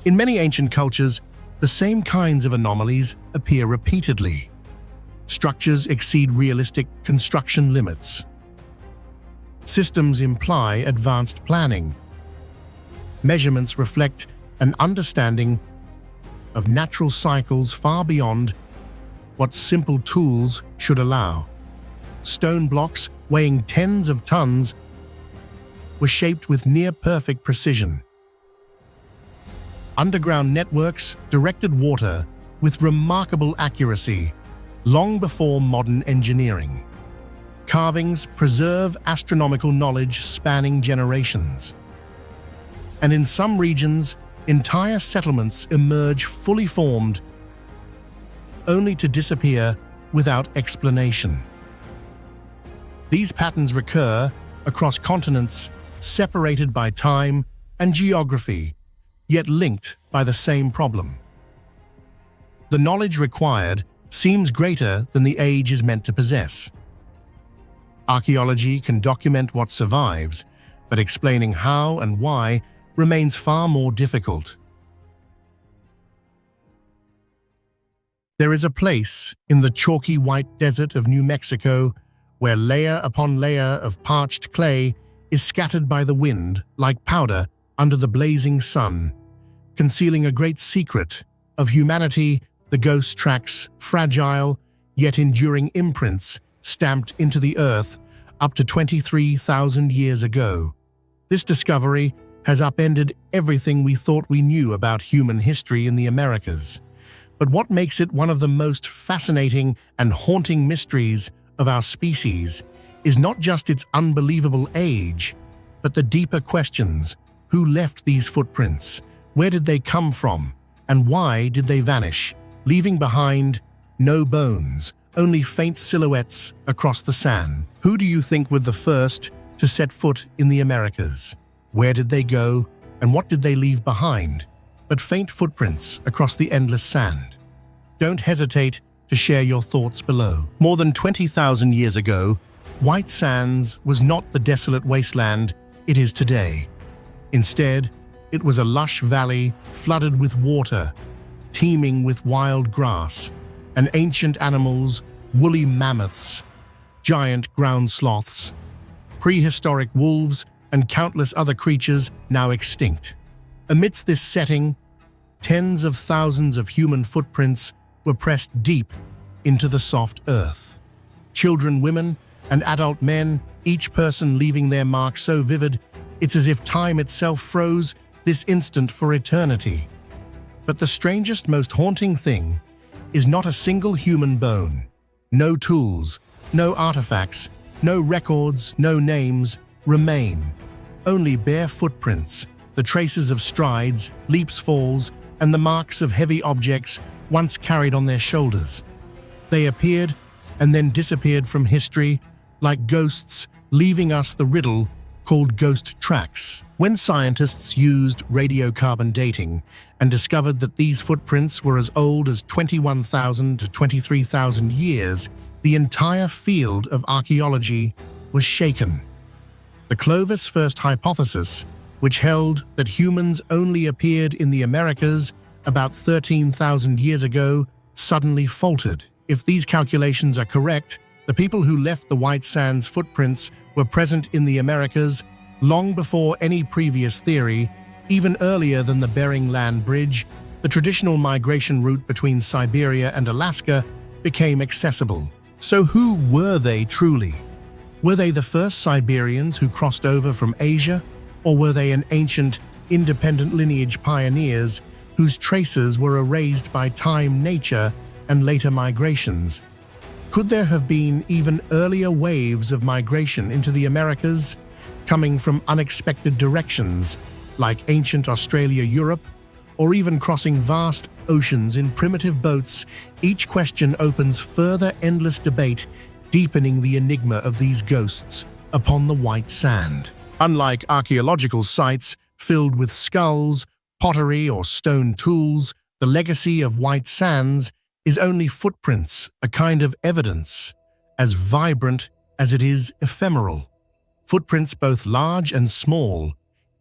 In many ancient cultures, the same kinds of anomalies appear repeatedly. Structures exceed realistic construction limits. Systems imply advanced planning. Measurements reflect an understanding of natural cycles far beyond what simple tools should allow. Stone blocks weighing tens of tons were shaped with near-perfect precision. Underground networks directed water with remarkable accuracy long before modern engineering. Carvings preserve astronomical knowledge spanning generations. And in some regions, entire settlements emerge fully formed, only to disappear without explanation. These patterns recur across continents separated by time and geography, yet linked by the same problem. The knowledge required seems greater than the age is meant to possess. Archaeology can document what survives, but explaining how and why remains far more difficult. There is a place in the chalky white desert of New Mexico where layer upon layer of parched clay is scattered by the wind like powder under the blazing sun, concealing a great secret of humanity. The ghost tracks fragile yet enduring imprints stamped into the earth up to 23,000 years ago. This discovery has upended everything we thought we knew about human history in the Americas. But what makes it one of the most fascinating and haunting mysteries of our species is not just its unbelievable age, but the deeper questions. Who left these footprints? Where did they come from? And why did they vanish, leaving behind no bones, only faint silhouettes across the sand? Who do you think were the first to set foot in the Americas? Where did they go, and what did they leave behind but faint footprints across the endless sand? Don't hesitate to share your thoughts below. More than 20,000 years ago, White Sands was not the desolate wasteland it is today. Instead, it was a lush valley flooded with water, teeming with wild grass and ancient animals, woolly mammoths, giant ground sloths, prehistoric wolves, and countless other creatures now extinct. Amidst this setting, tens of thousands of human footprints were pressed deep into the soft earth. Children, women, and adult men, each person leaving their mark so vivid, it's as if time itself froze this instant for eternity. But the strangest, most haunting thing is not a single human bone. No tools, no artifacts, no records, no names remain. Only bare footprints, the traces of strides, leaps, falls, and the marks of heavy objects once carried on their shoulders. They appeared and then disappeared from history like ghosts, leaving us the riddle called ghost tracks. When scientists used radiocarbon dating and discovered that these footprints were as old as 21,000 to 23,000 years, the entire field of archaeology was shaken. The Clovis first hypothesis, which held that humans only appeared in the Americas about 13,000 years ago, suddenly faltered. If these calculations are correct, the people who left the White Sands footprints were present in the Americas long before any previous theory, even earlier than the Bering Land Bridge. The traditional migration route between Siberia and Alaska became accessible. So who were they truly? Were they the first Siberians who crossed over from Asia, or were they an ancient, independent lineage pioneers whose traces were erased by time, nature, and later migrations? Could there have been even earlier waves of migration into the Americas, coming from unexpected directions, like ancient Australia, Europe, or even crossing vast oceans in primitive boats? Each question opens further endless debate, deepening the enigma of these ghosts upon the white sand. Unlike archaeological sites filled with skulls, pottery, or stone tools, the legacy of White Sands is only footprints, a kind of evidence, as vibrant as it is ephemeral. Footprints both large and small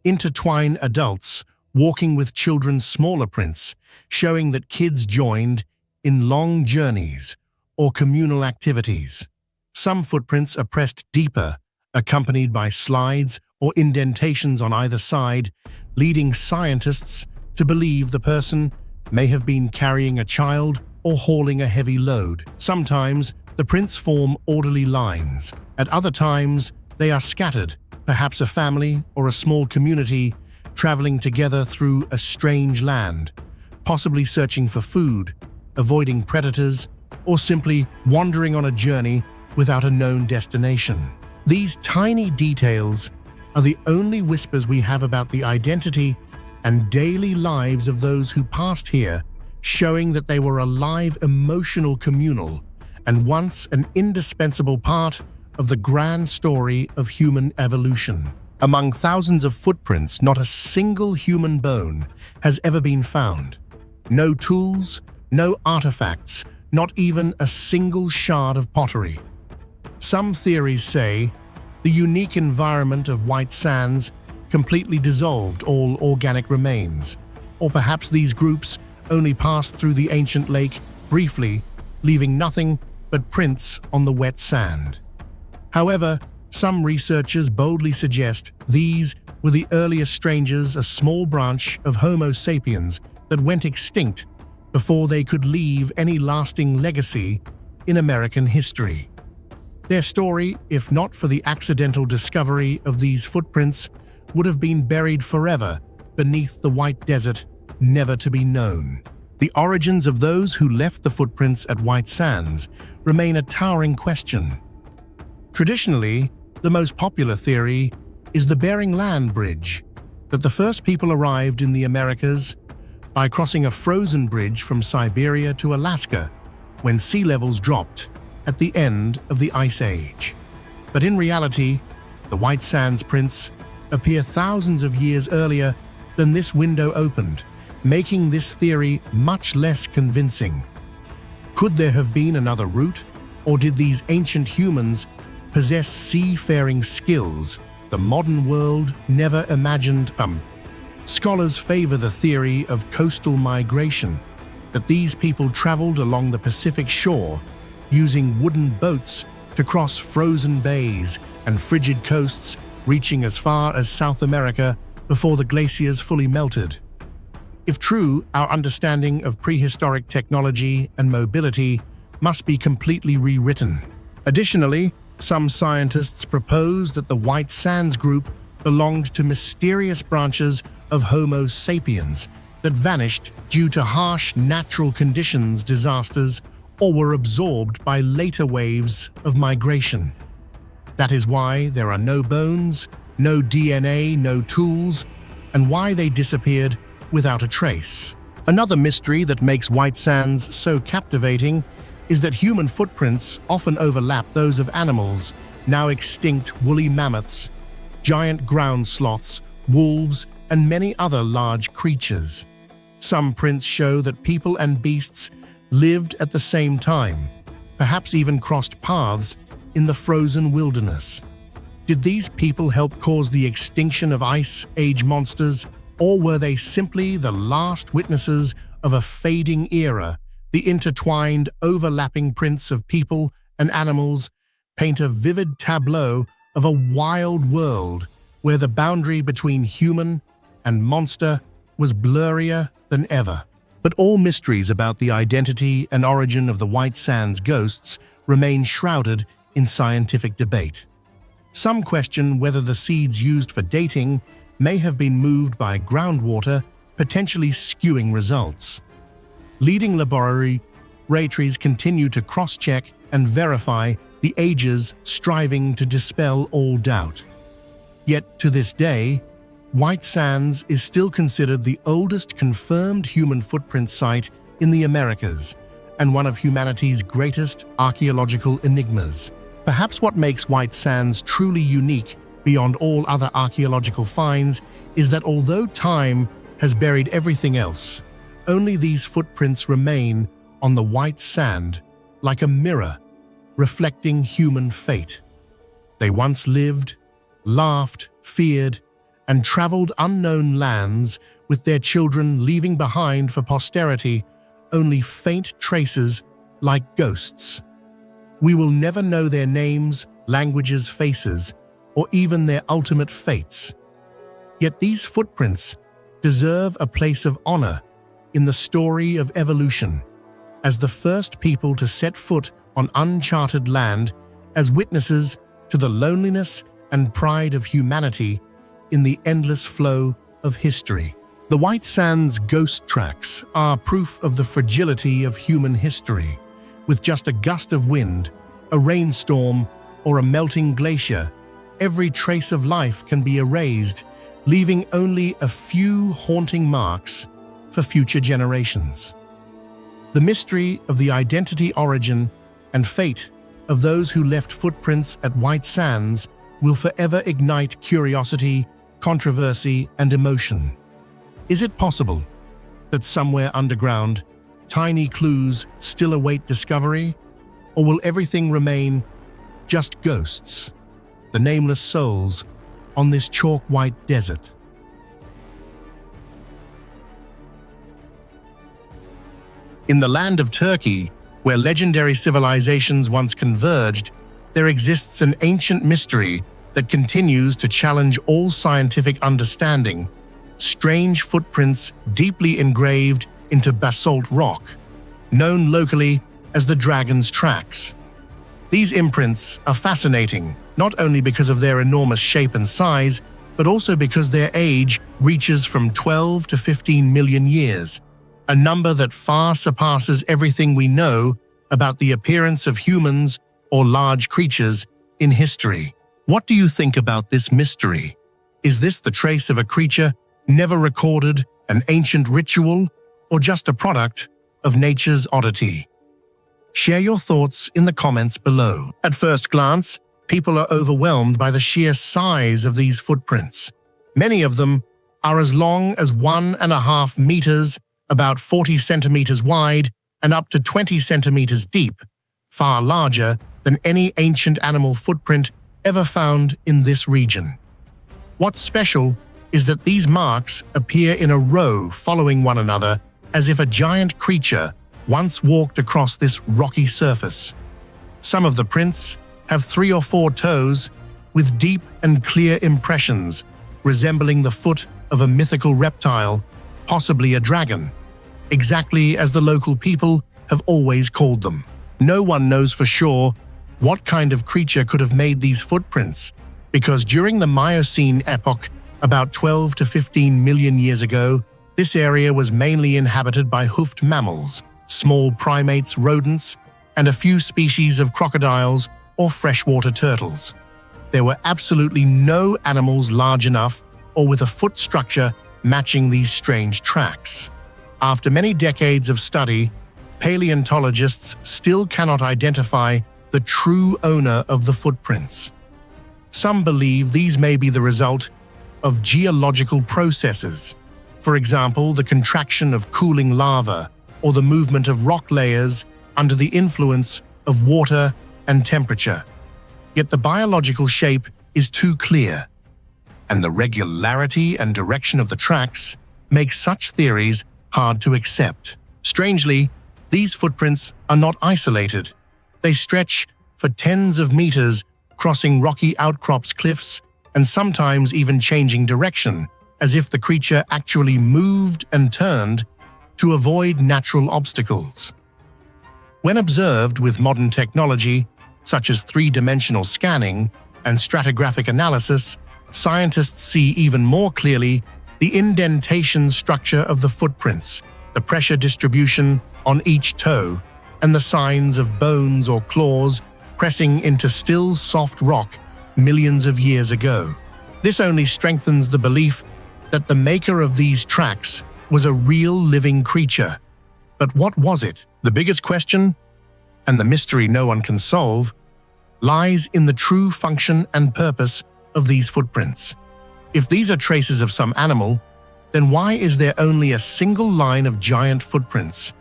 intertwine adults walking with children's smaller prints, showing that kids joined in long journeys or communal activities. Some footprints are pressed deeper, accompanied by slides or indentations on either side, leading scientists to believe the person may have been carrying a child or hauling a heavy load. Sometimes, the prints form orderly lines. At other times, they are scattered, perhaps a family or a small community traveling together through a strange land, possibly searching for food, avoiding predators, or simply wandering on a journey without a known destination. These tiny details are the only whispers we have about the identity and daily lives of those who passed here, showing that they were a live, emotional communal and once an indispensable part of the grand story of human evolution. Among thousands of footprints, not a single human bone has ever been found. No tools, no artifacts, not even a single shard of pottery. Some theories say the unique environment of white sands completely dissolved all organic remains, or perhaps these groups only passed through the ancient lake briefly, leaving nothing but prints on the wet sand. However, some researchers boldly suggest these were the earliest strangers, a small branch of Homo sapiens that went extinct before they could leave any lasting legacy in American history. Their story, if not for the accidental discovery of these footprints, would have been buried forever beneath the white desert, never to be known. The origins of those who left the footprints at White Sands remain a towering question. Traditionally, the most popular theory is the Bering Land Bridge, that the first people arrived in the Americas by crossing a frozen bridge from Siberia to Alaska when sea levels dropped at the end of the Ice Age. But in reality, the White Sands prints appear thousands of years earlier than this window opened, making this theory much less convincing. Could there have been another route, or did these ancient humans possess seafaring skills the modern world never imagined? Scholars favor the theory of coastal migration, that these people traveled along the Pacific shore using wooden boats to cross frozen bays and frigid coasts, reaching as far as South America before the glaciers fully melted. If true, our understanding of prehistoric technology and mobility must be completely rewritten. Additionally, some scientists propose that the White Sands group belonged to mysterious branches of Homo sapiens that vanished due to harsh natural conditions, disasters, or were absorbed by later waves of migration. That is why there are no bones, no DNA, no tools, and why they disappeared without a trace. Another mystery that makes White Sands so captivating is that human footprints often overlap those of animals, now extinct woolly mammoths, giant ground sloths, wolves, and many other large creatures. Some prints show that people and beasts lived at the same time, perhaps even crossed paths in the frozen wilderness. Did these people help cause the extinction of Ice Age monsters, or were they simply the last witnesses of a fading era? The intertwined, overlapping prints of people and animals paint a vivid tableau of a wild world where the boundary between human and monster was blurrier than ever. But all mysteries about the identity and origin of the White Sands ghosts remain shrouded in scientific debate. Some question whether the seeds used for dating may have been moved by groundwater, potentially skewing results. Leading laboratories continue to cross-check and verify the ages, striving to dispel all doubt. Yet, to this day, White Sands is still considered the oldest confirmed human footprint site in the Americas and one of humanity's greatest archaeological enigmas. Perhaps what makes White Sands truly unique beyond all other archaeological finds is that although time has buried everything else, only these footprints remain on the white sand like a mirror reflecting human fate. They once lived, laughed, feared, and traveled unknown lands with their children, leaving behind for posterity only faint traces like ghosts. We will never know their names, languages, faces, or even their ultimate fates. Yet these footprints deserve a place of honor in the story of evolution, as the first people to set foot on uncharted land, as witnesses to the loneliness and pride of humanity in the endless flow of history. The White Sands ghost tracks are proof of the fragility of human history. With just a gust of wind, a rainstorm, or a melting glacier, every trace of life can be erased, leaving only a few haunting marks for future generations. The mystery of the identity, origin, and fate of those who left footprints at White Sands will forever ignite curiosity, controversy, and emotion. Is it possible that somewhere underground, tiny clues still await discovery? Or will everything remain just ghosts, the nameless souls on this chalk-white desert? In the land of Turkey, where legendary civilizations once converged, there exists an ancient mystery that continues to challenge all scientific understanding: strange footprints deeply engraved into basalt rock, known locally as the Dragon's Tracks. These imprints are fascinating, not only because of their enormous shape and size, but also because their age reaches from 12 to 15 million years, a number that far surpasses everything we know about the appearance of humans or large creatures in history. What do you think about this mystery? Is this the trace of a creature never recorded, an ancient ritual, or just a product of nature's oddity? Share your thoughts in the comments below. At first glance, people are overwhelmed by the sheer size of these footprints. Many of them are as long as 1.5 meters, about 40 centimeters wide, and up to 20 centimeters deep, far larger than any ancient animal footprint ever found in this region. What's special is that these marks appear in a row following one another, as if a giant creature once walked across this rocky surface. Some of the prints have 3 or 4 toes with deep and clear impressions, resembling the foot of a mythical reptile, possibly a dragon, exactly as the local people have always called them. No one knows for sure what kind of creature could have made these footprints, because during the Miocene epoch, about 12 to 15 million years ago, this area was mainly inhabited by hoofed mammals, small primates, rodents, and a few species of crocodiles or freshwater turtles. There were absolutely no animals large enough or with a foot structure matching these strange tracks. After many decades of study, paleontologists still cannot identify the true owner of the footprints. Some believe these may be the result of geological processes, for example, the contraction of cooling lava or the movement of rock layers under the influence of water and temperature. Yet the biological shape is too clear, and the regularity and direction of the tracks make such theories hard to accept. Strangely, these footprints are not isolated. They stretch for tens of meters, crossing rocky outcrops, cliffs, and sometimes even changing direction, as if the creature actually moved and turned to avoid natural obstacles. When observed with modern technology, such as 3-dimensional scanning and stratigraphic analysis, scientists see even more clearly the indentation structure of the footprints, the pressure distribution on each toe, and the signs of bones or claws pressing into still soft rock millions of years ago. This only strengthens the belief that the maker of these tracks was a real living creature. But what was it? The biggest question, and the mystery no one can solve, lies in the true function and purpose of these footprints. If these are traces of some animal, then why is there only a single line of giant footprints,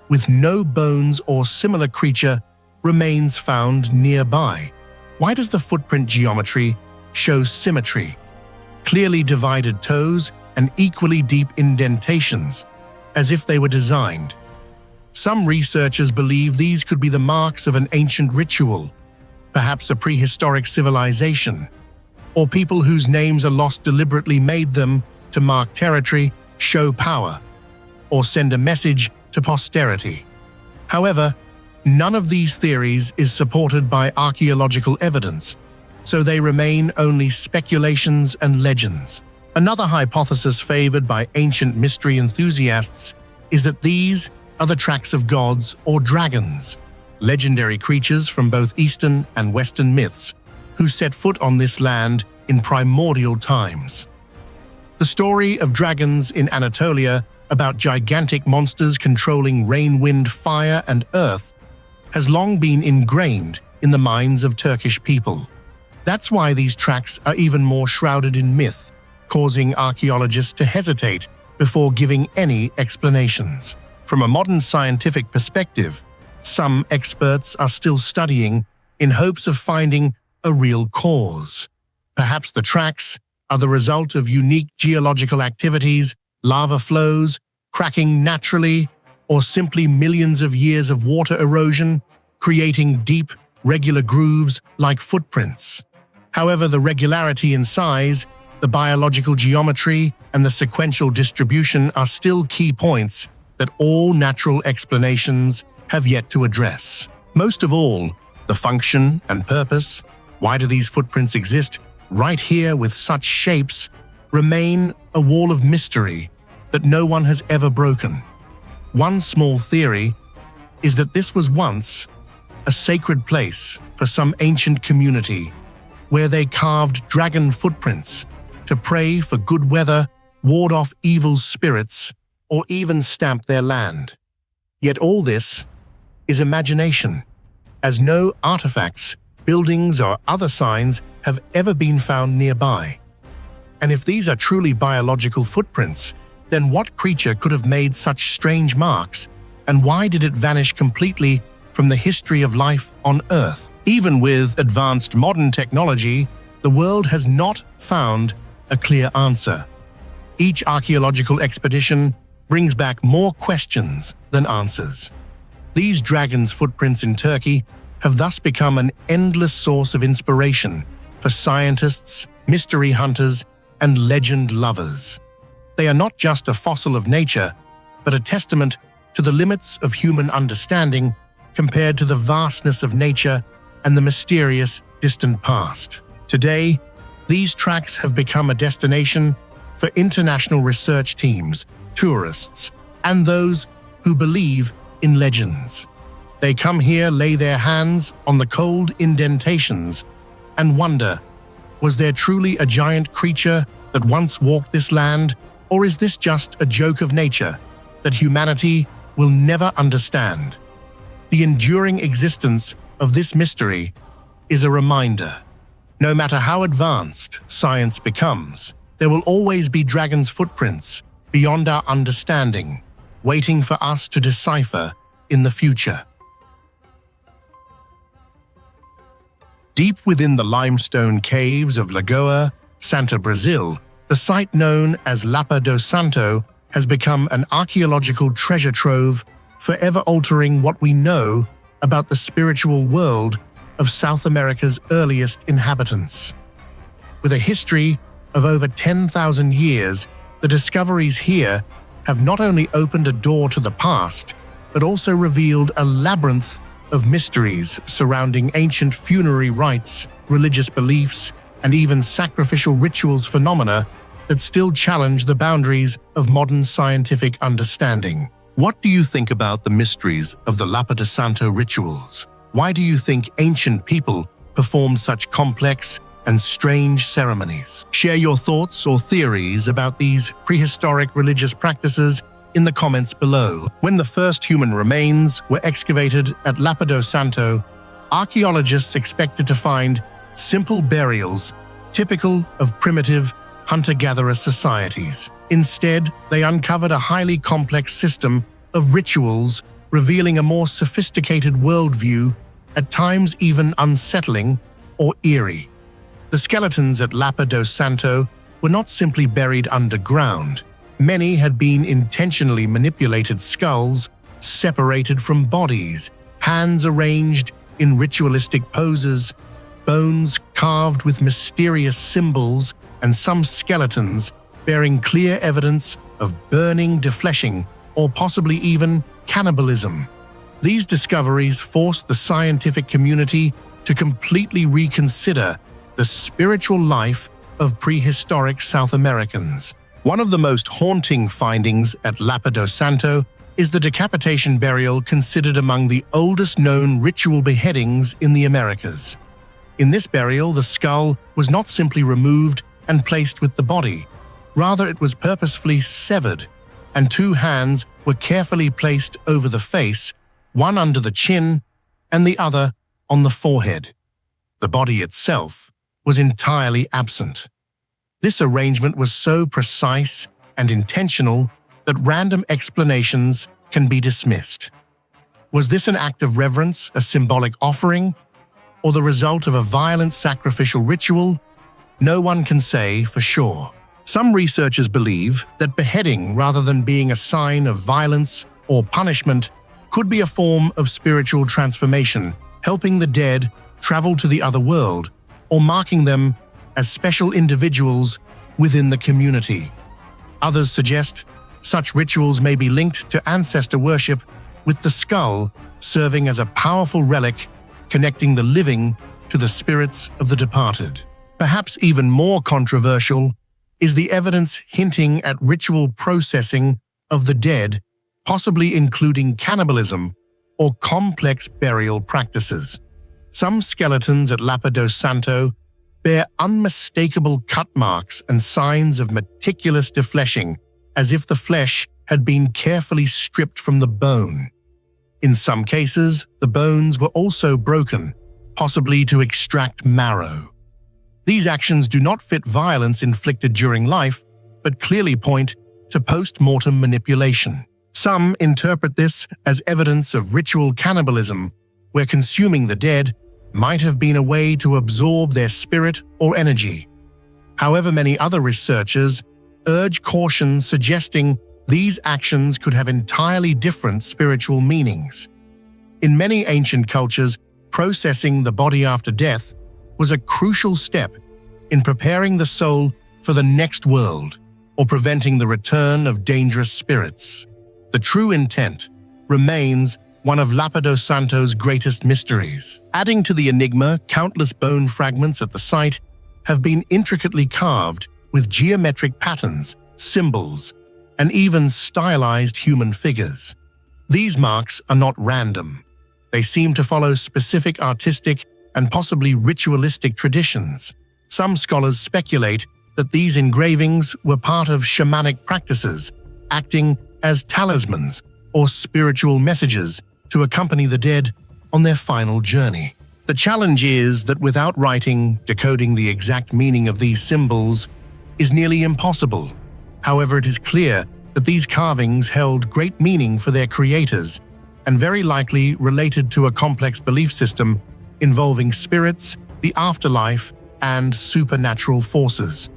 with no bones or similar creature remains found nearby? Why does the footprint geometry show symmetry, clearly divided toes and equally deep indentations, as if they were designed. Some researchers believe these could be the marks of an ancient ritual, perhaps a prehistoric civilization, or people whose names are lost deliberately made them to mark territory, show power, or send a message to posterity. However, none of these theories is supported by archaeological evidence, so they remain only speculations and legends. Another hypothesis favored by ancient mystery enthusiasts is that these are the tracks of gods or dragons, legendary creatures from both Eastern and Western myths, who set foot on this land in primordial times. The story of dragons in Anatolia, about gigantic monsters controlling rain, wind, fire, and earth, has long been ingrained in the minds of Turkish people. That's why these tracks are even more shrouded in myth, causing archaeologists to hesitate before giving any explanations. From a modern scientific perspective, some experts are still studying in hopes of finding a real cause. Perhaps the tracks are the result of unique geological activities, lava flows, cracking naturally, or simply millions of years of water erosion, creating deep, regular grooves like footprints. However, the regularity in size, the biological geometry, and the sequential distribution are still key points that all natural explanations have yet to address. Most of all, the function and purpose, why do these footprints exist right here with such shapes, remain a wall of mystery that no one has ever broken. One small theory is that this was once a sacred place for some ancient community where they carved dragon footprints to pray for good weather, ward off evil spirits, or even stamp their land. Yet all this is imagination, as no artifacts, buildings, or other signs have ever been found nearby. And if these are truly biological footprints, then what creature could have made such strange marks, and why did it vanish completely from the history of life on Earth? Even with advanced modern technology, the world has not found a clear answer. Each archaeological expedition brings back more questions than answers. These dragons' footprints in Turkey have thus become an endless source of inspiration for scientists, mystery hunters, and legend lovers. They are not just a fossil of nature, but a testament to the limits of human understanding compared to the vastness of nature and the mysterious, distant past. Today, these tracks have become a destination for international research teams, tourists, and those who believe in legends. They come here, lay their hands on the cold indentations, and wonder, was there truly a giant creature that once walked this land, or is this just a joke of nature that humanity will never understand? The enduring existence of this mystery is a reminder. No matter how advanced science becomes, there will always be dragons' footprints beyond our understanding, waiting for us to decipher in the future. Deep within the limestone caves of Lagoa, Santo, Brazil, the site known as Lapa do Santo has become an archaeological treasure trove, forever altering what we know about the spiritual world of South America's earliest inhabitants. With a history of over 10,000 years, the discoveries here have not only opened a door to the past, but also revealed a labyrinth of mysteries surrounding ancient funerary rites, religious beliefs, and even sacrificial rituals phenomena that still challenge the boundaries of modern scientific understanding. What do you think about the mysteries of the Lapa de Santo rituals? Why do you think ancient people performed such complex and strange ceremonies? Share your thoughts or theories about these prehistoric religious practices in the comments below. When the first human remains were excavated at Lapa do Santo, archaeologists expected to find simple burials typical of primitive hunter-gatherer societies. Instead, they uncovered a highly complex system of rituals, revealing a more sophisticated worldview, at times even unsettling or eerie. The skeletons at Lapa do Santo were not simply buried underground. Many had been intentionally manipulated skulls, separated from bodies, hands arranged in ritualistic poses, bones carved with mysterious symbols, and some skeletons bearing clear evidence of burning, defleshing, or possibly even cannibalism. These discoveries forced the scientific community to completely reconsider the spiritual life of prehistoric South Americans. One of the most haunting findings at Lapa do Santo is the decapitation burial, considered among the oldest known ritual beheadings in the Americas. In this burial, the skull was not simply removed and placed with the body. Rather, it was purposefully severed, and two hands were carefully placed over the face, one under the chin and the other on the forehead. The body itself was entirely absent. This arrangement was so precise and intentional that random explanations can be dismissed. Was this an act of reverence, a symbolic offering, or the result of a violent sacrificial ritual? No one can say for sure. Some researchers believe that beheading, rather than being a sign of violence or punishment, could be a form of spiritual transformation, helping the dead travel to the other world, or marking them as special individuals within the community. Others suggest such rituals may be linked to ancestor worship, with the skull serving as a powerful relic connecting the living to the spirits of the departed. Perhaps even more controversial is the evidence hinting at ritual processing of the dead, possibly including cannibalism or complex burial practices. Some skeletons at Lapa do Santo bear unmistakable cut marks and signs of meticulous defleshing, as if the flesh had been carefully stripped from the bone. In some cases, the bones were also broken, possibly to extract marrow. These actions do not fit violence inflicted during life, but clearly point to post-mortem manipulation. Some interpret this as evidence of ritual cannibalism, where consuming the dead might have been a way to absorb their spirit or energy. However, many other researchers urge caution, suggesting these actions could have entirely different spiritual meanings. In many ancient cultures, processing the body after death was a crucial step in preparing the soul for the next world or preventing the return of dangerous spirits. The true intent remains one of Lapa do Santo's greatest mysteries. Adding to the enigma, countless bone fragments at the site have been intricately carved with geometric patterns, symbols, and even stylized human figures. These marks are not random. They seem to follow specific artistic and possibly ritualistic traditions. Some scholars speculate that these engravings were part of shamanic practices, acting as talismans or spiritual messages to accompany the dead on their final journey. The challenge is that without writing, decoding the exact meaning of these symbols is nearly impossible. However, it is clear that these carvings held great meaning for their creators and very likely related to a complex belief system involving spirits, the afterlife, and supernatural forces.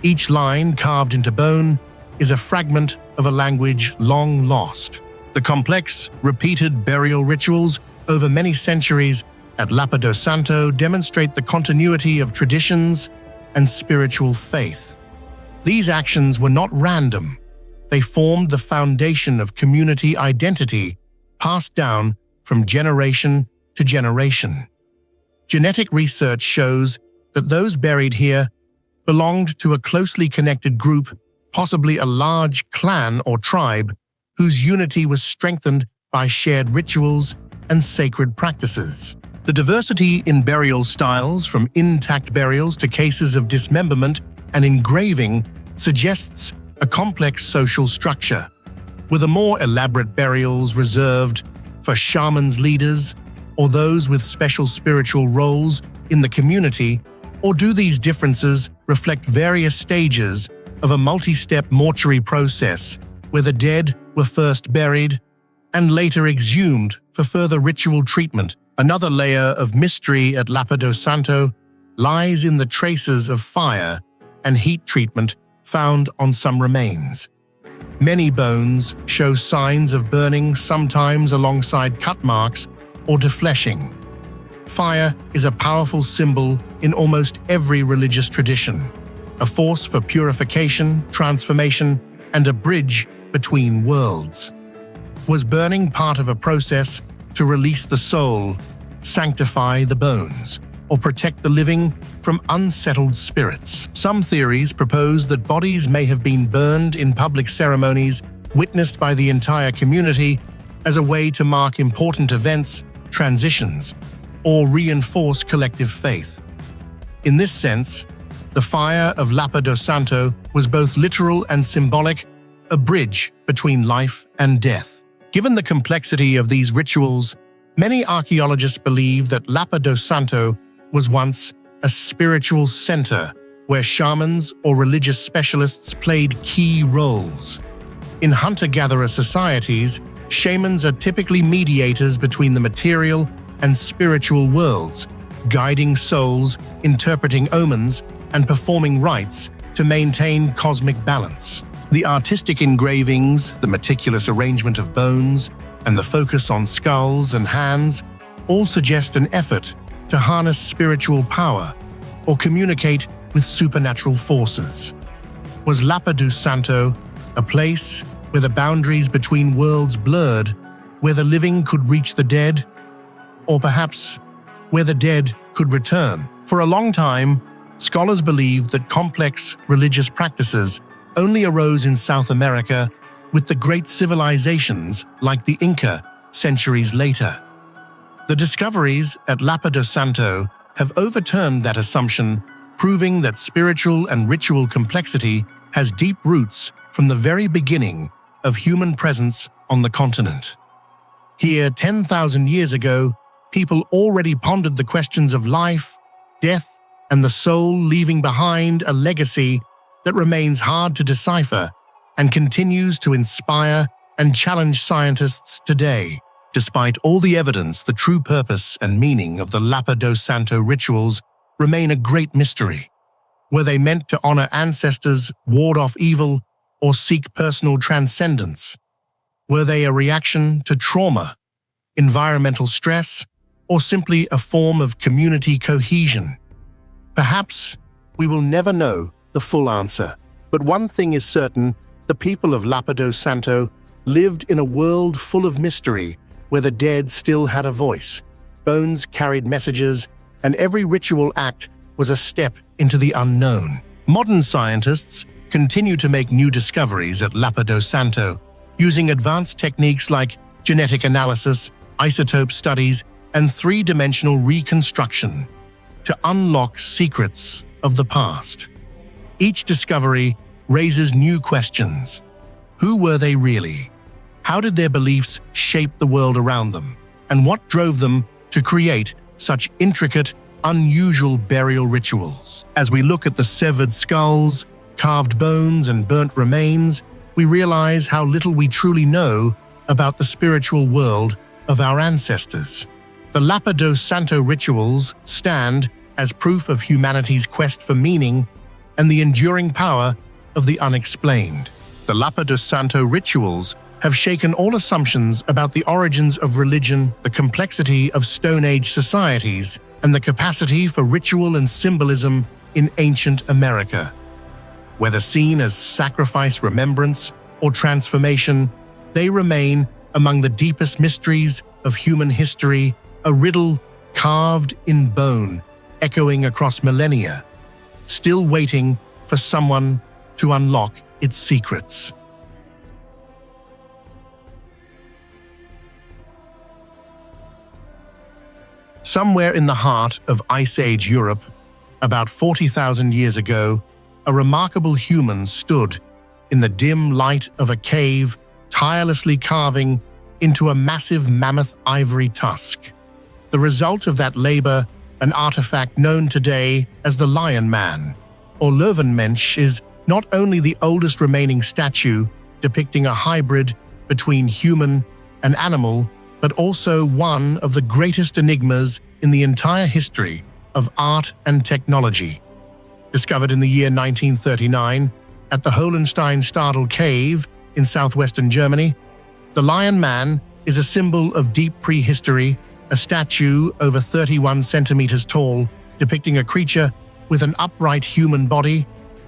Each line carved into bone is a fragment of a language long lost. The complex, repeated burial rituals over many centuries at Lapa do Santo demonstrate the continuity of traditions and spiritual faith. These actions were not random. They formed the foundation of community identity passed down from generation to generation. Genetic research shows that those buried here belonged to a closely connected group, possibly a large clan or tribe, whose unity was strengthened by shared rituals and sacred practices. The diversity in burial styles, from intact burials to cases of dismemberment and engraving, suggests a complex social structure, with the more elaborate burials reserved for shamans, leaders, or those with special spiritual roles in the community. Or do these differences reflect various stages of a multi-step mortuary process where the dead were first buried and later exhumed for further ritual treatment? Another layer of mystery at Lapa do Santo lies in the traces of fire and heat treatment found on some remains. Many bones show signs of burning, sometimes alongside cut marks or defleshing. Fire is a powerful symbol in almost every religious tradition, a force for purification, transformation, and a bridge between worlds. Was burning part of a process to release the soul, sanctify the bones, or protect the living from unsettled spirits? Some theories propose that bodies may have been burned in public ceremonies witnessed by the entire community as a way to mark important events, transitions, or reinforce collective faith. In this sense, the fire of Lapa do Santo was both literal and symbolic, a bridge between life and death. Given the complexity of these rituals, many archaeologists believe that Lapa do Santo was once a spiritual center where shamans or religious specialists played key roles. In hunter-gatherer societies, shamans are typically mediators between the material and spiritual worlds, guiding souls, interpreting omens, and performing rites to maintain cosmic balance. The artistic engravings, the meticulous arrangement of bones, and the focus on skulls and hands all suggest an effort to harness spiritual power or communicate with supernatural forces. Was Lapa do Santo a place where the boundaries between worlds blurred, where the living could reach the dead, or perhaps where the dead could return? For a long time, scholars believed that complex religious practices only arose in South America with the great civilizations like the Inca centuries later. The discoveries at Lapa do Santo have overturned that assumption, proving that spiritual and ritual complexity has deep roots from the very beginning of human presence on the continent. Here, 10,000 years ago, people already pondered the questions of life, death, and the soul, leaving behind a legacy that remains hard to decipher and continues to inspire and challenge scientists today. Despite all the evidence, the true purpose and meaning of the Lapa do Santo rituals remain a great mystery. Were they meant to honor ancestors, ward off evil, or seek personal transcendence? Were they a reaction to trauma, environmental stress, or simply a form of community cohesion? Perhaps we will never know the full answer, but one thing is certain: the people of Lapa do Santo lived in a world full of mystery, where the dead still had a voice, bones carried messages, and every ritual act was a step into the unknown. Modern scientists continue to make new discoveries at Lapa do Santo, using advanced techniques like genetic analysis, isotope studies, and three-dimensional reconstruction to unlock secrets of the past. Each discovery raises new questions. Who were they really? How did their beliefs shape the world around them? And what drove them to create such intricate, unusual burial rituals? As we look at the severed skulls, carved bones, and burnt remains, we realize how little we truly know about the spiritual world of our ancestors. The Lapa do Santo rituals stand as proof of humanity's quest for meaning and the enduring power of the unexplained. The Lapa do Santo rituals have shaken all assumptions about the origins of religion, the complexity of Stone Age societies, and the capacity for ritual and symbolism in ancient America. Whether seen as sacrifice, remembrance, or transformation, they remain among the deepest mysteries of human history, a riddle carved in bone, echoing across millennia, still waiting for someone to unlock its secrets. Somewhere in the heart of Ice Age Europe, about 40,000 years ago, a remarkable human stood in the dim light of a cave, tirelessly carving into a massive mammoth ivory tusk. The result of that labor, an artifact known today as the Lion Man, or Löwenmensch, is not only the oldest remaining statue depicting a hybrid between human and animal, but also one of the greatest enigmas in the entire history of art and technology. discovered in the year 1939 at the Hohenstein-Stadel cave in southwestern Germany. The Lion Man is a symbol of deep prehistory, a statue over 31 centimeters tall, depicting a creature with an upright human body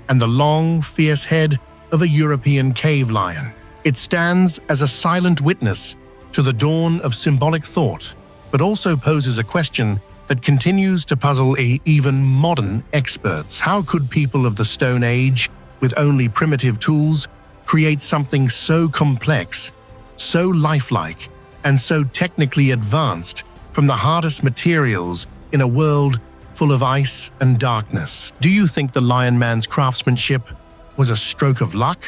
and the long, fierce head of a European cave lion. It stands as a silent witness to the dawn of symbolic thought, but also poses a question that continues to puzzle even modern experts. How could people of the Stone Age, with only primitive tools, create something so complex, so lifelike, and so technically advanced from the hardest materials in a world full of ice and darkness? Do you think the Lion Man's craftsmanship was a stroke of luck,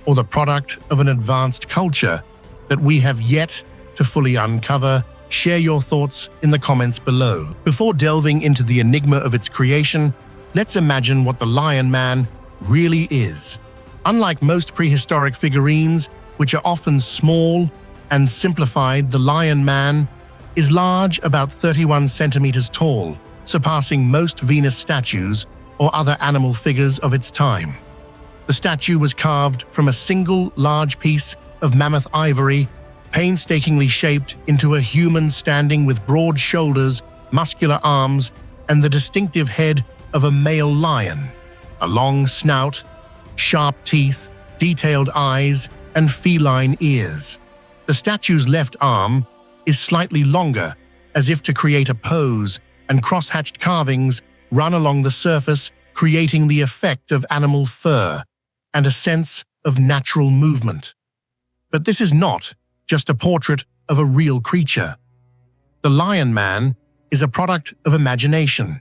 or the product of an advanced culture that we have yet to fully uncover? Share your thoughts in the comments below. Before delving into the enigma of its creation, let's imagine what the Lion Man really is. Unlike most prehistoric figurines, which are often small and simplified, the Lion Man is large, about 31 centimeters tall, surpassing most Venus statues or other animal figures of its time. The statue was carved from a single large piece of mammoth ivory, painstakingly shaped into a human standing with broad shoulders, muscular arms, and the distinctive head of a male lion. A long snout, sharp teeth, detailed eyes, and feline ears. The statue's left arm is slightly longer, as if to create a pose, and cross-hatched carvings run along the surface, creating the effect of animal fur and a sense of natural movement. But this is not just a portrait of a real creature. The Lion Man is a product of imagination,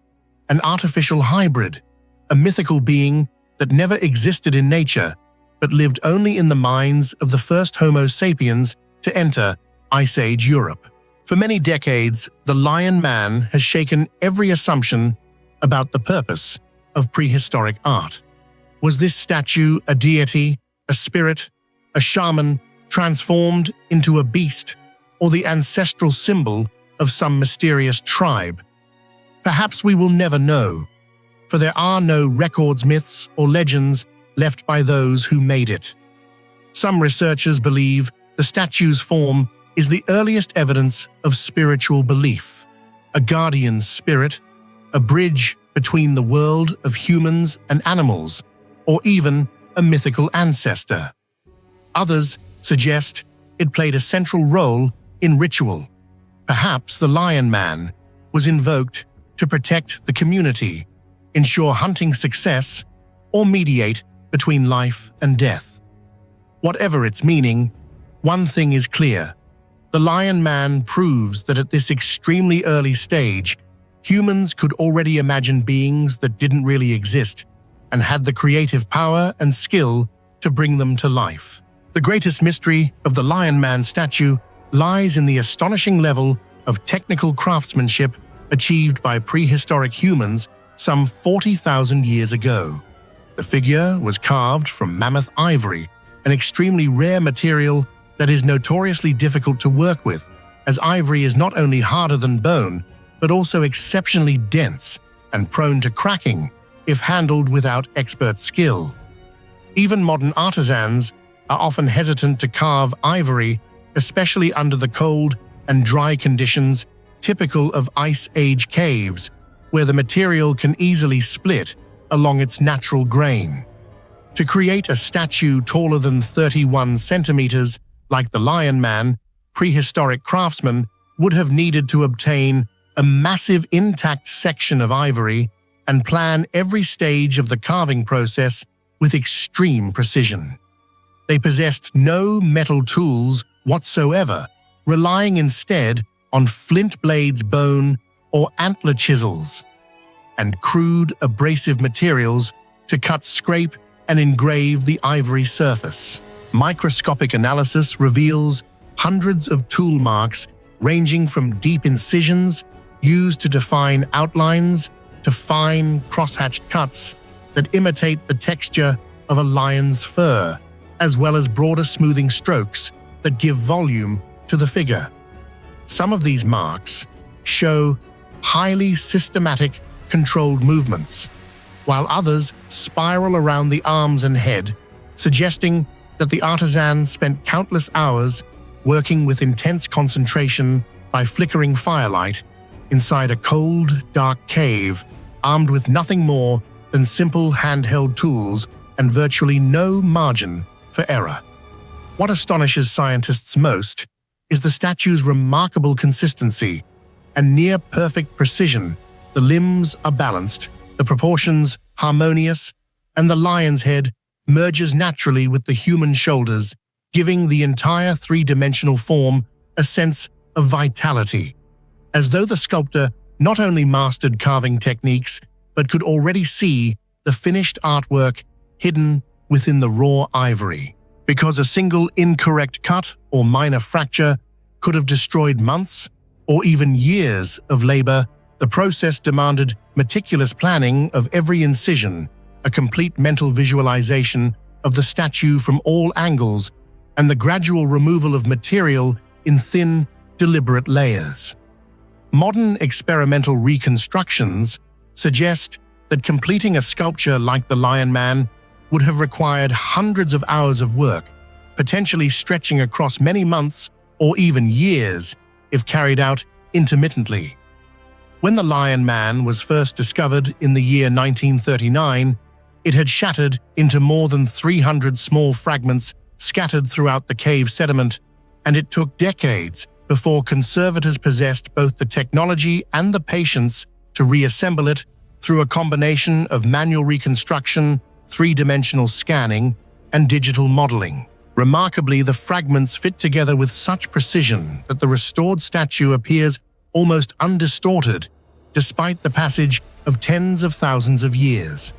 an artificial hybrid, a mythical being that never existed in nature, but lived only in the minds of the first Homo sapiens to enter Ice Age Europe. For many decades, the Lion Man has shaken every assumption about the purpose of prehistoric art. Was this statue a deity, a spirit, a shaman transformed into a beast, or the ancestral symbol of some mysterious tribe? Perhaps we will never know, for there are no records, myths, or legends left by those who made it. Some researchers believe the statue's form is the earliest evidence of spiritual belief, a guardian spirit, a bridge between the world of humans and animals, or even a mythical ancestor. Others suggest it played a central role in ritual. Perhaps the Lion Man was invoked to protect the community, ensure hunting success, or mediate between life and death. Whatever its meaning, one thing is clear. The Lion Man proves that at this extremely early stage, humans could already imagine beings that didn't really exist and had the creative power and skill to bring them to life. The greatest mystery of the Lion Man statue lies in the astonishing level of technical craftsmanship achieved by prehistoric humans some 40,000 years ago. The figure was carved from mammoth ivory, an extremely rare material that is notoriously difficult to work with, as ivory is not only harder than bone, but also exceptionally dense and prone to cracking if handled without expert skill. Even modern artisans are often hesitant to carve ivory, especially under the cold and dry conditions typical of Ice Age caves, where the material can easily split along its natural grain. To create a statue taller than 31 centimeters, like the Lion Man, prehistoric craftsmen would have needed to obtain a massive intact section of ivory and plan every stage of the carving process with extreme precision. They possessed no metal tools whatsoever, relying instead on flint blades, bone, or antler chisels, and crude abrasive materials to cut, scrape, and engrave the ivory surface. Microscopic analysis reveals hundreds of tool marks ranging from deep incisions used to define outlines to fine cross-hatched cuts that imitate the texture of a lion's fur, as well as broader smoothing strokes that give volume to the figure. Some of these marks show highly systematic, controlled movements, while others spiral around the arms and head, suggesting that the artisans spent countless hours working with intense concentration by flickering firelight inside a cold, dark cave, armed with nothing more than simple handheld tools and virtually no margin for error. What astonishes scientists most is the statue's remarkable consistency and near-perfect precision. The limbs are balanced, the proportions harmonious, and the lion's head merges naturally with the human shoulders, giving the entire three-dimensional form a sense of vitality, as though the sculptor not only mastered carving techniques but could already see the finished artwork hidden within the raw ivory. Because a single incorrect cut or minor fracture could have destroyed months or even years of labor, the process demanded meticulous planning of every incision, a complete mental visualization of the statue from all angles, and the gradual removal of material in thin, deliberate layers. Modern experimental reconstructions suggest that completing a sculpture like the Lion Man would have required hundreds of hours of work, potentially stretching across many months or even years if carried out intermittently. When the Lion Man was first discovered in the year 1939, it had shattered into more than 300 small fragments scattered throughout the cave sediment, and it took decades before conservators possessed both the technology and the patience to reassemble it through a combination of manual reconstruction, three-dimensional scanning, and digital modeling. Remarkably, the fragments fit together with such precision that the restored statue appears almost undistorted, despite the passage of tens of thousands of years.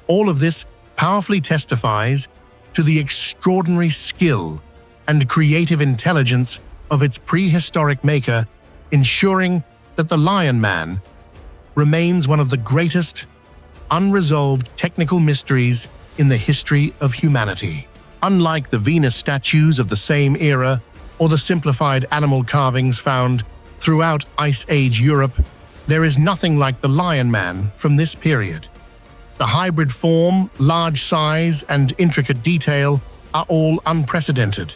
All of this powerfully testifies to the extraordinary skill and creative intelligence of its prehistoric maker, ensuring that the Lion Man remains one of the greatest unresolved technical mysteries in the history of humanity. Unlike the Venus statues of the same era or the simplified animal carvings found throughout Ice Age Europe, there is nothing like the Lion Man from this period. The hybrid form, large size, and intricate detail are all unprecedented.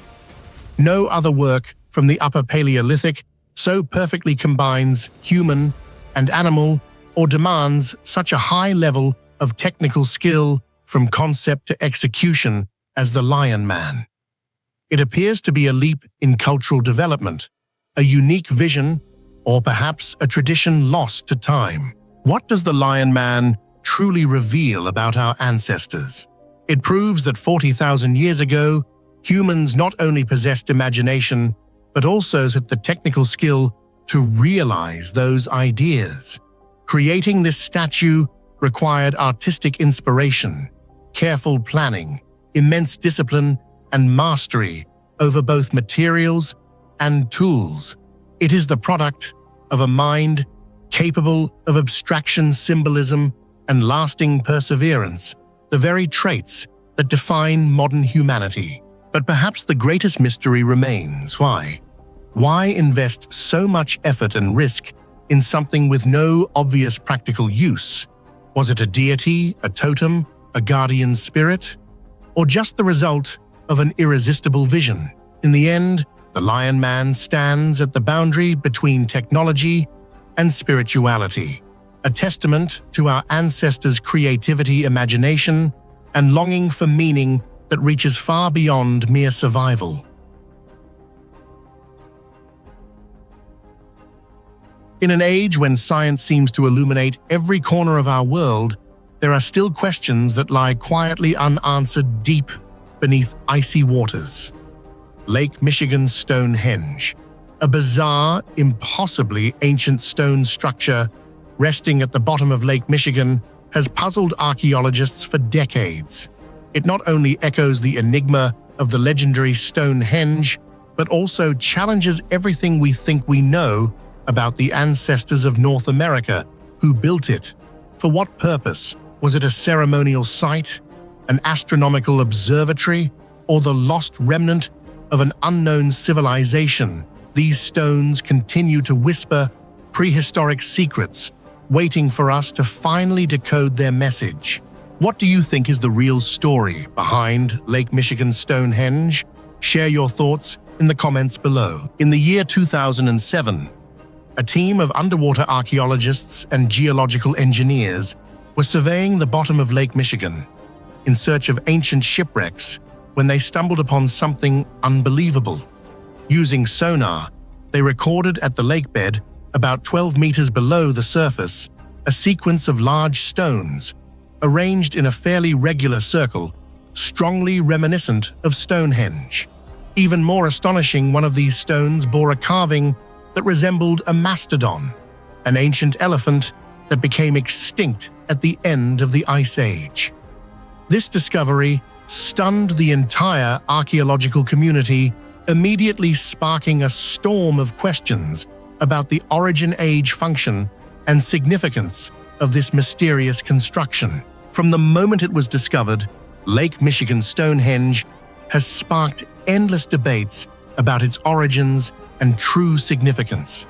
No other work from the Upper Paleolithic so perfectly combines human and animal or demands such a high level of technical skill from concept to execution as the Lion Man. It appears to be a leap in cultural development, a unique vision, or perhaps a tradition lost to time. What does the Lion Man truly reveal about our ancestors? It proves that 40,000 years ago, humans not only possessed imagination, but also had the technical skill to realize those ideas. Creating this statue required artistic inspiration, careful planning, immense discipline, and mastery over both materials and tools. It is the product of a mind capable of abstraction, symbolism, and lasting perseverance, the very traits that define modern humanity. But perhaps the greatest mystery remains. Why? Why invest so much effort and risk in something with no obvious practical use? Was it a deity, a totem, a guardian spirit, or just the result of an irresistible vision? In the end, the Lion Man stands at the boundary between technology and spirituality, a testament to our ancestors' creativity, imagination, and longing for meaning that reaches far beyond mere survival. In an age when science seems to illuminate every corner of our world, there are still questions that lie quietly unanswered deep beneath icy waters. Lake Michigan's Stonehenge, a bizarre, impossibly ancient stone structure resting at the bottom of Lake Michigan, has puzzled archaeologists for decades. It not only echoes the enigma of the legendary Stonehenge, but also challenges everything we think we know about the ancestors of North America who built it. For what purpose? Was it a ceremonial site, an astronomical observatory, or the lost remnant of an unknown civilization? These stones continue to whisper prehistoric secrets, waiting for us to finally decode their message. What do you think is the real story behind Lake Michigan's Stonehenge? Share your thoughts in the comments below. In the year 2007, a team of underwater archaeologists and geological engineers were surveying the bottom of Lake Michigan in search of ancient shipwrecks when they stumbled upon something unbelievable. Using sonar, they recorded at the lake bed, about 12 meters below the surface, a sequence of large stones arranged in a fairly regular circle, strongly reminiscent of Stonehenge. Even more astonishing, one of these stones bore a carving that resembled a mastodon, an ancient elephant that became extinct at the end of the Ice Age. This discovery stunned the entire archaeological community, immediately sparking a storm of questions about the origin, age, function, and significance of this mysterious construction. From the moment it was discovered, Lake Michigan Stonehenge has sparked endless debates about its origins and true significance.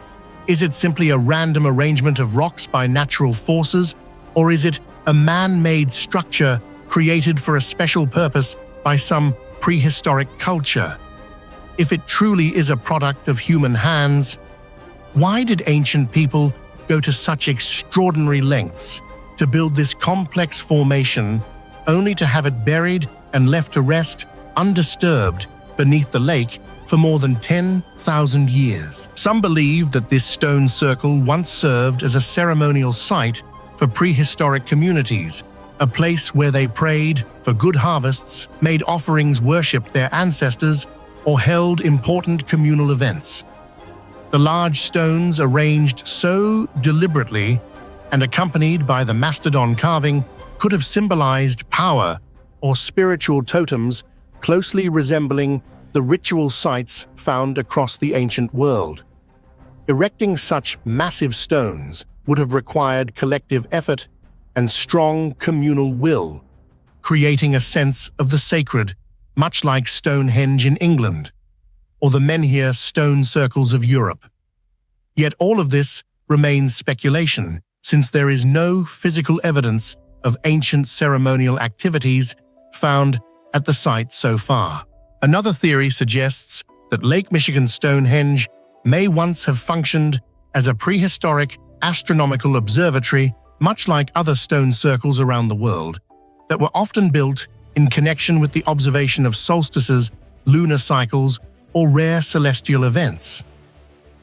Is it simply a random arrangement of rocks by natural forces, or is it a man-made structure created for a special purpose by some prehistoric culture? If it truly is a product of human hands, why did ancient people go to such extraordinary lengths to build this complex formation only to have it buried and left to rest undisturbed beneath the lake for more than 10,000 years? Some believe that this stone circle once served as a ceremonial site for prehistoric communities, a place where they prayed for good harvests, made offerings, worshipped their ancestors, or held important communal events. The large stones, arranged so deliberately and accompanied by the mastodon carving, could have symbolized power or spiritual totems closely resembling the ritual sites found across the ancient world. Erecting such massive stones would have required collective effort and strong communal will, creating a sense of the sacred, much like Stonehenge in England or the menhir stone circles of Europe. Yet all of this remains speculation, since there is no physical evidence of ancient ceremonial activities found at the site so far. Another theory suggests that Lake Michigan Stonehenge may once have functioned as a prehistoric astronomical observatory, much like other stone circles around the world, that were often built in connection with the observation of solstices, lunar cycles, or rare celestial events.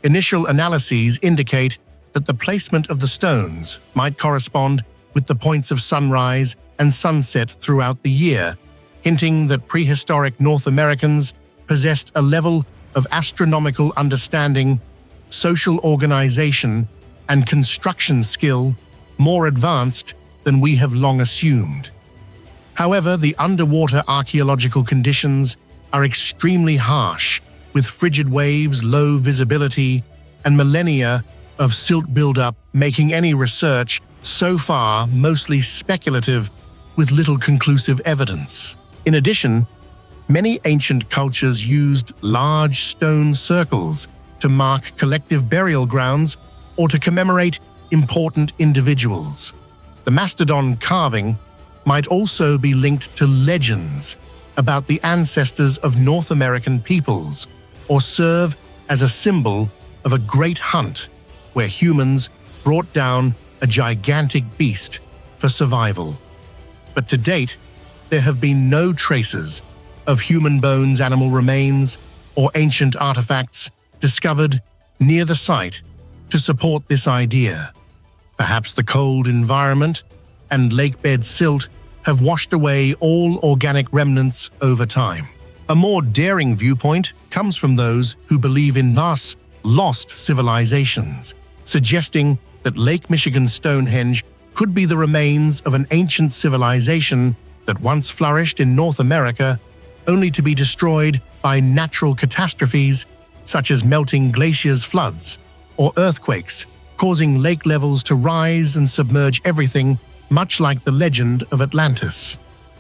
Initial analyses indicate that the placement of the stones might correspond with the points of sunrise and sunset throughout the year, hinting that prehistoric North Americans possessed a level of astronomical understanding, social organization, and construction skill more advanced than we have long assumed. However, the underwater archaeological conditions are extremely harsh, with frigid waves, low visibility, and millennia of silt buildup, making any research so far mostly speculative with little conclusive evidence. In addition, many ancient cultures used large stone circles to mark collective burial grounds or to commemorate important individuals. The mastodon carving might also be linked to legends about the ancestors of North American peoples, or serve as a symbol of a great hunt where humans brought down a gigantic beast for survival. But to date, there have been no traces of human bones, animal remains, or ancient artifacts discovered near the site to support this idea. Perhaps the cold environment and lakebed silt have washed away all organic remnants over time. A more daring viewpoint comes from those who believe in lost civilizations, suggesting that Lake Michigan Stonehenge could be the remains of an ancient civilization that once flourished in North America, only to be destroyed by natural catastrophes such as melting glaciers, floods, or earthquakes, causing lake levels to rise and submerge everything, much like the legend of Atlantis.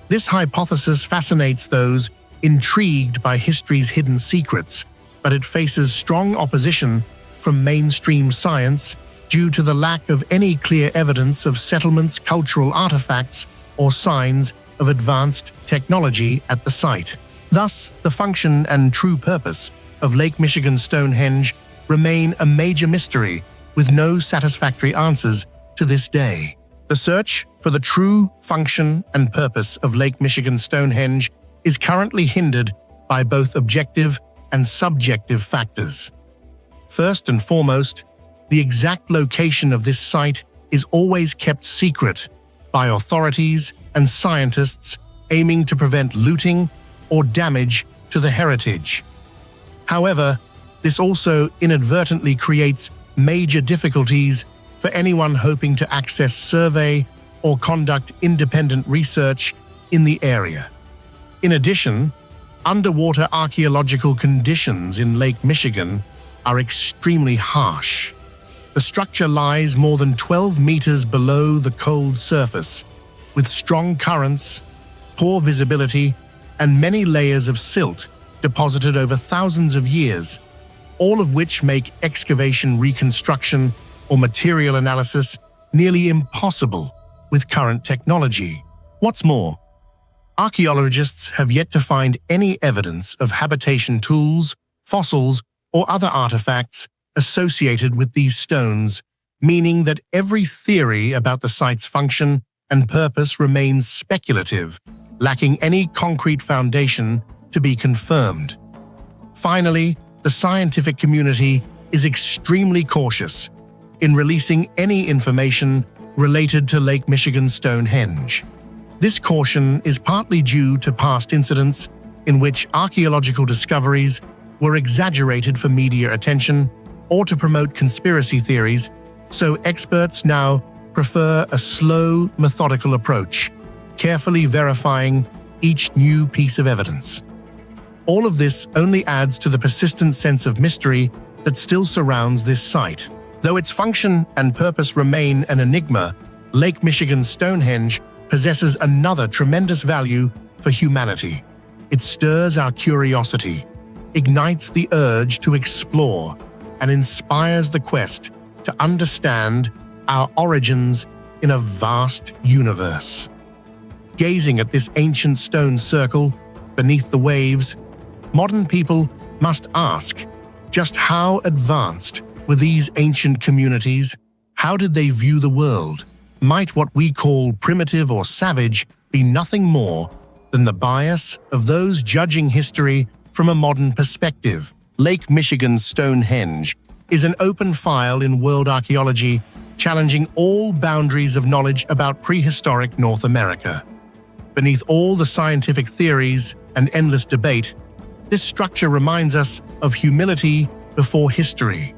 This hypothesis fascinates those intrigued by history's hidden secrets, but it faces strong opposition from mainstream science due to the lack of any clear evidence of settlements, cultural artifacts, or signs of advanced technology at the site. Thus, the function and true purpose of Lake Michigan Stonehenge remain a major mystery with no satisfactory answers to this day. The search for the true function and purpose of Lake Michigan Stonehenge is currently hindered by both objective and subjective factors. First and foremost, the exact location of this site is always kept secret by authorities and scientists aiming to prevent looting or damage to the heritage. However, this also inadvertently creates major difficulties for anyone hoping to access survey or conduct independent research in the area. In addition, underwater archaeological conditions in Lake Michigan are extremely harsh. The structure lies more than 12 meters below the cold surface, with strong currents, poor visibility, and many layers of silt deposited over thousands of years, all of which make excavation, reconstruction, or material analysis nearly impossible with current technology. What's more, archaeologists have yet to find any evidence of habitation tools, fossils, or other artifacts associated with these stones, meaning that every theory about the site's function and purpose remains speculative, lacking any concrete foundation to be confirmed. Finally, the scientific community is extremely cautious in releasing any information related to Lake Michigan Stonehenge. This caution is partly due to past incidents in which archaeological discoveries were exaggerated for media attention or to promote conspiracy theories, so experts now prefer a slow, methodical approach, carefully verifying each new piece of evidence. All of this only adds to the persistent sense of mystery that still surrounds this site. Though its function and purpose remain an enigma, Lake Michigan Stonehenge possesses another tremendous value for humanity. It stirs our curiosity, ignites the urge to explore, and inspires the quest to understand our origins in a vast universe. Gazing at this ancient stone circle beneath the waves, modern people must ask, just how advanced were these ancient communities? How did they view the world? Might what we call primitive or savage be nothing more than the bias of those judging history from a modern perspective? Lake Michigan Stonehenge is an open file in world archaeology, challenging all boundaries of knowledge about prehistoric North America. Beneath all the scientific theories and endless debate, this structure reminds us of humility before history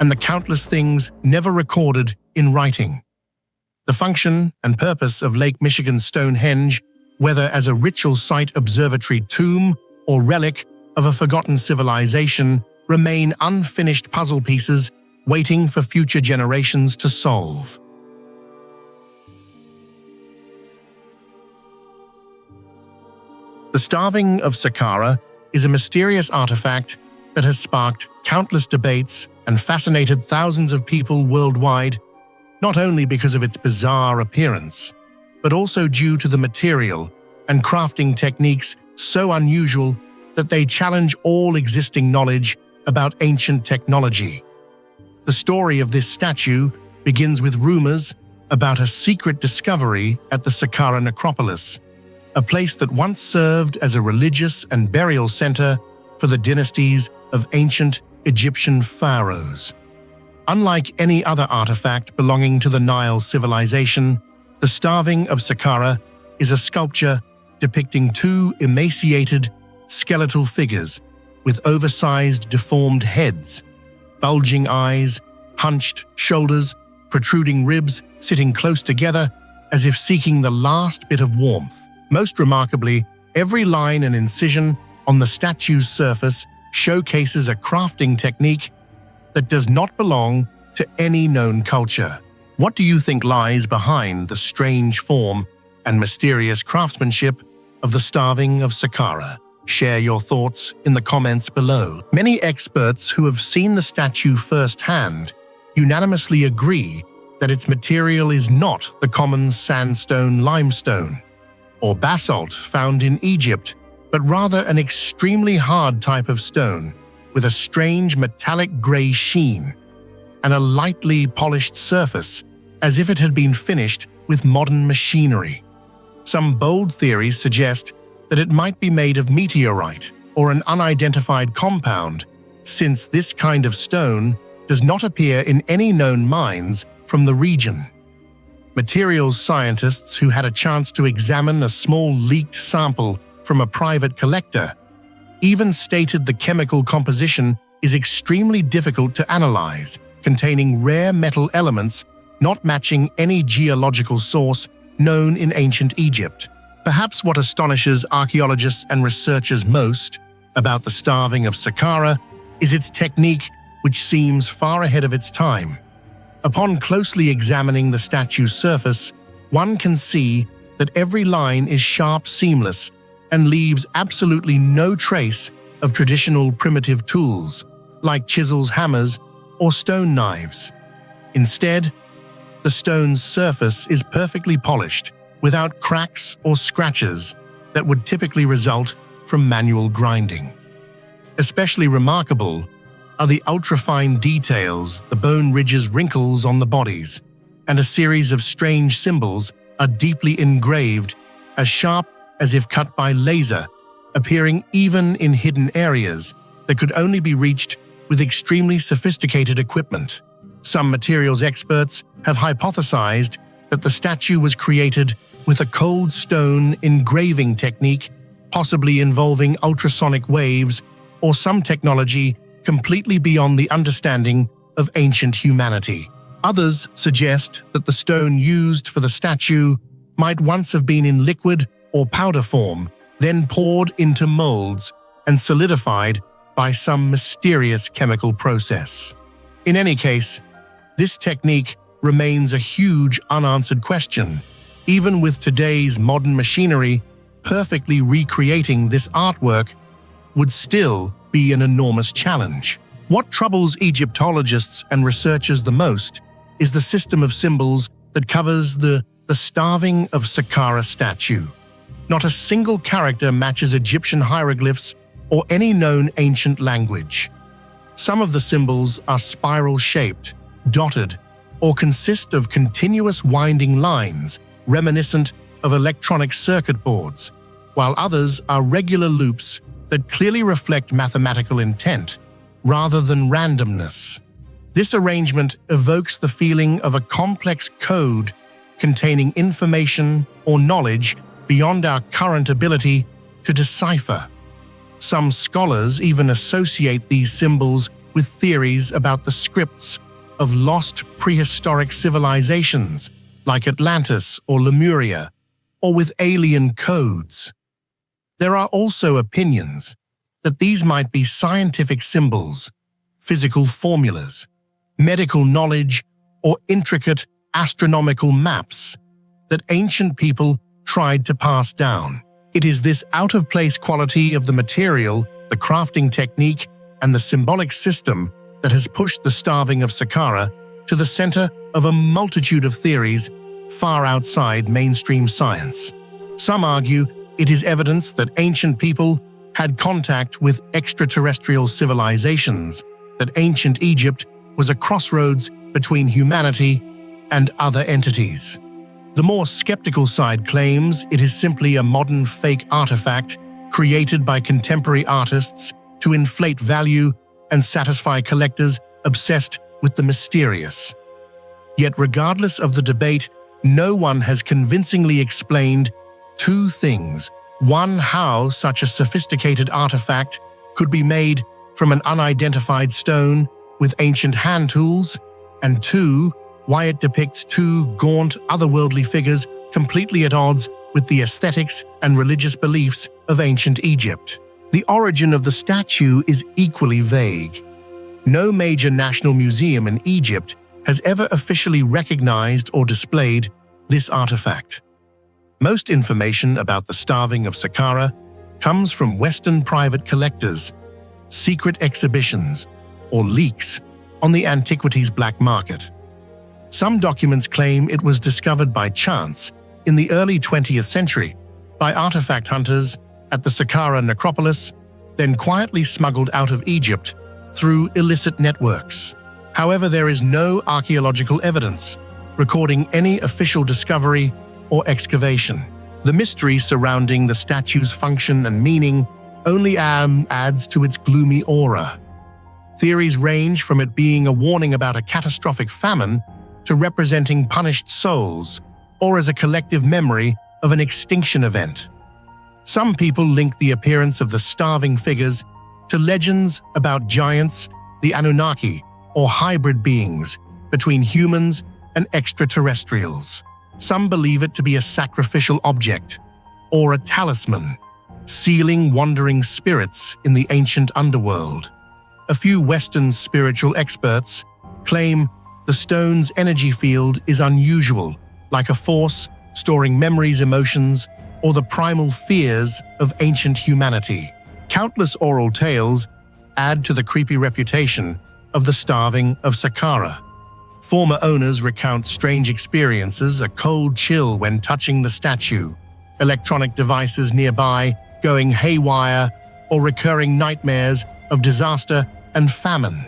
and the countless things never recorded in writing. The function and purpose of Lake Michigan Stonehenge, whether as a ritual site, observatory tomb, or relic of a forgotten civilization, remain unfinished puzzle pieces waiting for future generations to solve. The starving of Saqqara is a mysterious artifact that has sparked countless debates and fascinated thousands of people worldwide, not only because of its bizarre appearance, but also due to the material and crafting techniques so unusual that they challenge all existing knowledge about ancient technology. The story of this statue begins with rumors about a secret discovery at the Saqqara necropolis, a place that once served as a religious and burial center for the dynasties of ancient Egyptian pharaohs. Unlike any other artifact belonging to the Nile civilization, the starving of Saqqara is a sculpture depicting two emaciated, skeletal figures with oversized, deformed heads, bulging eyes, hunched shoulders, protruding ribs sitting close together as if seeking the last bit of warmth. Most remarkably, every line and incision on the statue's surface showcases a crafting technique that does not belong to any known culture. What do you think lies behind the strange form and mysterious craftsmanship of the starving of Saqqara? Share your thoughts in the comments below. Many experts who have seen the statue firsthand unanimously agree that its material is not the common sandstone limestone or basalt found in Egypt, but rather an extremely hard type of stone with a strange metallic gray sheen and a lightly polished surface as if it had been finished with modern machinery. Some bold theories suggest that it might be made of meteorite or an unidentified compound, since this kind of stone does not appear in any known mines from the region. Materials scientists who had a chance to examine a small leaked sample from a private collector even stated the chemical composition is extremely difficult to analyze, containing rare metal elements not matching any geological source known in ancient Egypt. Perhaps what astonishes archaeologists and researchers most about the starving of Saqqara is its technique, which seems far ahead of its time. Upon closely examining the statue's surface, one can see that every line is sharp, seamless, and leaves absolutely no trace of traditional primitive tools, like chisels, hammers, or stone knives. Instead, the stone's surface is perfectly polished, without cracks or scratches that would typically result from manual grinding. Especially remarkable are the ultrafine details, the bone ridges, wrinkles on the bodies, and a series of strange symbols are deeply engraved, as sharp as if cut by laser, appearing even in hidden areas that could only be reached with extremely sophisticated equipment. Some materials experts have hypothesized that the statue was created with a cold stone engraving technique, possibly involving ultrasonic waves or some technology completely beyond the understanding of ancient humanity. Others suggest that the stone used for the statue might once have been in liquid or powder form, then poured into molds and solidified by some mysterious chemical process. In any case, this technique remains a huge unanswered question. Even with today's modern machinery, perfectly recreating this artwork would still be an enormous challenge. What troubles Egyptologists and researchers the most is the system of symbols that covers the starving of Saqqara statue. Not a single character matches Egyptian hieroglyphs or any known ancient language. Some of the symbols are spiral-shaped, dotted, or consist of continuous winding lines reminiscent of electronic circuit boards, while others are regular loops that clearly reflect mathematical intent rather than randomness. This arrangement evokes the feeling of a complex code containing information or knowledge beyond our current ability to decipher. Some scholars even associate these symbols with theories about the scripts of lost prehistoric civilizations like Atlantis or Lemuria, or with alien codes. There are also opinions that these might be scientific symbols, physical formulas, medical knowledge, or intricate astronomical maps that ancient people tried to pass down. It is this out-of-place quality of the material, the crafting technique, and the symbolic system that has pushed the starving of Saqqara to the center of a multitude of theories far outside mainstream science. Some argue it is evidence that ancient people had contact with extraterrestrial civilizations, that ancient Egypt was a crossroads between humanity and other entities. The more skeptical side claims it is simply a modern fake artifact created by contemporary artists to inflate value and satisfy collectors obsessed with the mysterious. Yet regardless of the debate, no one has convincingly explained two things. One, how such a sophisticated artifact could be made from an unidentified stone with ancient hand tools, and two, why it depicts two gaunt, otherworldly figures completely at odds with the aesthetics and religious beliefs of ancient Egypt. The origin of the statue is equally vague. No major national museum in Egypt has ever officially recognized or displayed this artifact. Most information about the starving of Saqqara comes from Western private collectors, secret exhibitions, or leaks on the antiquities black market. Some documents claim it was discovered by chance in the early 20th century by artifact hunters at the Saqqara necropolis, then quietly smuggled out of Egypt through illicit networks. However, there is no archaeological evidence recording any official discovery or excavation. The mystery surrounding the statue's function and meaning only adds to its gloomy aura. Theories range from it being a warning about a catastrophic famine to representing punished souls, or as a collective memory of an extinction event. Some people link the appearance of the starving figures to legends about giants, the Anunnaki, or hybrid beings between humans and extraterrestrials. Some believe it to be a sacrificial object, or a talisman, sealing wandering spirits in the ancient underworld. A few Western spiritual experts claim the stone's energy field is unusual, like a force storing memories, emotions, or the primal fears of ancient humanity. Countless oral tales add to the creepy reputation of the starving of Saqqara. Former owners recount strange experiences, a cold chill when touching the statue, electronic devices nearby going haywire, or recurring nightmares of disaster and famine.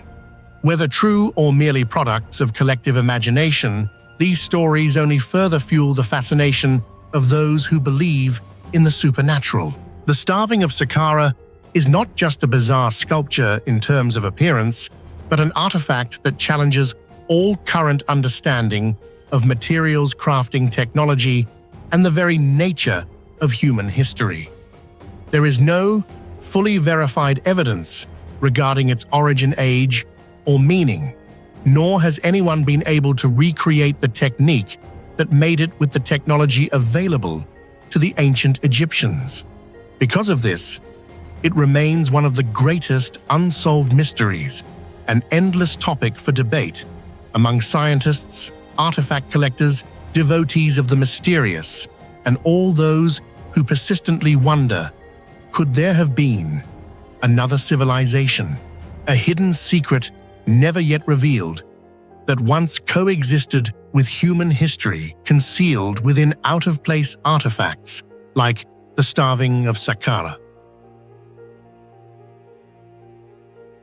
Whether true or merely products of collective imagination, these stories only further fuel the fascination of those who believe in the supernatural. The starving of Saqqara is not just a bizarre sculpture in terms of appearance, but an artifact that challenges all current understanding of materials crafting technology and the very nature of human history. There is no fully verified evidence regarding its origin, age, or meaning, nor has anyone been able to recreate the technique that made it with the technology available to the ancient Egyptians. Because of this, it remains one of the greatest unsolved mysteries, an endless topic for debate among scientists, artifact collectors, devotees of the mysterious, and all those who persistently wonder, could there have been another civilization, a hidden secret never yet revealed, that once coexisted with human history, concealed within out-of-place artifacts like the starving of Saqqara?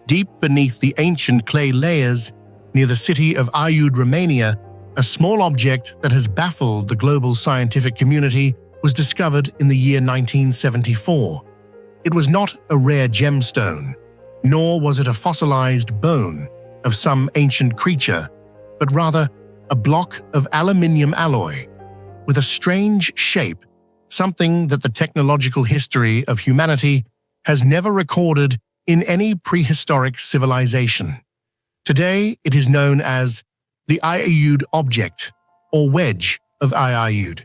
Deep beneath the ancient clay layers near the city of Aiud, Romania, a small object that has baffled the global scientific community was discovered in the year 1974. It was not a rare gemstone, nor was it a fossilized bone of some ancient creature, but rather a block of aluminium alloy with a strange shape, something that the technological history of humanity has never recorded in any prehistoric civilization. Today, it is known as the Aiud object, or wedge of Aiud.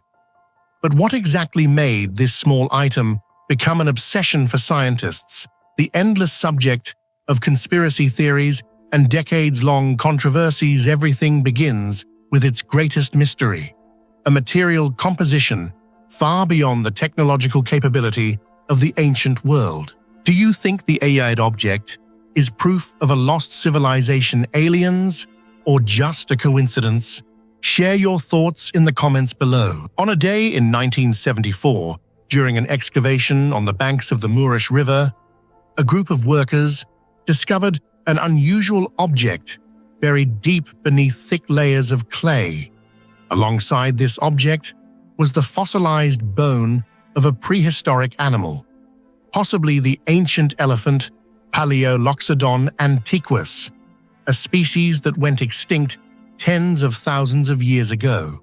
But what exactly made this small item become an obsession for scientists, the endless subject of conspiracy theories and decades-long controversies? Everything begins with its greatest mystery, a material composition far beyond the technological capability of the ancient world. Do you think the Aiud object is proof of a lost civilization, aliens, or just a coincidence? Share your thoughts in the comments below. On a day in 1974, during an excavation on the banks of the Moorish River, a group of workers discovered an unusual object buried deep beneath thick layers of clay. Alongside this object was the fossilized bone of a prehistoric animal, possibly the ancient elephant Paleoloxodon antiquus, a species that went extinct tens of thousands of years ago.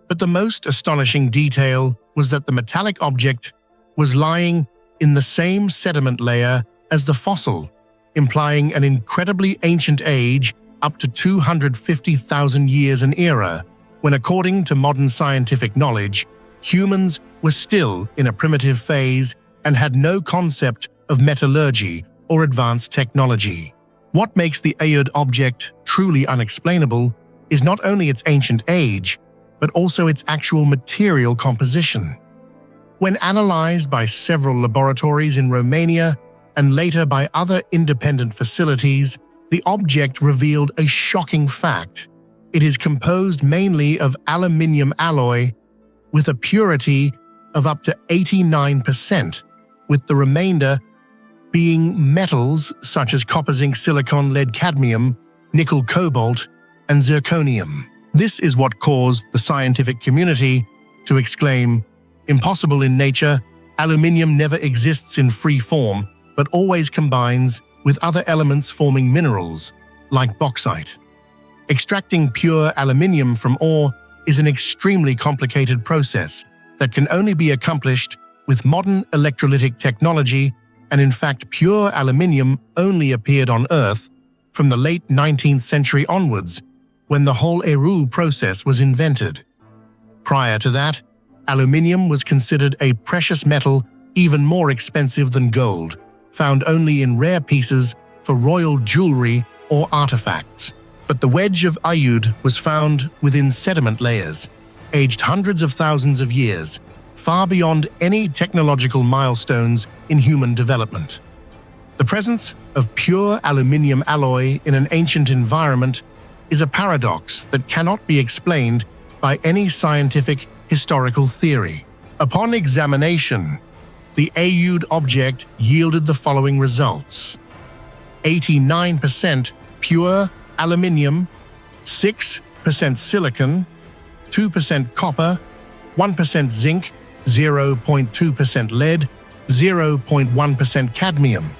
But the most astonishing detail was that the metallic object was lying in the same sediment layer as the fossil, implying an incredibly ancient age, up to 250,000 years an era, when according to modern scientific knowledge, humans were still in a primitive phase and had no concept of metallurgy or advanced technology. What makes the Aiud object truly unexplainable is not only its ancient age, but also its actual material composition. When analyzed by several laboratories in Romania and later by other independent facilities, the object revealed a shocking fact. It is composed mainly of aluminium alloy with a purity of up to 89%, with the remainder being metals such as copper, zinc, silicon, lead, cadmium, nickel, cobalt, and zirconium. This is what caused the scientific community to exclaim, "Impossible in nature, aluminium never exists in free form, but always combines with other elements forming minerals, like bauxite." Extracting pure aluminium from ore is an extremely complicated process that can only be accomplished with modern electrolytic technology, and in fact pure aluminium only appeared on Earth from the late 19th century onwards, when the whole Aiud process was invented. Prior to that, aluminium was considered a precious metal even more expensive than gold, found only in rare pieces for royal jewelry or artifacts. But the wedge of Aiud was found within sediment layers, aged hundreds of thousands of years, far beyond any technological milestones in human development. The presence of pure aluminium alloy in an ancient environment is a paradox that cannot be explained by any scientific historical theory. Upon examination, the Aiud object yielded the following results: 89% pure aluminium, 6% silicon, 2% copper, 1% zinc, 0.2% lead, 0.1% cadmium,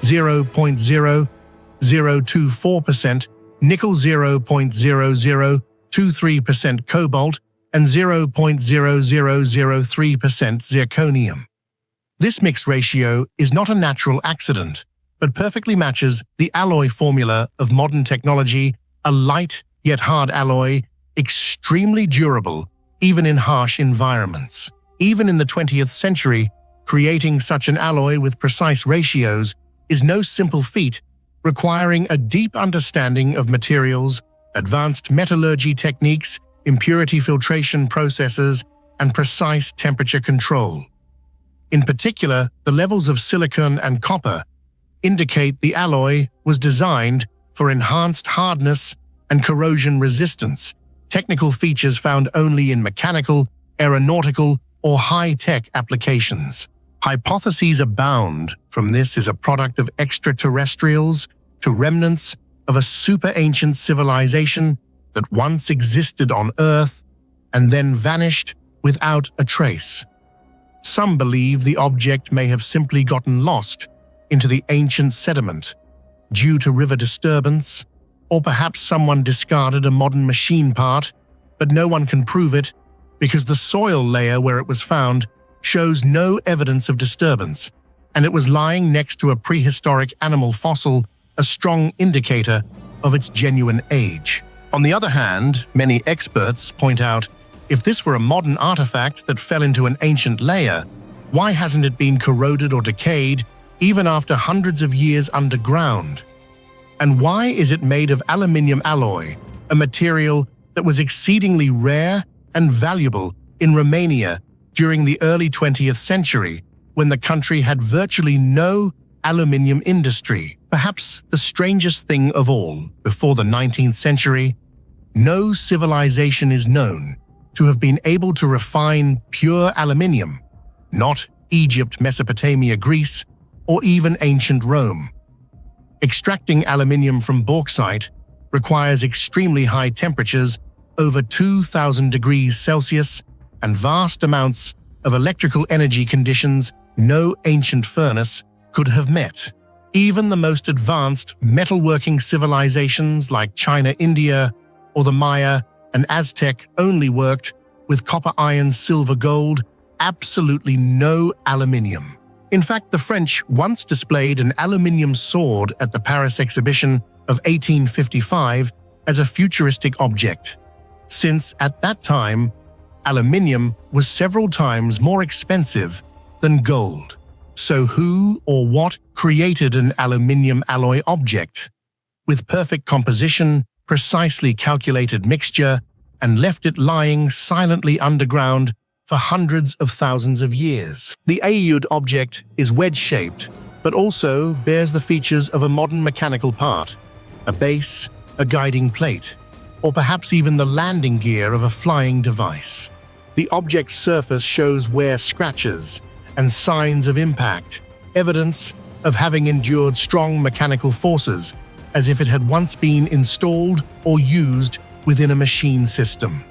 0.0024% nickel, 0.0023% cobalt, and 0.0003% zirconium. This mix ratio is not a natural accident, but perfectly matches the alloy formula of modern technology, a light yet hard alloy, extremely durable even in harsh environments. Even in the 20th century, creating such an alloy with precise ratios is no simple feat, requiring a deep understanding of materials, advanced metallurgy techniques, impurity filtration processes, and precise temperature control. In particular, the levels of silicon and copper indicate the alloy was designed for enhanced hardness and corrosion resistance, technical features found only in mechanical, aeronautical, or high-tech applications. Hypotheses abound. From this is a product of extraterrestrials to remnants of a super-ancient civilization that once existed on Earth and then vanished without a trace. Some believe the object may have simply gotten lost into the ancient sediment due to river disturbance, or perhaps someone discarded a modern machine part, but no one can prove it because the soil layer where it was found shows no evidence of disturbance, and it was lying next to a prehistoric animal fossil, a strong indicator of its genuine age. On the other hand, many experts point out, if this were a modern artifact that fell into an ancient layer, why hasn't it been corroded or decayed even after hundreds of years underground? And why is it made of aluminium alloy, a material that was exceedingly rare and valuable in Romania during the early 20th century, when the country had virtually no aluminium industry? Perhaps the strangest thing of all, before the 19th century, no civilization is known to have been able to refine pure aluminium, not Egypt, Mesopotamia, Greece, or even ancient Rome. Extracting aluminium from bauxite requires extremely high temperatures, over 2,000 degrees Celsius, and vast amounts of electrical energy conditions no ancient furnace could have met. Even the most advanced metalworking civilizations like China, India, or the Maya and Aztec only worked with copper, iron, silver, gold, absolutely no aluminium. In fact, the French once displayed an aluminium sword at the Paris exhibition of 1855 as a futuristic object, since at that time, aluminium was several times more expensive than gold. So who or what created an aluminium alloy object with perfect composition, precisely calculated mixture, and left it lying silently underground for hundreds of thousands of years? The Aiud object is wedge-shaped, but also bears the features of a modern mechanical part. a base, a guiding plate, or perhaps even the landing gear of a flying device. The object's surface shows wear scratches and signs of impact, evidence of having endured strong mechanical forces, as if it had once been installed or used within a machine system.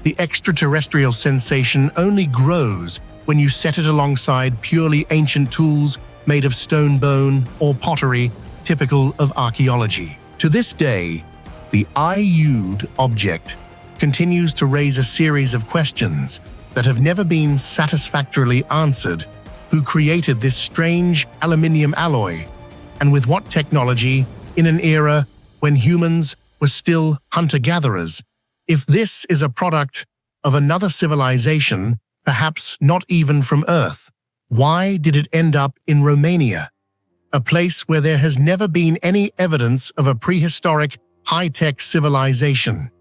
The extraterrestrial sensation only grows when you set it alongside purely ancient tools made of stone bone or pottery typical of archaeology. To this day, the Aiud object continues to raise a series of questions that have never been satisfactorily answered. Who created this strange aluminium alloy, and with what technology, in an era when humans were still hunter-gatherers? If this is a product of another civilization, perhaps not even from Earth, why did it end up in Romania, a place where there has never been any evidence of a prehistoric, high-tech civilization?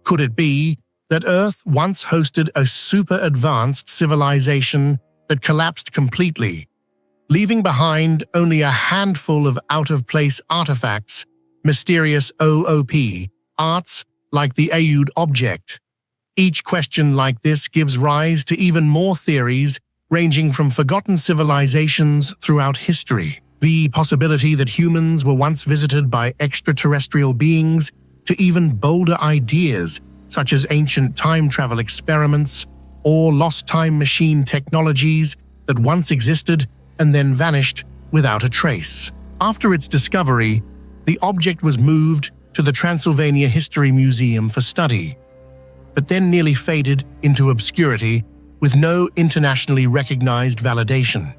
Could it be that Earth once hosted a super-advanced civilization that collapsed completely, leaving behind only a handful of out-of-place artifacts, mysterious OOP, arts like the Aiud object? Each question like this gives rise to even more theories, ranging from forgotten civilizations throughout history, the possibility that humans were once visited by extraterrestrial beings, to even bolder ideas such as ancient time travel experiments or lost time machine technologies that once existed and then vanished without a trace. After its discovery, the object was moved to the Transylvania History Museum for study, but then nearly faded into obscurity with no internationally recognized validation.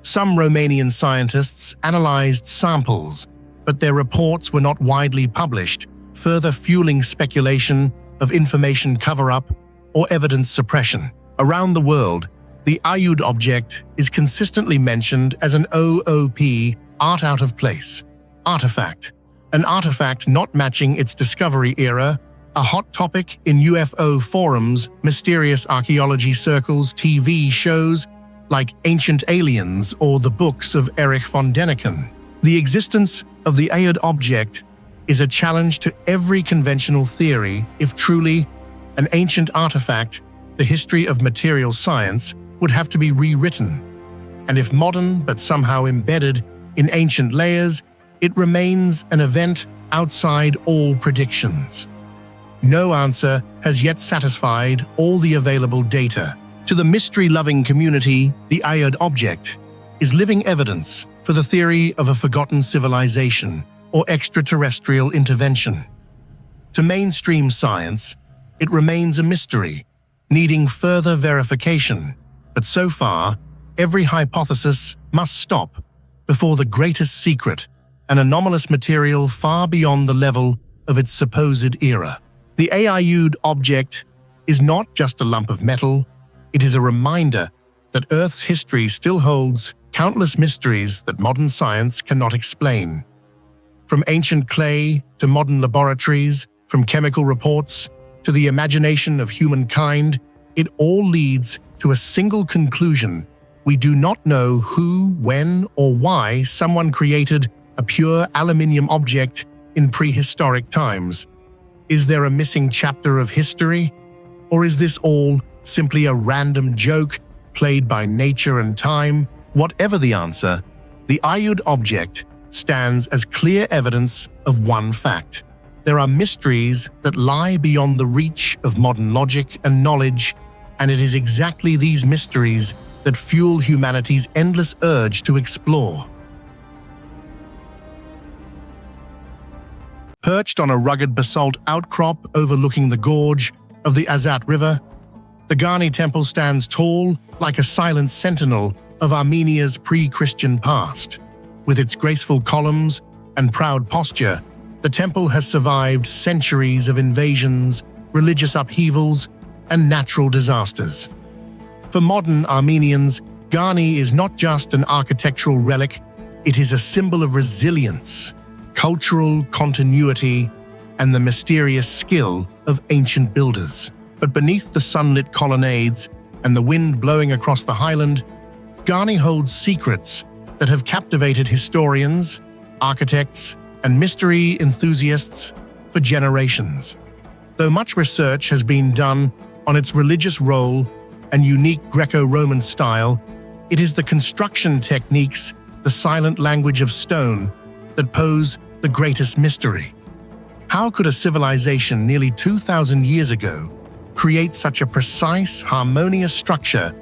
Some Romanian scientists analyzed samples, but their reports were not widely published, further fueling speculation of information cover-up or evidence suppression. Around the world, the Aiud object is consistently mentioned as an OOP, art out of place, artifact, an artifact not matching its discovery era, a hot topic in UFO forums, mysterious archaeology circles, TV shows like Ancient Aliens or the books of Erich von Däniken. The existence of the Aiud object is a challenge to every conventional theory. If truly an ancient artifact, the history of material science would have to be rewritten. And if modern but somehow embedded in ancient layers, it remains an event outside all predictions. No answer has yet satisfied all the available data. To the mystery-loving community, the Aiud object is living evidence for the theory of a forgotten civilization or extraterrestrial intervention. To mainstream science, it remains a mystery, needing further verification. But so far, every hypothesis must stop before the greatest secret, an anomalous material far beyond the level of its supposed era. The Aiud object is not just a lump of metal, it is a reminder that Earth's history still holds countless mysteries that modern science cannot explain. From ancient clay to modern laboratories, from chemical reports to the imagination of humankind, it all leads to a single conclusion. We do not know who, when, or why someone created a pure aluminium object in prehistoric times. Is there a missing chapter of history? Or is this all simply a random joke played by nature and time? Whatever the answer, the Aiud object stands as clear evidence of one fact. There are mysteries that lie beyond the reach of modern logic and knowledge, and it is exactly these mysteries that fuel humanity's endless urge to explore. Perched on a rugged basalt outcrop overlooking the gorge of the Aiud River, the Garni Temple stands tall like a silent sentinel of Armenia's pre-Christian past. With its graceful columns and proud posture, the temple has survived centuries of invasions, religious upheavals, and natural disasters. For modern Armenians, Garni is not just an architectural relic, it is a symbol of resilience, cultural continuity, and the mysterious skill of ancient builders. But beneath the sunlit colonnades and the wind blowing across the highland, Garni holds secrets that have captivated historians, architects, and mystery enthusiasts for generations. Though much research has been done on its religious role and unique Greco-Roman style, it is the construction techniques, the silent language of stone, that pose the greatest mystery. How could a civilization nearly 2,000 years ago create such a precise, harmonious structure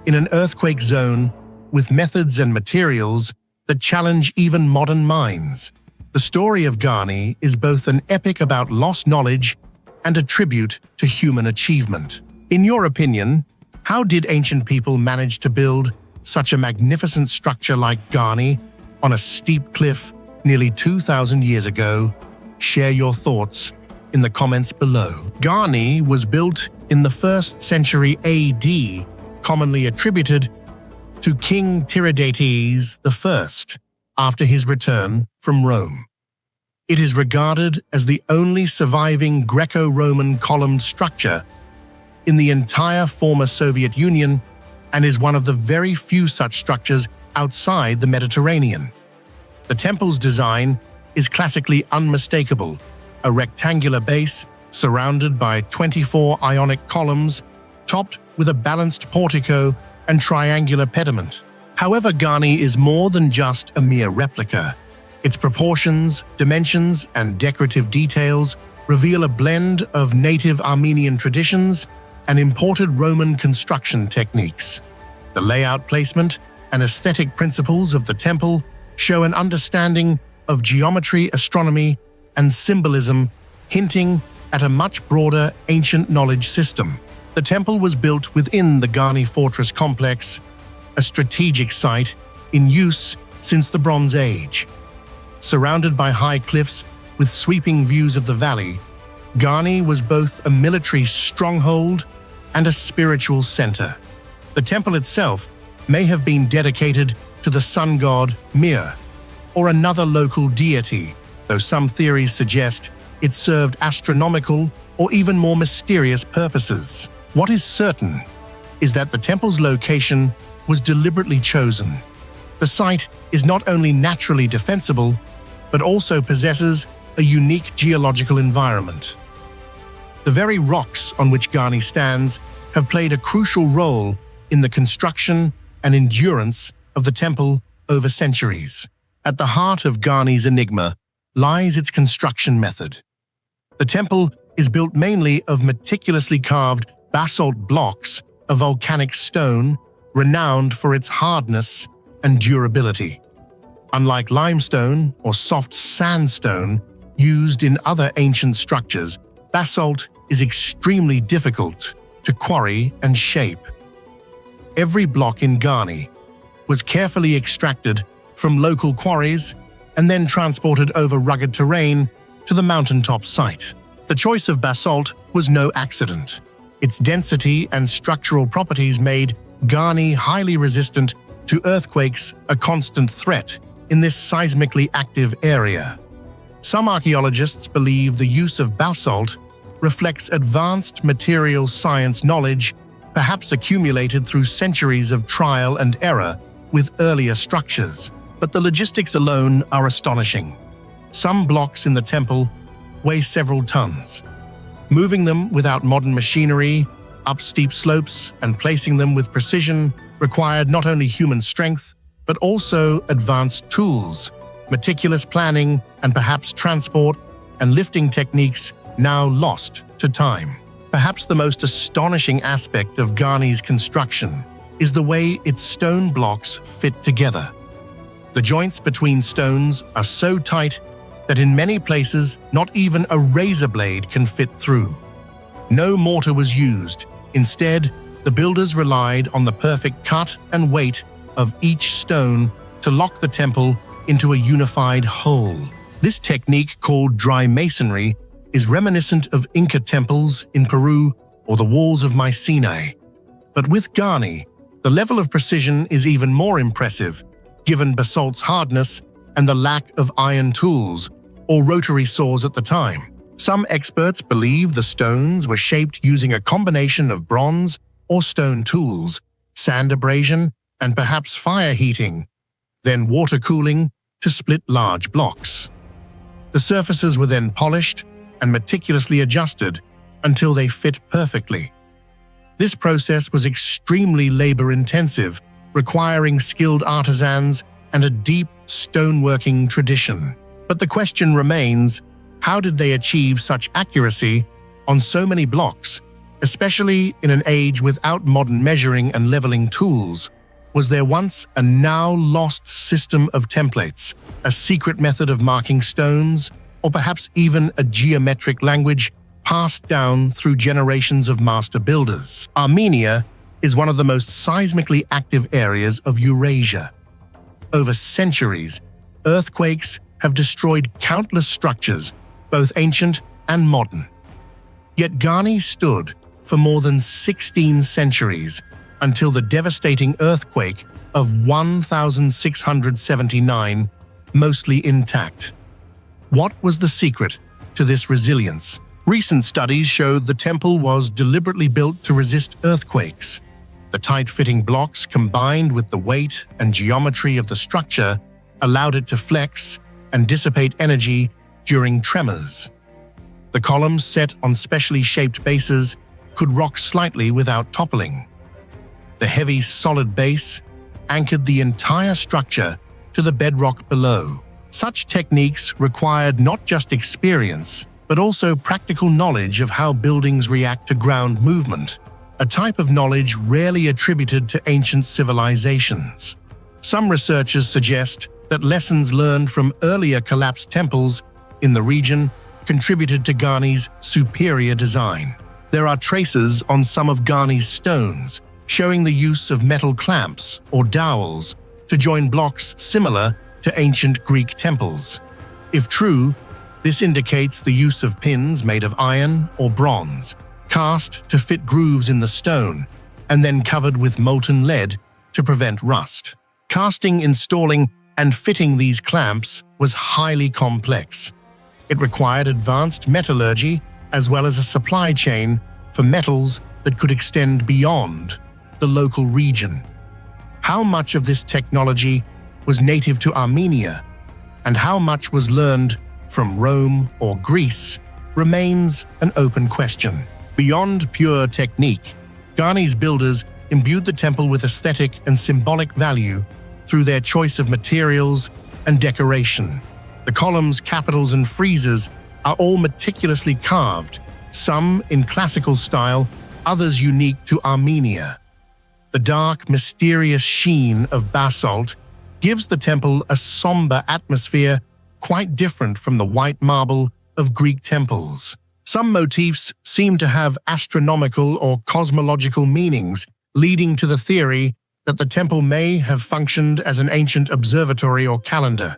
in an earthquake zone with methods and materials that challenge even modern minds? The story of Garni is both an epic about lost knowledge and a tribute to human achievement. In your opinion, how did ancient people manage to build such a magnificent structure like Garni on a steep cliff nearly 2,000 years ago? Share your thoughts in the comments below. Garni was built in the 1st century AD, commonly attributed to King Tiridates I after his return from Rome. It is regarded as the only surviving Greco-Roman columned structure in the entire former Soviet Union and is one of the very few such structures outside the Mediterranean. The temple's design is classically unmistakable, a rectangular base surrounded by 24 Ionic columns, topped with a balanced portico and triangular pediment. However, Garni is more than just a mere replica. Its proportions, dimensions, and decorative details reveal a blend of native Armenian traditions and imported Roman construction techniques. The layout placement and aesthetic principles of the temple show an understanding of geometry, astronomy, and symbolism, hinting at a much broader ancient knowledge system. The temple was built within the Garni fortress complex, a strategic site in use since the Bronze Age. Surrounded by high cliffs with sweeping views of the valley, Garni was both a military stronghold and a spiritual center. The temple itself may have been dedicated to the sun god Mir, or another local deity, though some theories suggest it served astronomical or even more mysterious purposes. What is certain is that the temple's location was deliberately chosen. The site is not only naturally defensible, but also possesses a unique geological environment. The very rocks on which Garni stands have played a crucial role in the construction and endurance of the temple over centuries. At the heart of Garni's enigma lies its construction method. The temple is built mainly of meticulously carved basalt blocks of volcanic stone, renowned for its hardness and durability. Unlike limestone or soft sandstone used in other ancient structures, basalt is extremely difficult to quarry and shape. Every block in Garni was carefully extracted from local quarries and then transported over rugged terrain to the mountaintop site. The choice of basalt was no accident. Its density and structural properties made Garni highly resistant to earthquakes, a constant threat in this seismically active area. Some archaeologists believe the use of basalt reflects advanced material science knowledge, perhaps accumulated through centuries of trial and error with earlier structures. But the logistics alone are astonishing. Some blocks in the temple weigh several tons. Moving them without modern machinery, up steep slopes, and placing them with precision required not only human strength, but also advanced tools, meticulous planning, and perhaps transport and lifting techniques now lost to time. Perhaps the most astonishing aspect of Garni's construction is the way its stone blocks fit together. The joints between stones are so tight that in many places not even a razor blade can fit through. No mortar was used. Instead, the builders relied on the perfect cut and weight of each stone to lock the temple into a unified whole. This technique, called dry masonry, is reminiscent of Inca temples in Peru or the walls of Mycenae. But with Garni, the level of precision is even more impressive, given basalt's hardness and the lack of iron tools or rotary saws at the time. Some experts believe the stones were shaped using a combination of bronze or stone tools, sand abrasion, and perhaps fire heating, then water cooling to split large blocks. The surfaces were then polished and meticulously adjusted until they fit perfectly. This process was extremely labor-intensive, requiring skilled artisans and a deep stoneworking tradition. But the question remains, how did they achieve such accuracy on so many blocks, especially in an age without modern measuring and leveling tools? Was there once a now lost system of templates, a secret method of marking stones, or perhaps even a geometric language passed down through generations of master builders? Armenia is one of the most seismically active areas of Eurasia. Over centuries, earthquakes have destroyed countless structures, both ancient and modern. Yet Garni stood for more than 16 centuries until the devastating earthquake of 1679, mostly intact. What was the secret to this resilience? Recent studies showed the temple was deliberately built to resist earthquakes. The tight-fitting blocks, combined with the weight and geometry of the structure, allowed it to flex and dissipate energy during tremors. The columns, set on specially shaped bases, could rock slightly without toppling. The heavy, solid base anchored the entire structure to the bedrock below. Such techniques required not just experience, but also practical knowledge of how buildings react to ground movement, a type of knowledge rarely attributed to ancient civilizations. Some researchers suggest that lessons learned from earlier collapsed temples in the region contributed to Garni's superior design. There are traces on some of Garni's stones showing the use of metal clamps or dowels to join blocks similar to ancient Greek temples. If true, this indicates the use of pins made of iron or bronze, cast to fit grooves in the stone, and then covered with molten lead to prevent rust. Casting, installing, and fitting these clamps was highly complex. It required advanced metallurgy as well as a supply chain for metals that could extend beyond the local region. How much of this technology was native to Armenia, and how much was learned from Rome or Greece, remains an open question. Beyond pure technique, Garni's builders imbued the temple with aesthetic and symbolic value through their choice of materials and decoration. The columns, capitals, and friezes are all meticulously carved, some in classical style, others unique to Armenia. The dark, mysterious sheen of basalt gives the temple a somber atmosphere quite different from the white marble of Greek temples. Some motifs seem to have astronomical or cosmological meanings, leading to the theory that the temple may have functioned as an ancient observatory or calendar.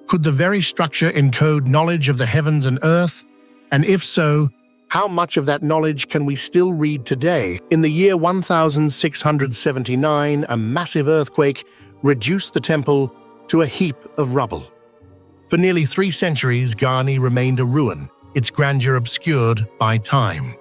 Could the very structure encode knowledge of the heavens and earth? And if so, how much of that knowledge can we still read today? In the year 1679, a massive earthquake reduced the temple to a heap of rubble. For nearly 3 centuries, Garni remained a ruin, its grandeur obscured by time.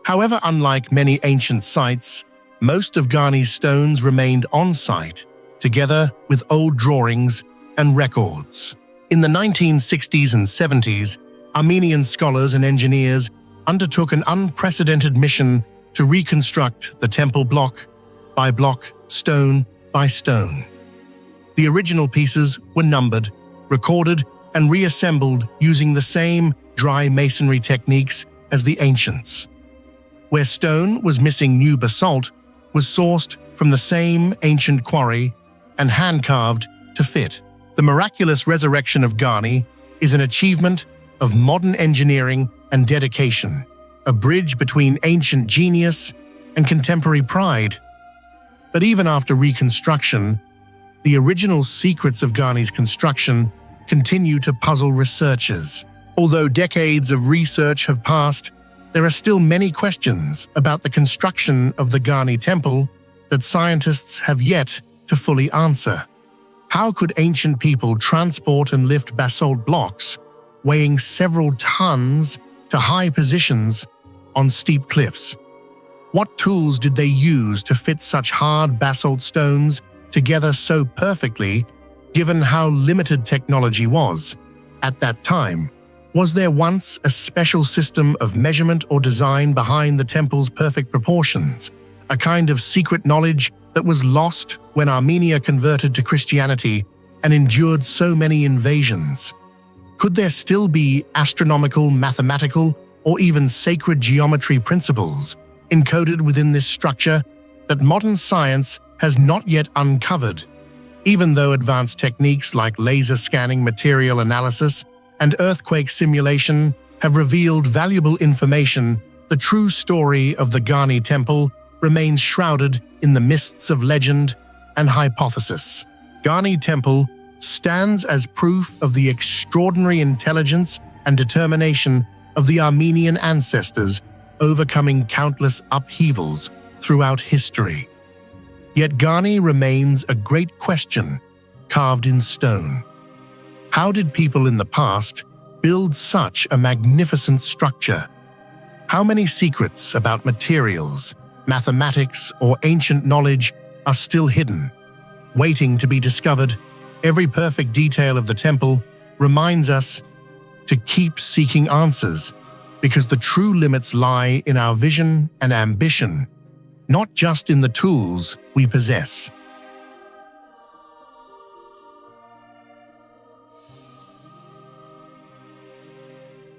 However, unlike many ancient sites, most of Garni's stones remained on-site, together with old drawings and records. In the 1960s and 70s, Armenian scholars and engineers undertook an unprecedented mission to reconstruct the temple block by block, stone by stone. The original pieces were numbered, recorded, and reassembled using the same dry masonry techniques as the ancients. Where stone was missing, new basalt was sourced from the same ancient quarry and hand-carved to fit. The miraculous resurrection of Garni is an achievement of modern engineering and dedication, a bridge between ancient genius and contemporary pride. But even after reconstruction, the original secrets of Garni's construction continue to puzzle researchers. Although decades of research have passed, there are still many questions about the construction of the Garni Temple that scientists have yet to fully answer. How could ancient people transport and lift basalt blocks weighing several tons to high positions on steep cliffs? What tools did they use to fit such hard basalt stones together so perfectly, given how limited technology was? at that time? Was there once a special system of measurement or design behind the temple's perfect proportions, a kind of secret knowledge that was lost when Armenia converted to Christianity and endured so many invasions? Could there still be astronomical, mathematical, or even sacred geometry principles encoded within this structure that modern science has not yet uncovered? Even though advanced techniques like laser scanning, material analysis, and earthquake simulation have revealed valuable information, the true story of the Garni Temple remains shrouded in the mists of legend and hypothesis. Garni Temple stands as proof of the extraordinary intelligence and determination of the Armenian ancestors, overcoming countless upheavals throughout history. Yet Garni remains a great question, carved in stone. How did people in the past build such a magnificent structure? How many secrets about materials, mathematics, or ancient knowledge are still hidden, waiting to be discovered? Every perfect detail of the temple reminds us to keep seeking answers, because the true limits lie in our vision and ambition, not just in the tools we possess.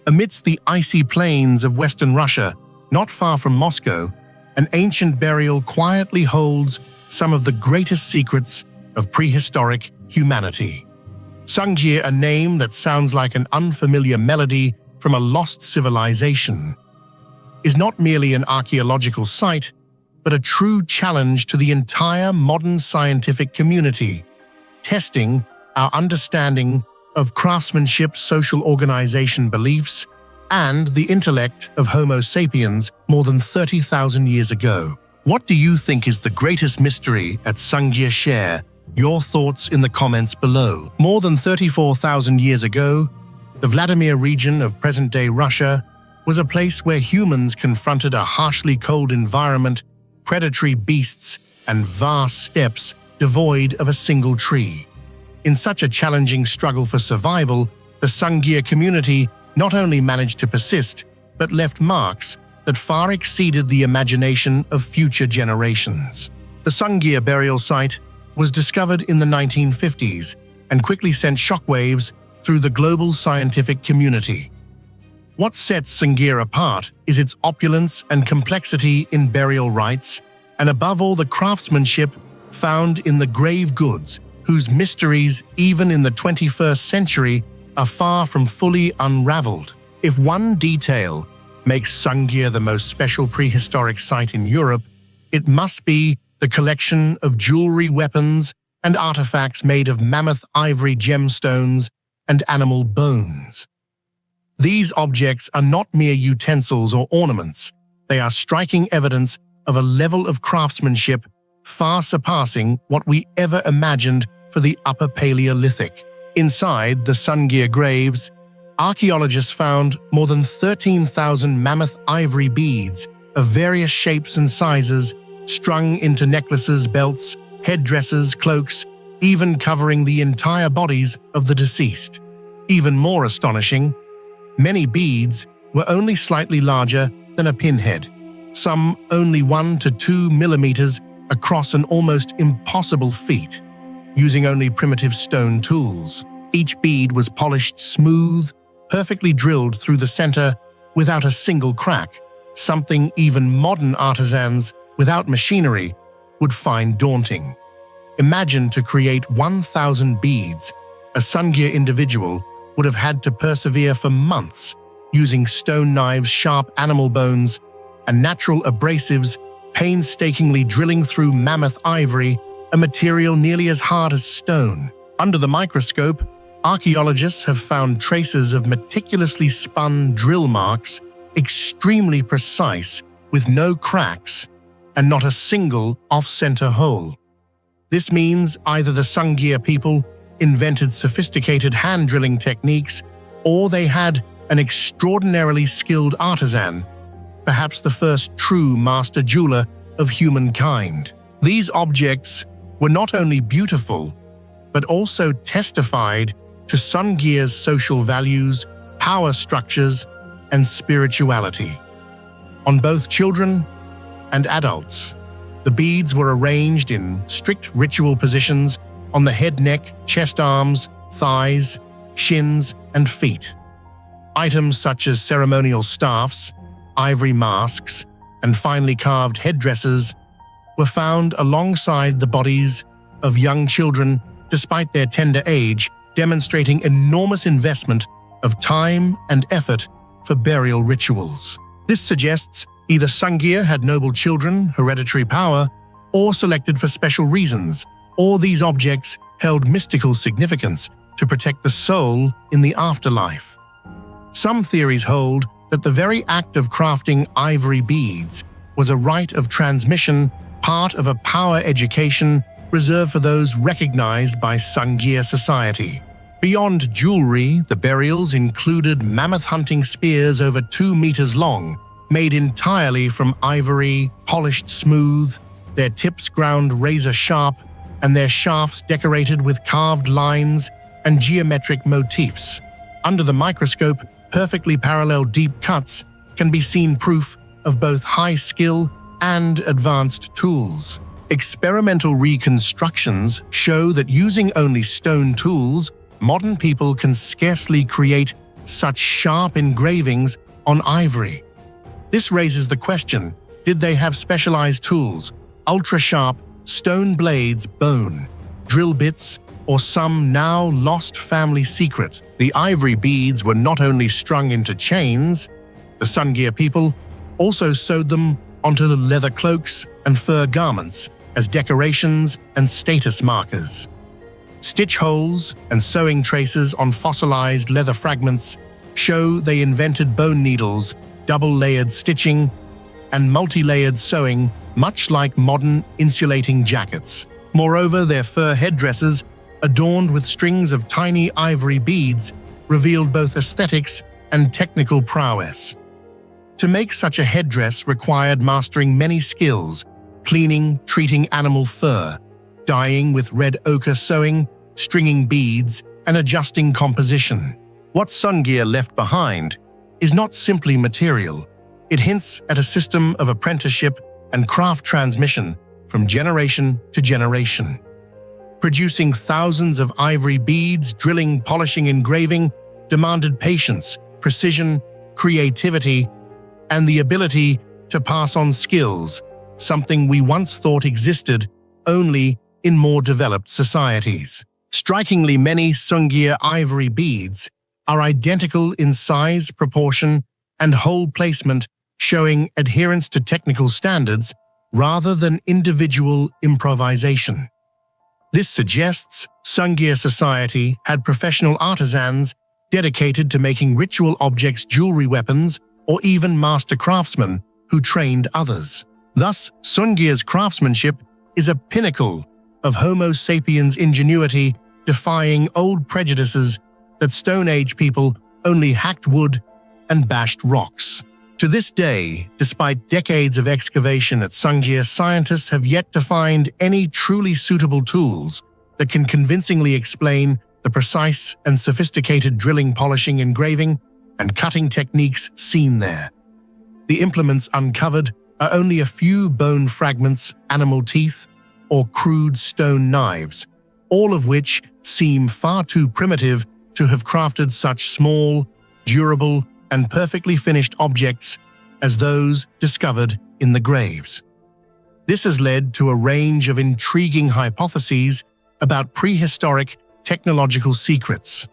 Amidst the icy plains of Western Russia, not far from Moscow, an ancient burial quietly holds some of the greatest secrets of prehistoric humanity. Sunghir, a name that sounds like an unfamiliar melody from a lost civilization, is not merely an archaeological site, but a true challenge to the entire modern scientific community, testing our understanding of craftsmanship, social organization beliefs, and the intellect of Homo sapiens more than 30,000 years ago. What do you think is the greatest mystery at Sunghir? Share your thoughts in the comments below. More than 34,000 years ago, the Vladimir region of present-day Russia was a place where humans confronted a harshly cold environment, predatory beasts, and vast steppes devoid of a single tree. In such a challenging struggle for survival, the Sunghir community not only managed to persist, but left marks that far exceeded the imagination of future generations. The Sunghir burial site was discovered in the 1950s and quickly sent shockwaves through the global scientific community. What sets Sunghir apart is its opulence and complexity in burial rites, and above all the craftsmanship found in the grave goods, whose mysteries, even in the 21st century, are far from fully unraveled. If one detail makes Sunghir the most special prehistoric site in Europe, it must be the collection of jewelry, weapons, and artifacts made of mammoth ivory, gemstones, and animal bones. These objects are not mere utensils or ornaments. They are striking evidence of a level of craftsmanship far surpassing what we ever imagined for the Upper Paleolithic. Inside the Sunghir graves, archaeologists found more than 13,000 mammoth ivory beads of various shapes and sizes, strung into necklaces, belts, headdresses, cloaks, even covering the entire bodies of the deceased. Even more astonishing, many beads were only slightly larger than a pinhead, some only 1 to 2 millimeters across, an almost impossible feat, using only primitive stone tools. Each bead was polished smooth, perfectly drilled through the center without a single crack, something even modern artisans without machinery would find daunting. Imagine to create 1,000 beads. A Sunghir individual would have had to persevere for months, using stone knives, sharp animal bones, and natural abrasives, painstakingly drilling through mammoth ivory, a material nearly as hard as stone. Under the microscope, archaeologists have found traces of meticulously spun drill marks, extremely precise, with no cracks, and not a single off-center hole. This means either the Sunghir people invented sophisticated hand-drilling techniques, or they had an extraordinarily skilled artisan, perhaps the first true master jeweler of humankind. These objects were not only beautiful, but also testified to Sunghir's social values, power structures, and spirituality. On both children and adults, the beads were arranged in strict ritual positions on the head, neck, chest, arms, thighs, shins, and feet. Items such as ceremonial staffs, ivory masks, and finely carved headdresses were found alongside the bodies of young children despite their tender age, demonstrating enormous investment of time and effort for burial rituals. This suggests either Sunghir had noble children, hereditary power, or selected for special reasons, or these objects held mystical significance to protect the soul in the afterlife. Some theories hold that the very act of crafting ivory beads was a rite of transmission, part of a power education reserved for those recognized by Sunghir society. Beyond jewelry, the burials included mammoth hunting spears over 2 meters long, made entirely from ivory, polished smooth, their tips ground razor sharp, and their shafts decorated with carved lines and geometric motifs. Under the microscope, perfectly parallel deep cuts can be seen, proof of both high skill and advanced tools. Experimental reconstructions show that using only stone tools, modern people can scarcely create such sharp engravings on ivory. This raises the question, did they have specialized tools, ultra-sharp stone blades, bone, drill bits, or some now lost family secret? The ivory beads were not only strung into chains, the Sunghir people also sewed them onto the leather cloaks and fur garments as decorations and status markers. Stitch holes and sewing traces on fossilized leather fragments show they invented bone needles, double-layered stitching, and multi-layered sewing, much like modern insulating jackets. Moreover, their fur headdresses, adorned with strings of tiny ivory beads, revealed both aesthetics and technical prowess. To make such a headdress required mastering many skills: cleaning, treating animal fur, dyeing with red ochre, sewing, stringing beads, and adjusting composition. What Sunghir left behind is not simply material. It hints at a system of apprenticeship and craft transmission from generation to generation. Producing thousands of ivory beads, drilling, polishing, engraving demanded patience, precision, creativity, and the ability to pass on skills, something we once thought existed only in more developed societies. Strikingly, many Sunghir ivory beads are identical in size, proportion, and hole placement, showing adherence to technical standards rather than individual improvisation. This suggests Sunghir society had professional artisans dedicated to making ritual objects, jewelry, weapons, or even master craftsmen who trained others. Thus, Sunghir's craftsmanship is a pinnacle of Homo sapiens' ingenuity, defying old prejudices that Stone Age people only hacked wood and bashed rocks. To this day, despite decades of excavation at Sunghir, scientists have yet to find any truly suitable tools that can convincingly explain the precise and sophisticated drilling, polishing, engraving, and cutting techniques seen there. The implements uncovered are only a few bone fragments, animal teeth, or crude stone knives, all of which seem far too primitive to have crafted such small, durable, and perfectly finished objects as those discovered in the graves. This has led to a range of intriguing hypotheses about prehistoric technological secrets.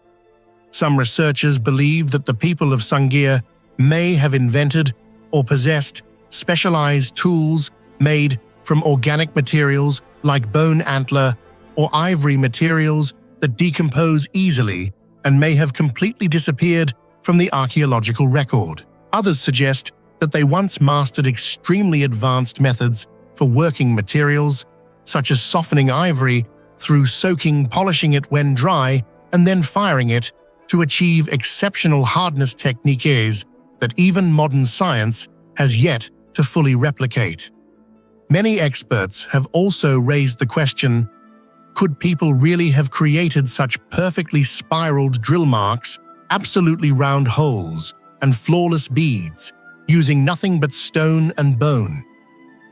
Some researchers believe that the people of Sunghir may have invented or possessed specialized tools made from organic materials like bone antler or ivory, materials that decompose easily and may have completely disappeared from the archaeological record. Others suggest that they once mastered extremely advanced methods for working materials, such as softening ivory through soaking, polishing it when dry, and then firing it to achieve exceptional hardness, techniques that even modern science has yet to fully replicate. Many experts have also raised the question, Could people really have created such perfectly spiraled drill marks, absolutely round holes, and flawless beads, using nothing but stone and bone?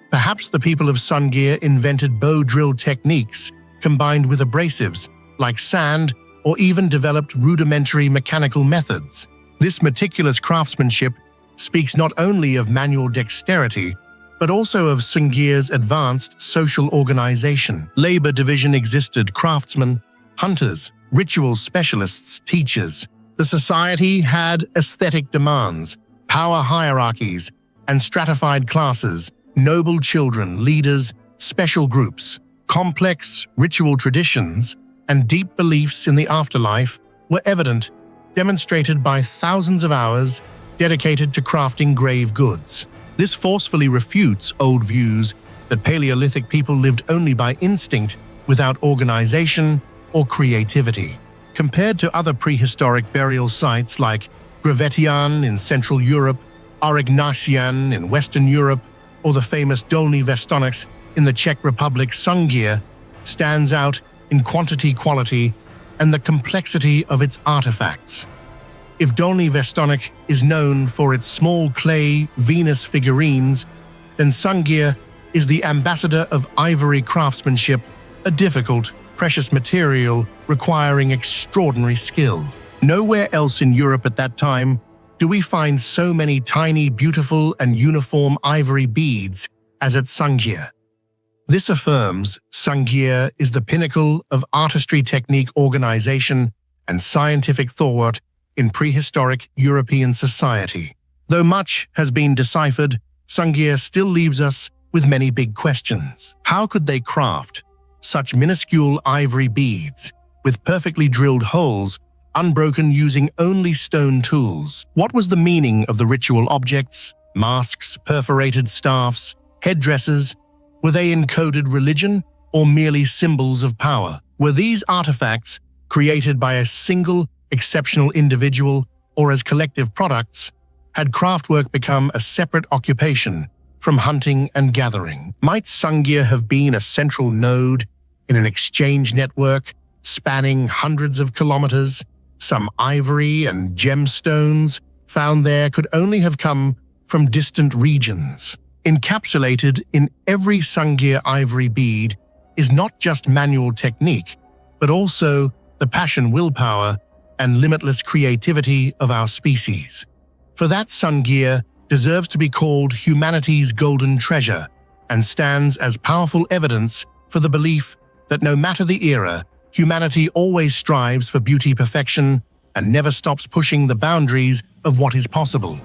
Perhaps the people of Sunghir invented bow drill techniques combined with abrasives, like sand, or even developed rudimentary mechanical methods. This meticulous craftsmanship speaks not only of manual dexterity, but also of Sunghir's advanced social organization. Labor division existed: craftsmen, hunters, ritual specialists, teachers. The society had aesthetic demands, power hierarchies, and stratified classes: noble children, leaders, special groups. Complex ritual traditions and deep beliefs in the afterlife were evident, demonstrated by thousands of hours dedicated to crafting grave goods. This forcefully refutes old views that Paleolithic people lived only by instinct, without organization or creativity. Compared to other prehistoric burial sites like Gravetian in Central Europe, Aurignacian in Western Europe, or the famous Dolní Věstonice in the Czech Republic, Sunghir stands out in quantity, quality, and the complexity of its artifacts. If Dolní Věstonice is known for its small clay Venus figurines, then Sunghir is the ambassador of ivory craftsmanship, a difficult, precious material requiring extraordinary skill. Nowhere else in Europe at that time do we find so many tiny, beautiful, and uniform ivory beads as at Sunghir. This affirms Sunghir is the pinnacle of artistry, technique, organization, and scientific thought in prehistoric European society. Though much has been deciphered, Sunghir still leaves us with many big questions. How could they craft such minuscule ivory beads with perfectly drilled holes, unbroken, using only stone tools? What was the meaning of the ritual objects, masks, perforated staffs, headdresses? Were they encoded religion or merely symbols of power? Were these artifacts created by a single, exceptional individual, or as collective products? Had craftwork become a separate occupation from hunting and gathering? Might Sunghir have been a central node in an exchange network spanning hundreds of kilometers? Some ivory and gemstones found there could only have come from distant regions. Encapsulated in every Sunghir ivory bead is not just manual technique, but also the passion, willpower, and limitless creativity of our species. For that, Sunghir deserves to be called humanity's golden treasure and stands as powerful evidence for the belief that no matter the era, humanity always strives for beauty, perfection, and never stops pushing the boundaries of what is possible.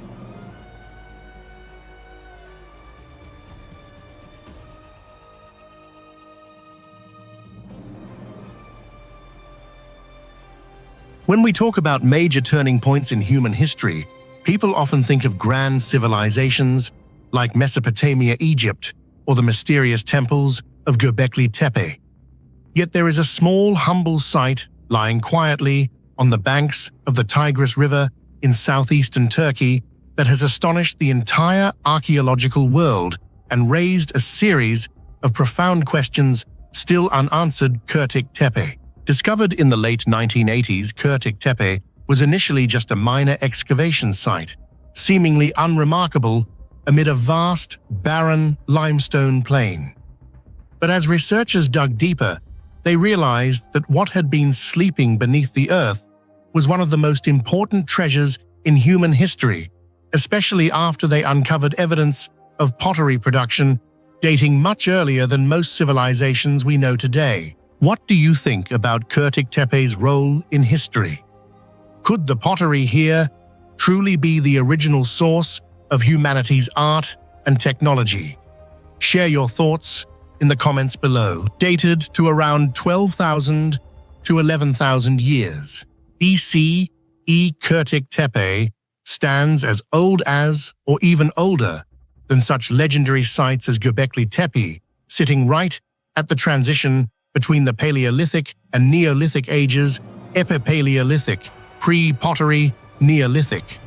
When we talk about major turning points in human history, people often think of grand civilizations like Mesopotamia, Egypt, or the mysterious temples of Göbekli Tepe. Yet there is a small, humble site lying quietly on the banks of the Tigris River in southeastern Turkey that has astonished the entire archaeological world and raised a series of profound questions still unanswered. Göbekli Tepe. Discovered in the late 1980s, Göbekli Tepe was initially just a minor excavation site, seemingly unremarkable amid a vast, barren limestone plain. But as researchers dug deeper, they realized that what had been sleeping beneath the earth was one of the most important treasures in human history, especially after they uncovered evidence of pottery production dating much earlier than most civilizations we know today. What do you think about Göbekli Tepe's role in history? Could the pottery here truly be the original source of humanity's art and technology? Share your thoughts in the comments below. Dated to around 12,000 to 11,000 years BCE, Göbekli Tepe stands as old as, or even older than, such legendary sites as Göbekli Tepe, sitting right at the transition between the Paleolithic and Neolithic ages, Epipaleolithic, pre-pottery, Neolithic.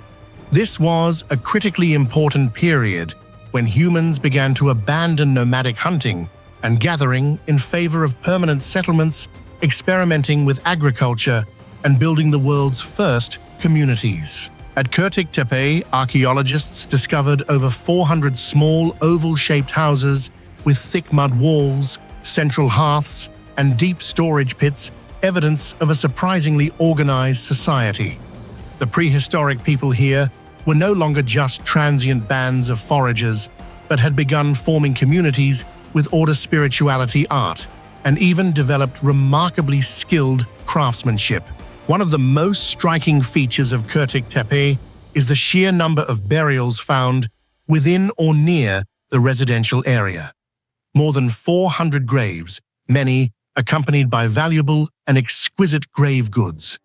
This was a critically important period when humans began to abandon nomadic hunting and gathering in favor of permanent settlements, experimenting with agriculture, and building the world's first communities. At Kurtik Tepe, archaeologists discovered over 400 small oval-shaped houses with thick mud walls, central hearths, and deep storage pits, evidence of a surprisingly organized society. The prehistoric people here were no longer just transient bands of foragers, but had begun forming communities with order, spirituality, art, and even developed remarkably skilled craftsmanship. One of the most striking features of Kurtik Tepe is the sheer number of burials found within or near the residential area. More than 400 graves, many accompanied by valuable and exquisite grave goods.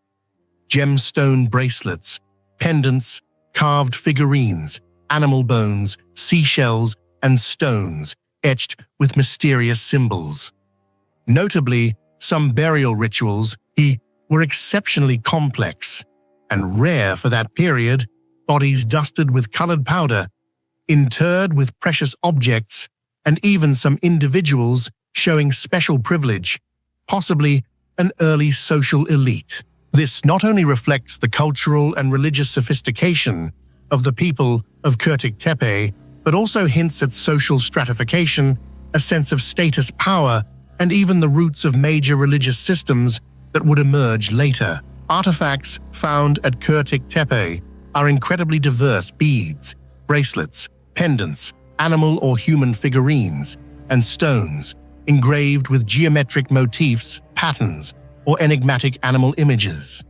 Gemstone bracelets, pendants, carved figurines, animal bones, seashells, and stones etched with mysterious symbols. Notably, some burial rituals were exceptionally complex and rare for that period, bodies dusted with colored powder, interred with precious objects, and even some individuals showing special privilege, possibly an early social elite. This not only reflects the cultural and religious sophistication of the people of Kurtik Tepe, but also hints at social stratification, a sense of status, power, and even the roots of major religious systems that would emerge later. Artifacts found at Kurtik Tepe are incredibly diverse: beads, bracelets, pendants, animal or human figurines, and stones engraved with geometric motifs, patterns, or enigmatic animal images.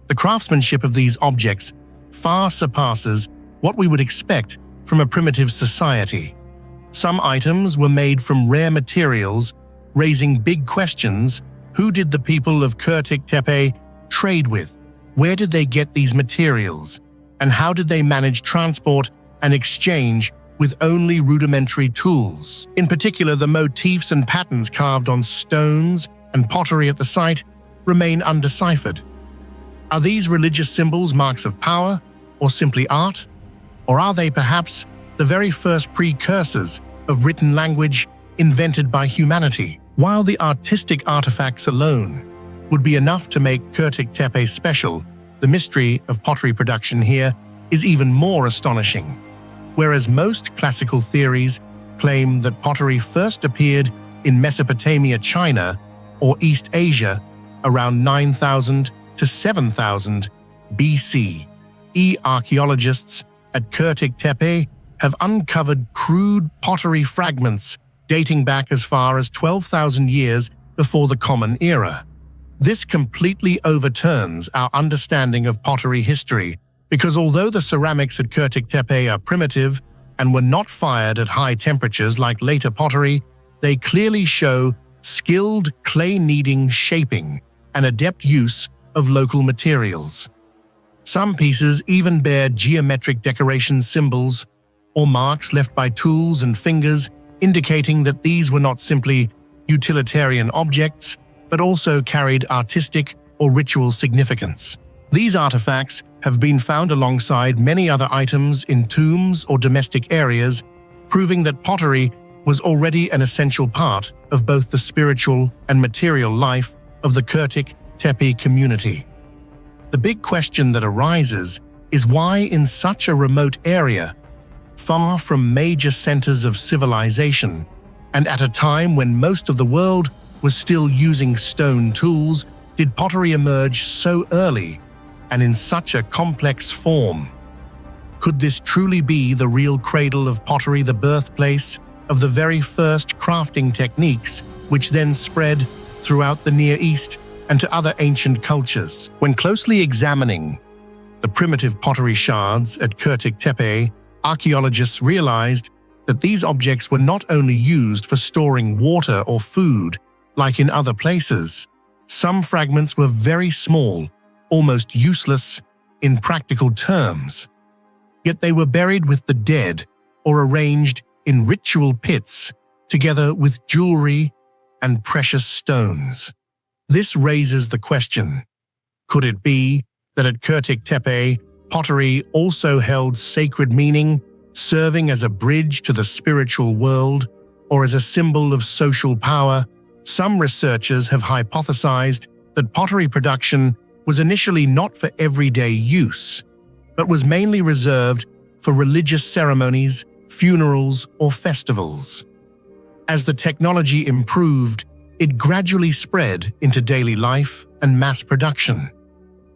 The craftsmanship of these objects far surpasses what we would expect from a primitive society. Some items were made from rare materials, raising big questions. Who did the people of Kurtik Tepe trade with? Where did they get these materials? And how did they manage transport and exchange with only rudimentary tools? In particular, the motifs and patterns carved on stones and pottery at the site remain undeciphered. Are these religious symbols marks of power or simply art? Or are they perhaps the very first precursors of written language invented by humanity? While the artistic artifacts alone would be enough to make Kurtik Tepe special, the mystery of pottery production here is even more astonishing. Whereas most classical theories claim that pottery first appeared in Mesopotamia, China, or East Asia around 9,000 to 7,000 BC, archaeologists at Kurtik Tepe have uncovered crude pottery fragments dating back as far as 12,000 years before the Common Era. This completely overturns our understanding of pottery history, because although the ceramics at Kurtik Tepe are primitive and were not fired at high temperatures like later pottery, they clearly show skilled clay-kneading, shaping, and adept use of local materials. Some pieces even bear geometric decoration symbols or marks left by tools and fingers, indicating that these were not simply utilitarian objects, but also carried artistic or ritual significance. These artifacts have been found alongside many other items in tombs or domestic areas, proving that pottery was already an essential part of both the spiritual and material life of the Kurtik Tepe community. The big question that arises is why in such a remote area, far from major centers of civilization, and at a time when most of the world was still using stone tools, did pottery emerge so early and in such a complex form? Could this truly be the real cradle of pottery, the birthplace of the very first crafting techniques, which then spread throughout the Near East and to other ancient cultures? When closely examining the primitive pottery shards at Kurtik Tepe, archaeologists realized that these objects were not only used for storing water or food, like in other places. Some fragments were very small, almost useless in practical terms. Yet they were buried with the dead or arranged in ritual pits, together with jewelry and precious stones. This raises the question, could it be that at Kurtik Tepe, pottery also held sacred meaning, serving as a bridge to the spiritual world? or as a symbol of social power, some researchers have hypothesized that pottery production was initially not for everyday use, but was mainly reserved for religious ceremonies, funerals, or festivals. As the technology improved, it gradually spread into daily life and mass production.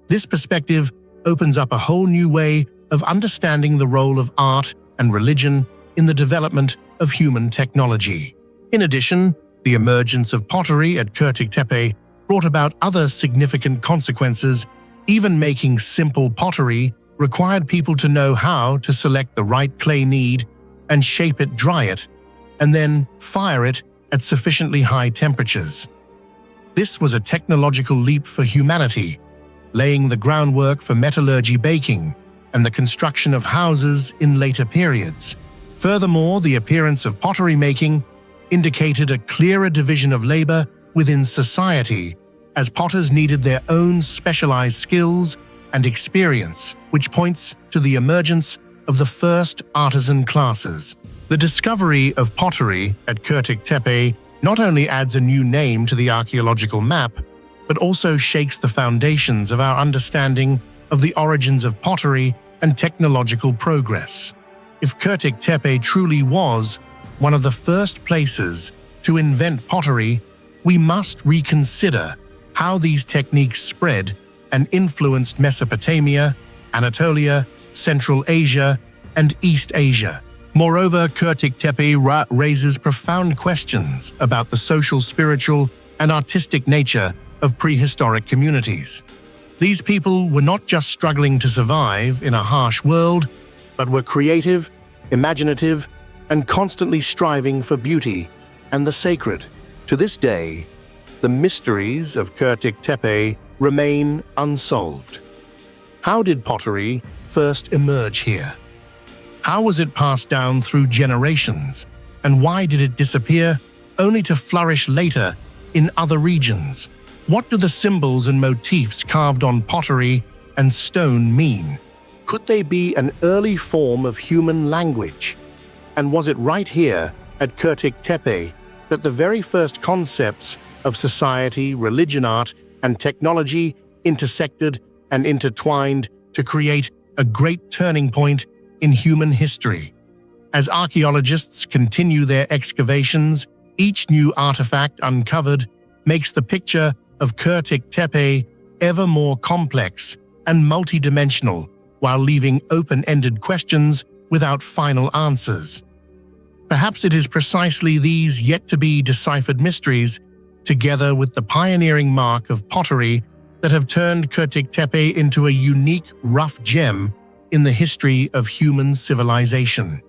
This perspective opens up a whole new way of understanding the role of art and religion in the development of human technology. In addition, the emergence of pottery at Tepe brought about other significant consequences. Even making simple pottery required people to know how to select the right clay knead and shape it, dry it, and then fire it at sufficiently high temperatures. This was a technological leap for humanity, laying the groundwork for metallurgy, baking, and the construction of houses in later periods. Furthermore, the appearance of pottery making indicated a clearer division of labor within society, as potters needed their own specialized skills and experience, which points to the emergence of the first artisan classes. The discovery of pottery at Tepe not only adds a new name to the archaeological map, but also shakes the foundations of our understanding of the origins of pottery and technological progress. If Tepe truly was one of the first places to invent pottery, we must reconsider how these techniques spread and influenced Mesopotamia, Anatolia, Central Asia, and East Asia. Moreover, Tepe raises profound questions about the social, spiritual, and artistic nature of prehistoric communities. These people were not just struggling to survive in a harsh world, but were creative, imaginative, and constantly striving for beauty and the sacred. To this day, the mysteries of Tepe remain unsolved. How did pottery first emerge here? How was it passed down through generations, and why did it disappear only to flourish later in other regions? What do the symbols and motifs carved on pottery and stone mean? Could they be an early form of human language? And was it right here at Tepe that the very first concepts of society, religion, art, and technology intersected and intertwined to create a great turning point in human history? As archaeologists continue their excavations, each new artifact uncovered makes the picture of Tepe ever more complex and multidimensional, while leaving open-ended questions without final answers. Perhaps it is precisely these yet-to-be-deciphered mysteries, together with the pioneering mark of pottery, that have turned Tepe into a unique, rough gem in the history of human civilization.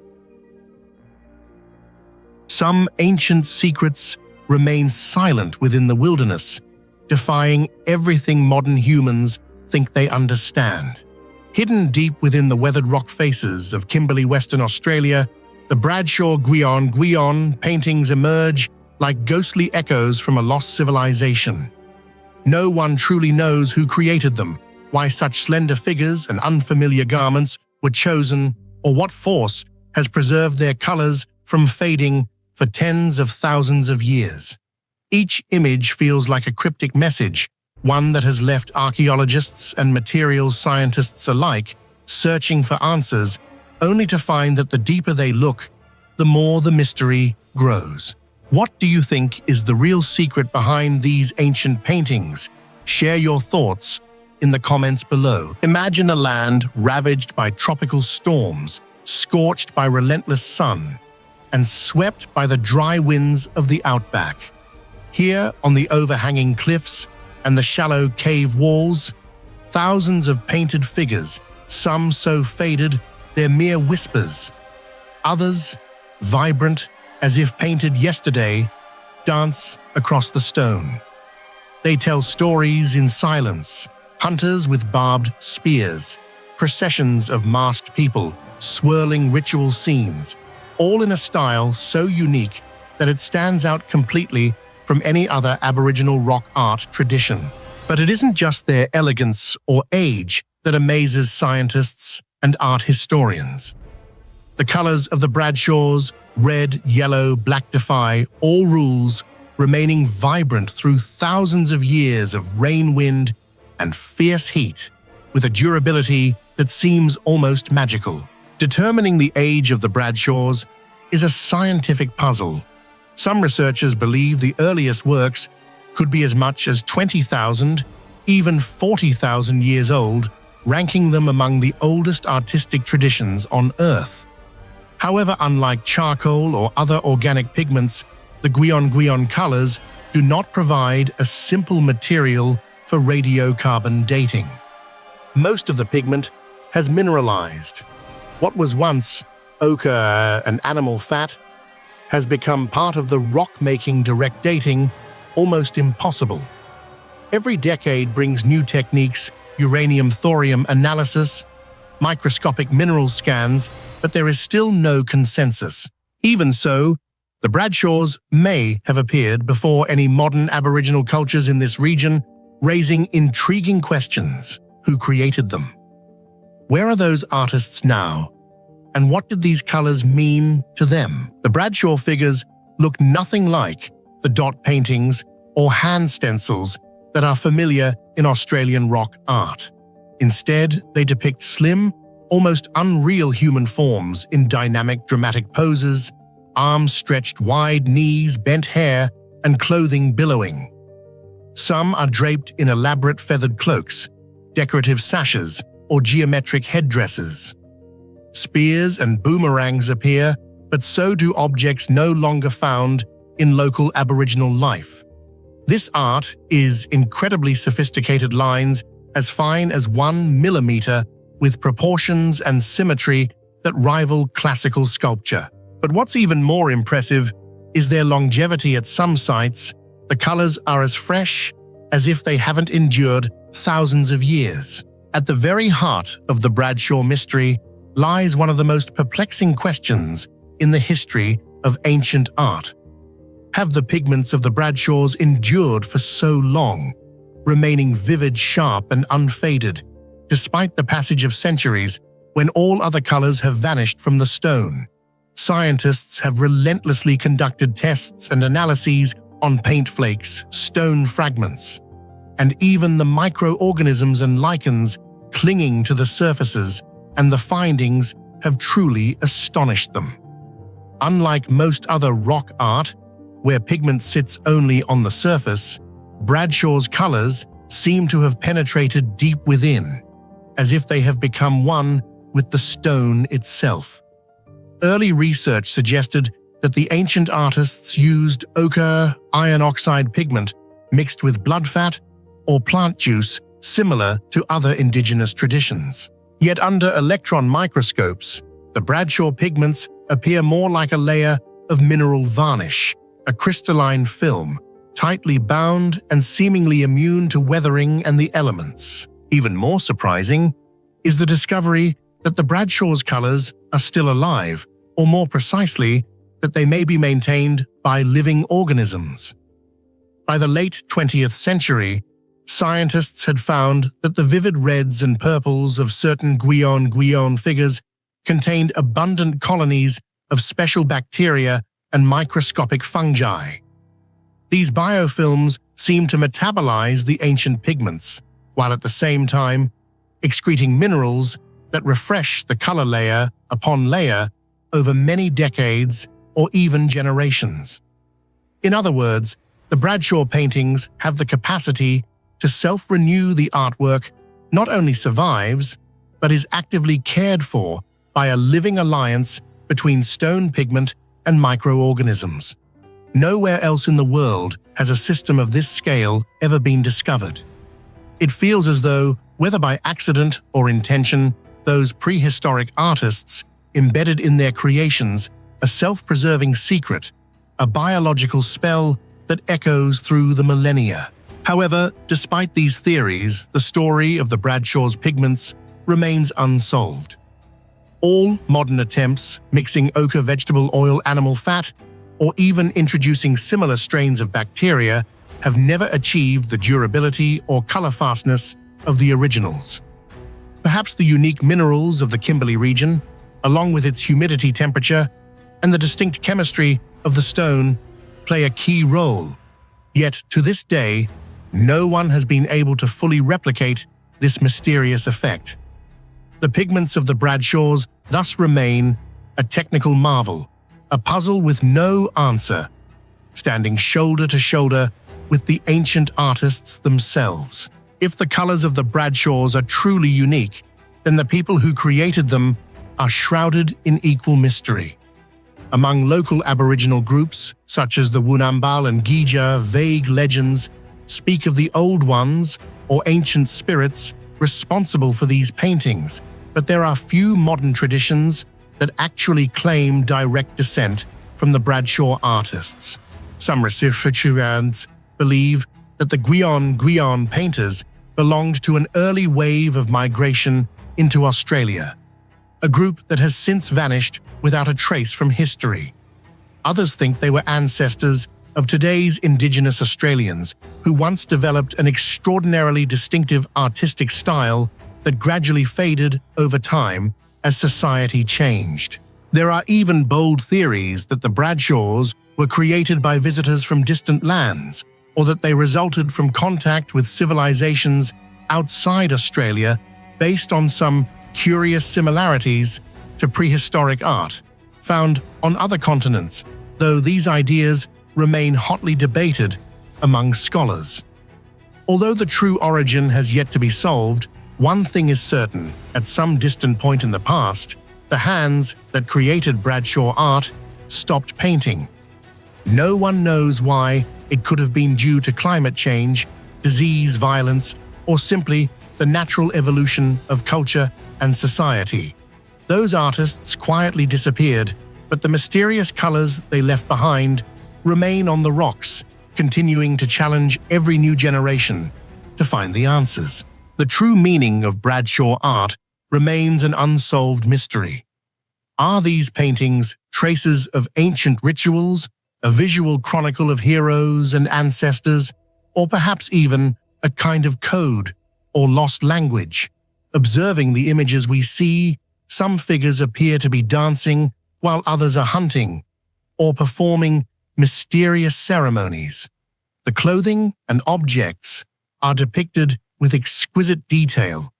Some ancient secrets remain silent within the wilderness, defying everything modern humans think they understand. Hidden deep within the weathered rock faces of Kimberley, Western Australia, the Bradshaw Guion paintings emerge like ghostly echoes from a lost civilization. No one truly knows who created them, why such slender figures and unfamiliar garments were chosen, or what force has preserved their colors from fading for tens of thousands of years. Each image feels like a cryptic message, one that has left archaeologists and materials scientists alike searching for answers, only to find that the deeper they look, the more the mystery grows. What do you think is the real secret behind these ancient paintings? Share your thoughts in the comments below. Imagine a land ravaged by tropical storms, scorched by relentless sun, and swept by the dry winds of the outback. Here, on the overhanging cliffs and the shallow cave walls, thousands of painted figures, some so faded they're mere whispers, others vibrant as if painted yesterday, dance across the stone. They tell stories in silence, hunters with barbed spears, processions of masked people, swirling ritual scenes, all in a style so unique that it stands out completely from any other Aboriginal rock art tradition. But it isn't just their elegance or age that amazes scientists and art historians. The colors of the Bradshaws, red, yellow, black, defy all rules, remaining vibrant through thousands of years of rain, wind, and fierce heat, with a durability that seems almost magical. Determining the age of the Bradshaws is a scientific puzzle. Some researchers believe the earliest works could be as much as 20,000, even 40,000 years old, ranking them among the oldest artistic traditions on Earth. However, unlike charcoal or other organic pigments, the guion colors do not provide a simple material for radiocarbon dating. Most of the pigment has mineralized. What was once ochre and animal fat has become part of the rock-making direct dating almost impossible. Every decade brings new techniques, uranium-thorium analysis, microscopic mineral scans, but there is still no consensus. Even so, the Bradshaws may have appeared before any modern Aboriginal cultures in this region, raising intriguing questions. Who created them? Where are those artists now? And what did these colors mean to them? The Bradshaw figures look nothing like the dot paintings or hand stencils that are familiar in Australian rock art. Instead, they depict slim, almost unreal human forms in dynamic, dramatic poses, arms stretched wide, knees, bent hair, and clothing billowing. Some are draped in elaborate feathered cloaks, decorative sashes, or geometric headdresses. Spears and boomerangs appear, but so do objects no longer found in local Aboriginal life. This art is incredibly sophisticated lines as fine as 1 millimeter with proportions and symmetry that rival classical sculpture. But what's even more impressive is their longevity at some sites. The colors are as fresh as if they haven't endured thousands of years. At the very heart of the Bradshaw mystery lies one of the most perplexing questions in the history of ancient art. Have the pigments of the Bradshaws endured for so long, remaining vivid, sharp, and unfaded, despite the passage of centuries when all other colors have vanished from the stone? Scientists have relentlessly conducted tests and analyses on paint flakes, stone fragments, and even the microorganisms and lichens clinging to the surfaces, and the findings have truly astonished them. Unlike most other rock art, where pigment sits only on the surface, Bradshaw's colors seem to have penetrated deep within, as if they have become one with the stone itself. Early research suggested that the ancient artists used ochre iron oxide pigment mixed with blood fat or plant juice similar to other indigenous traditions. Yet under electron microscopes, the Bradshaw pigments appear more like a layer of mineral varnish, a crystalline film, tightly bound and seemingly immune to weathering and the elements. Even more surprising is the discovery that the Bradshaw's colors are still alive, or more precisely, that they may be maintained by living organisms. By the late 20th century, scientists had found that the vivid reds and purples of certain guion figures contained abundant colonies of special bacteria and microscopic fungi. These biofilms seem to metabolize the ancient pigments, while at the same time excreting minerals that refresh the color layer upon layer over many decades or even generations. In other words, the Bradshaw paintings have the capacity to self-renew. The artwork not only survives, but is actively cared for by a living alliance between stone pigment and microorganisms. Nowhere else in the world has a system of this scale ever been discovered. It feels as though, whether by accident or intention, those prehistoric artists embedded in their creations a self-preserving secret, a biological spell that echoes through the millennia. However, despite these theories, the story of the Bradshaw's pigments remains unsolved. All modern attempts, mixing ochre vegetable oil, animal fat, or even introducing similar strains of bacteria, have never achieved the durability or color fastness of the originals. Perhaps the unique minerals of the Kimberley region, along with its humidity, temperature, and the distinct chemistry of the stone, play a key role. Yet, to this day, no one has been able to fully replicate this mysterious effect. The pigments of the Bradshaws thus remain a technical marvel, a puzzle with no answer, standing shoulder to shoulder with the ancient artists themselves. If the colors of the Bradshaws are truly unique, then the people who created them are shrouded in equal mystery. Among local Aboriginal groups, such as the Wunambal and Gija, vague legends speak of the Old Ones or ancient spirits responsible for these paintings, but there are few modern traditions that actually claim direct descent from the Bradshaw artists. Some researchers believe that the Guion painters belonged to an early wave of migration into Australia, a group that has since vanished without a trace from history. Others think they were ancestors of today's Indigenous Australians who once developed an extraordinarily distinctive artistic style that gradually faded over time as society changed. There are even bold theories that the Bradshaws were created by visitors from distant lands, or that they resulted from contact with civilizations outside Australia based on some curious similarities to prehistoric art found on other continents, though these ideas remain hotly debated among scholars. Although the true origin has yet to be solved, one thing is certain: at some distant point in the past, the hands that created Bradshaw art stopped painting. No one knows why. It could have been due to climate change, disease, violence, or simply the natural evolution of culture and society. Those artists quietly disappeared, but the mysterious colors they left behind remain on the rocks, continuing to challenge every new generation to find the answers. The true meaning of Bradshaw art remains an unsolved mystery. Are these paintings traces of ancient rituals, a visual chronicle of heroes and ancestors, or perhaps even a kind of code or lost language? Observing the images we see, some figures appear to be dancing while others are hunting or performing mysterious ceremonies. The clothing and objects are depicted with exquisite detail,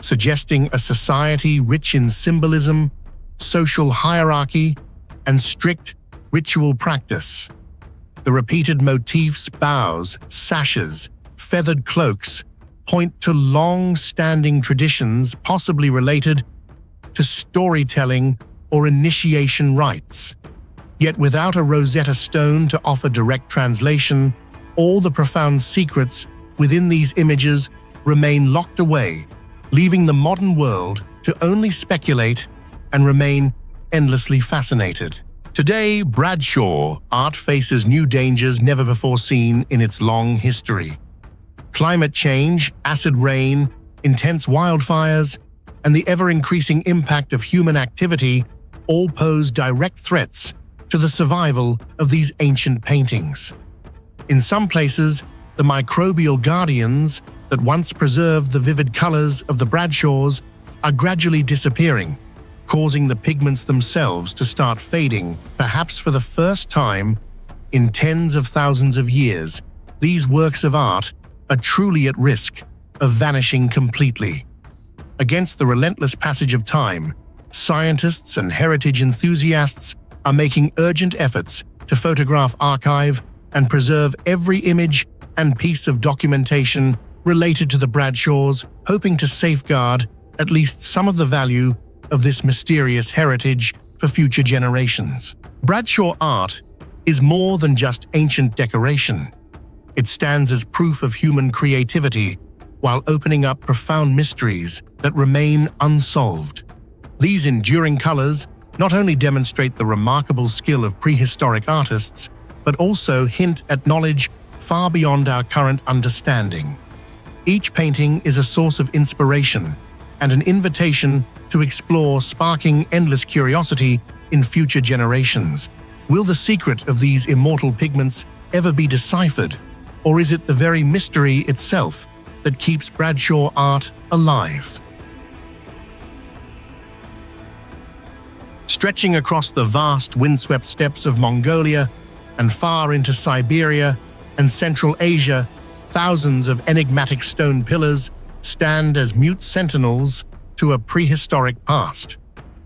suggesting a society rich in symbolism, social hierarchy, and strict ritual practice. The repeated motifs, bows, sashes, feathered cloaks, point to long-standing traditions possibly related to storytelling or initiation rites. Yet without a Rosetta Stone to offer direct translation, all the profound secrets within these images remain locked away, leaving the modern world to only speculate and remain endlessly fascinated. Today, Bradshaw art faces new dangers never before seen in its long history. Climate change, acid rain, intense wildfires, and the ever-increasing impact of human activity all pose direct threats to the survival of these ancient paintings. In some places, the microbial guardians that once preserved the vivid colors of the Bradshaws are gradually disappearing, causing the pigments themselves to start fading. Perhaps for the first time in tens of thousands of years, these works of art are truly at risk of vanishing completely. Against the relentless passage of time, scientists and heritage enthusiasts are making urgent efforts to photograph, archive, and preserve every image and piece of documentation related to the Bradshaws, hoping to safeguard at least some of the value of this mysterious heritage for future generations. Bradshaw art is more than just ancient decoration. It stands as proof of human creativity while opening up profound mysteries that remain unsolved. These enduring colors not only demonstrate the remarkable skill of prehistoric artists, but also hint at knowledge far beyond our current understanding. Each painting is a source of inspiration and an invitation to explore, sparking endless curiosity in future generations. Will the secret of these immortal pigments ever be deciphered, or is it the very mystery itself that keeps Bradshaw art alive? Stretching across the vast windswept steppes of Mongolia and far into Siberia and Central Asia, thousands of enigmatic stone pillars stand as mute sentinels to a prehistoric past.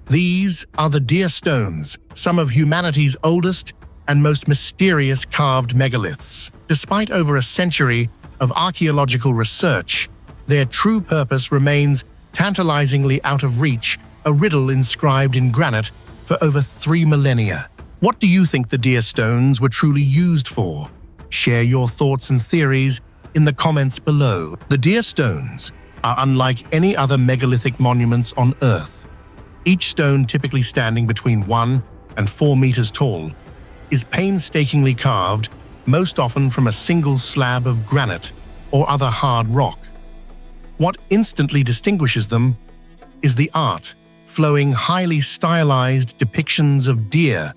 These are the deer stones, some of humanity's oldest and most mysterious carved megaliths. Despite over a century of archaeological research, their true purpose remains tantalizingly out of reach, a riddle inscribed in granite for over 3 millennia. What do you think the deer stones were truly used for? Share your thoughts and theories in the comments below. The deer stones are unlike any other megalithic monuments on Earth. Each stone, typically standing between 1 and 4 meters tall, is painstakingly carved, most often from a single slab of granite or other hard rock. What instantly distinguishes them is the art, flowing, highly stylized depictions of deer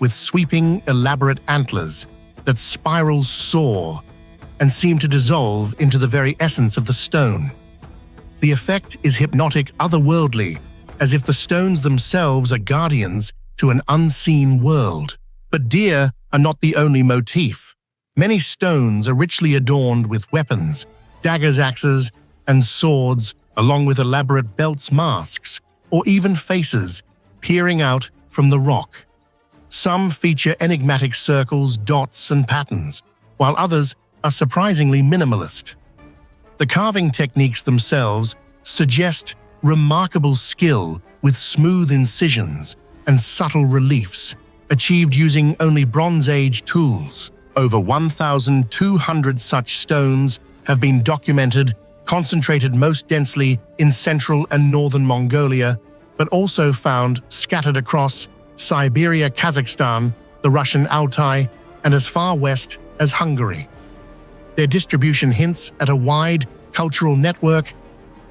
with sweeping, elaborate antlers that spiral, soar, and seem to dissolve into the very essence of the stone. The effect is hypnotic, otherworldly, as if the stones themselves are guardians to an unseen world. But deer are not the only motif. Many stones are richly adorned with weapons, daggers, axes, and swords, along with elaborate belts, masks, or even faces peering out from the rock. Some feature enigmatic circles, dots, and patterns, while others are surprisingly minimalist. The carving techniques themselves suggest remarkable skill with smooth incisions and subtle reliefs, achieved using only Bronze Age tools. Over 1,200 such stones have been documented, concentrated most densely in central and northern Mongolia, but also found scattered across Siberia, Kazakhstan, the Russian Altai, and as far west as Hungary. Their distribution hints at a wide cultural network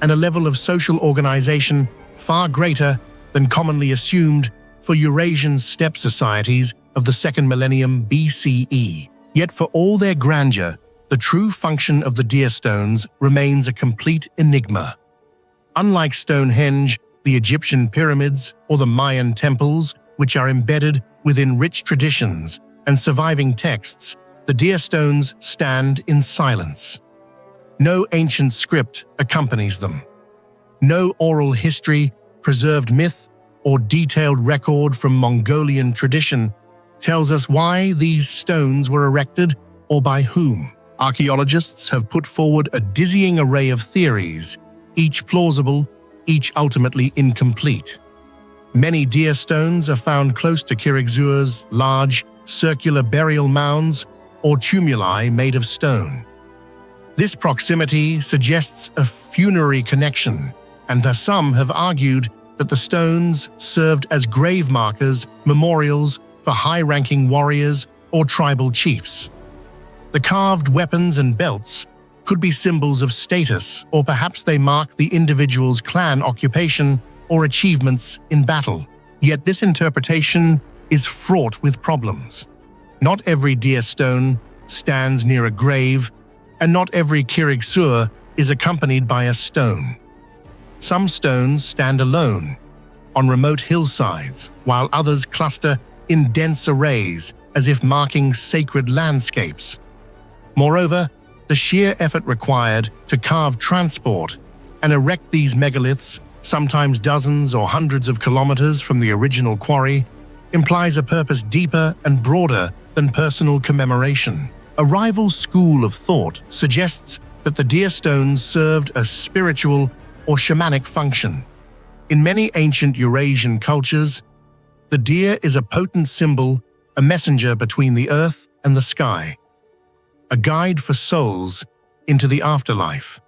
and a level of social organization far greater than commonly assumed for Eurasian steppe societies of the 2nd millennium BCE. Yet for all their grandeur, the true function of the deer stones remains a complete enigma. Unlike Stonehenge, the Egyptian pyramids, or the Mayan temples, which are embedded within rich traditions and surviving texts, the deer stones stand in silence. No ancient script accompanies them. No oral history, preserved myth, or detailed record from Mongolian tradition tells us why these stones were erected or by whom. Archaeologists have put forward a dizzying array of theories, each plausible, each ultimately incomplete. Many deer stones are found close to Kirigzua's large, circular burial mounds or tumuli made of stone. This proximity suggests a funerary connection, and some have argued that the stones served as grave markers, memorials for high-ranking warriors or tribal chiefs. The carved weapons and belts could be symbols of status, or perhaps they mark the individual's clan occupation or achievements in battle. Yet this interpretation is fraught with problems. Not every deer stone stands near a grave, and not every Kirigzua is accompanied by a stone. Some stones stand alone, on remote hillsides, while others cluster in dense arrays, as if marking sacred landscapes. Moreover, the sheer effort required to carve, transport, and erect these megaliths, sometimes dozens or hundreds of kilometers from the original quarry, implies a purpose deeper and broader than personal commemoration. A rival school of thought suggests that the deer stones served a spiritual or shamanic function. In many ancient Eurasian cultures, the deer is a potent symbol, a messenger between the earth and the sky, a guide for souls into the afterlife.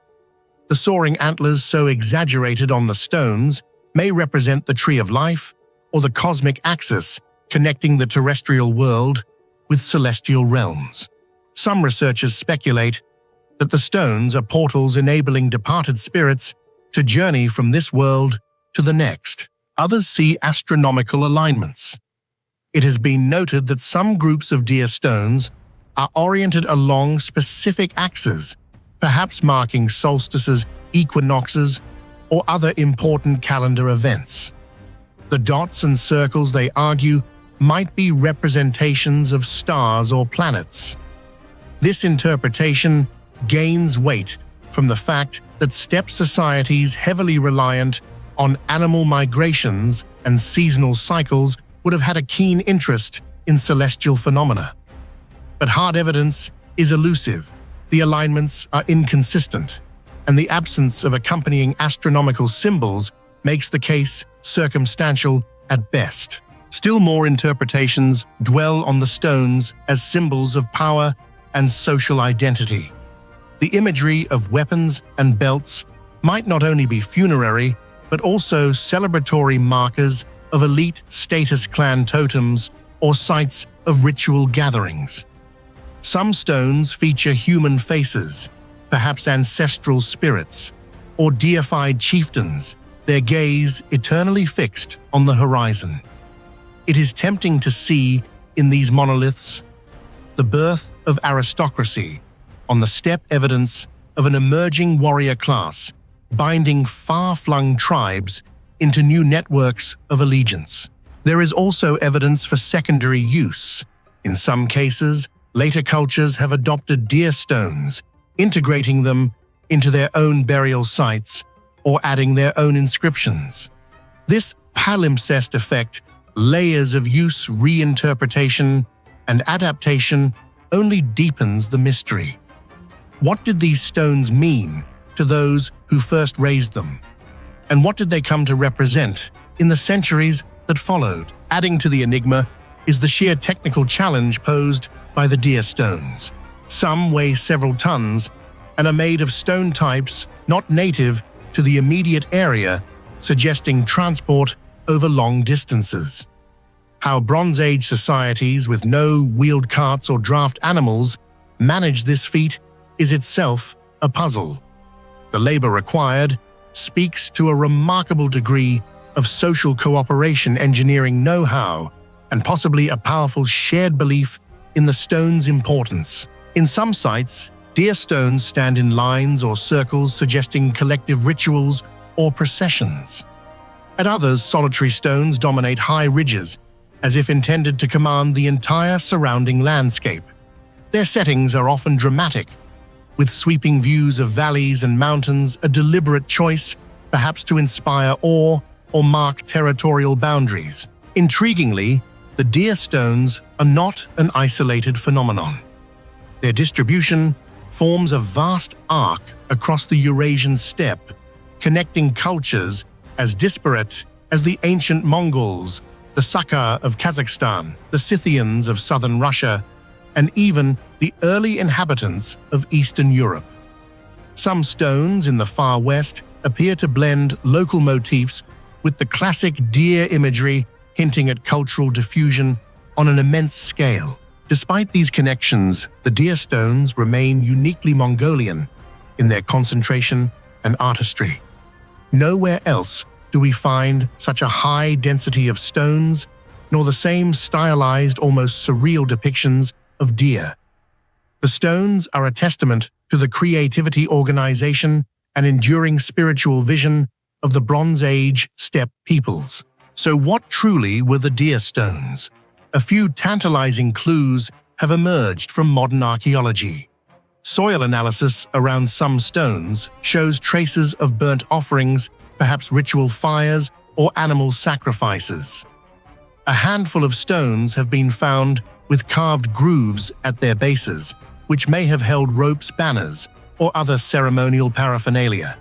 The soaring antlers so exaggerated on the stones may represent the tree of life or the cosmic axis connecting the terrestrial world with celestial realms. Some researchers speculate that the stones are portals enabling departed spirits to journey from this world to the next. Others see astronomical alignments. It has been noted that some groups of deer stones are oriented along specific axes, perhaps marking solstices, equinoxes, or other important calendar events. The dots and circles, they argue, might be representations of stars or planets. This interpretation gains weight from the fact that steppe societies heavily reliant on animal migrations and seasonal cycles would have had a keen interest in celestial phenomena. But hard evidence is elusive, the alignments are inconsistent, and the absence of accompanying astronomical symbols makes the case circumstantial at best. Still more interpretations dwell on the stones as symbols of power and social identity. The imagery of weapons and belts might not only be funerary, but also celebratory markers of elite status clan totems or sites of ritual gatherings. Some stones feature human faces, perhaps ancestral spirits, or deified chieftains, their gaze eternally fixed on the horizon. It is tempting to see in these monoliths the birth of aristocracy, on the steppe evidence of an emerging warrior class, binding far-flung tribes into new networks of allegiance. There is also evidence for secondary use. In some cases, later cultures have adopted deer stones, integrating them into their own burial sites or adding their own inscriptions. This palimpsest effect, layers of use, reinterpretation, and adaptation, only deepens the mystery. What did these stones mean to those who first raised them? And what did they come to represent in the centuries that followed? Adding to the enigma is the sheer technical challenge posed by the deer stones. Some weigh several tons and are made of stone types not native to the immediate area, suggesting transport over long distances. How Bronze Age societies with no wheeled carts or draft animals managed this feat is itself a puzzle. The labor required speaks to a remarkable degree of social cooperation, engineering know-how, and possibly a powerful shared belief in the stone's importance. In some sites, deer stones stand in lines or circles, suggesting collective rituals or processions. At others, solitary stones dominate high ridges, as if intended to command the entire surrounding landscape. Their settings are often dramatic, with sweeping views of valleys and mountains, a deliberate choice, perhaps to inspire awe or mark territorial boundaries. Intriguingly, the deer stones are not an isolated phenomenon. Their distribution forms a vast arc across the Eurasian steppe, connecting cultures as disparate as the ancient Mongols, the Saqqara of Kazakhstan, the Scythians of southern Russia, and even the early inhabitants of Eastern Europe. Some stones in the far west appear to blend local motifs with the classic deer imagery, hinting at cultural diffusion on an immense scale. Despite these connections, the deer stones remain uniquely Mongolian in their concentration and artistry. Nowhere else do we find such a high density of stones, nor the same stylized, almost surreal depictions of deer. The stones are a testament to the creativity, organization, and enduring spiritual vision of the Bronze Age steppe peoples. So what truly were the deer stones? A few tantalizing clues have emerged from modern archaeology. Soil analysis around some stones shows traces of burnt offerings, perhaps ritual fires or animal sacrifices. A handful of stones have been found with carved grooves at their bases, which may have held ropes, banners, or other ceremonial paraphernalia.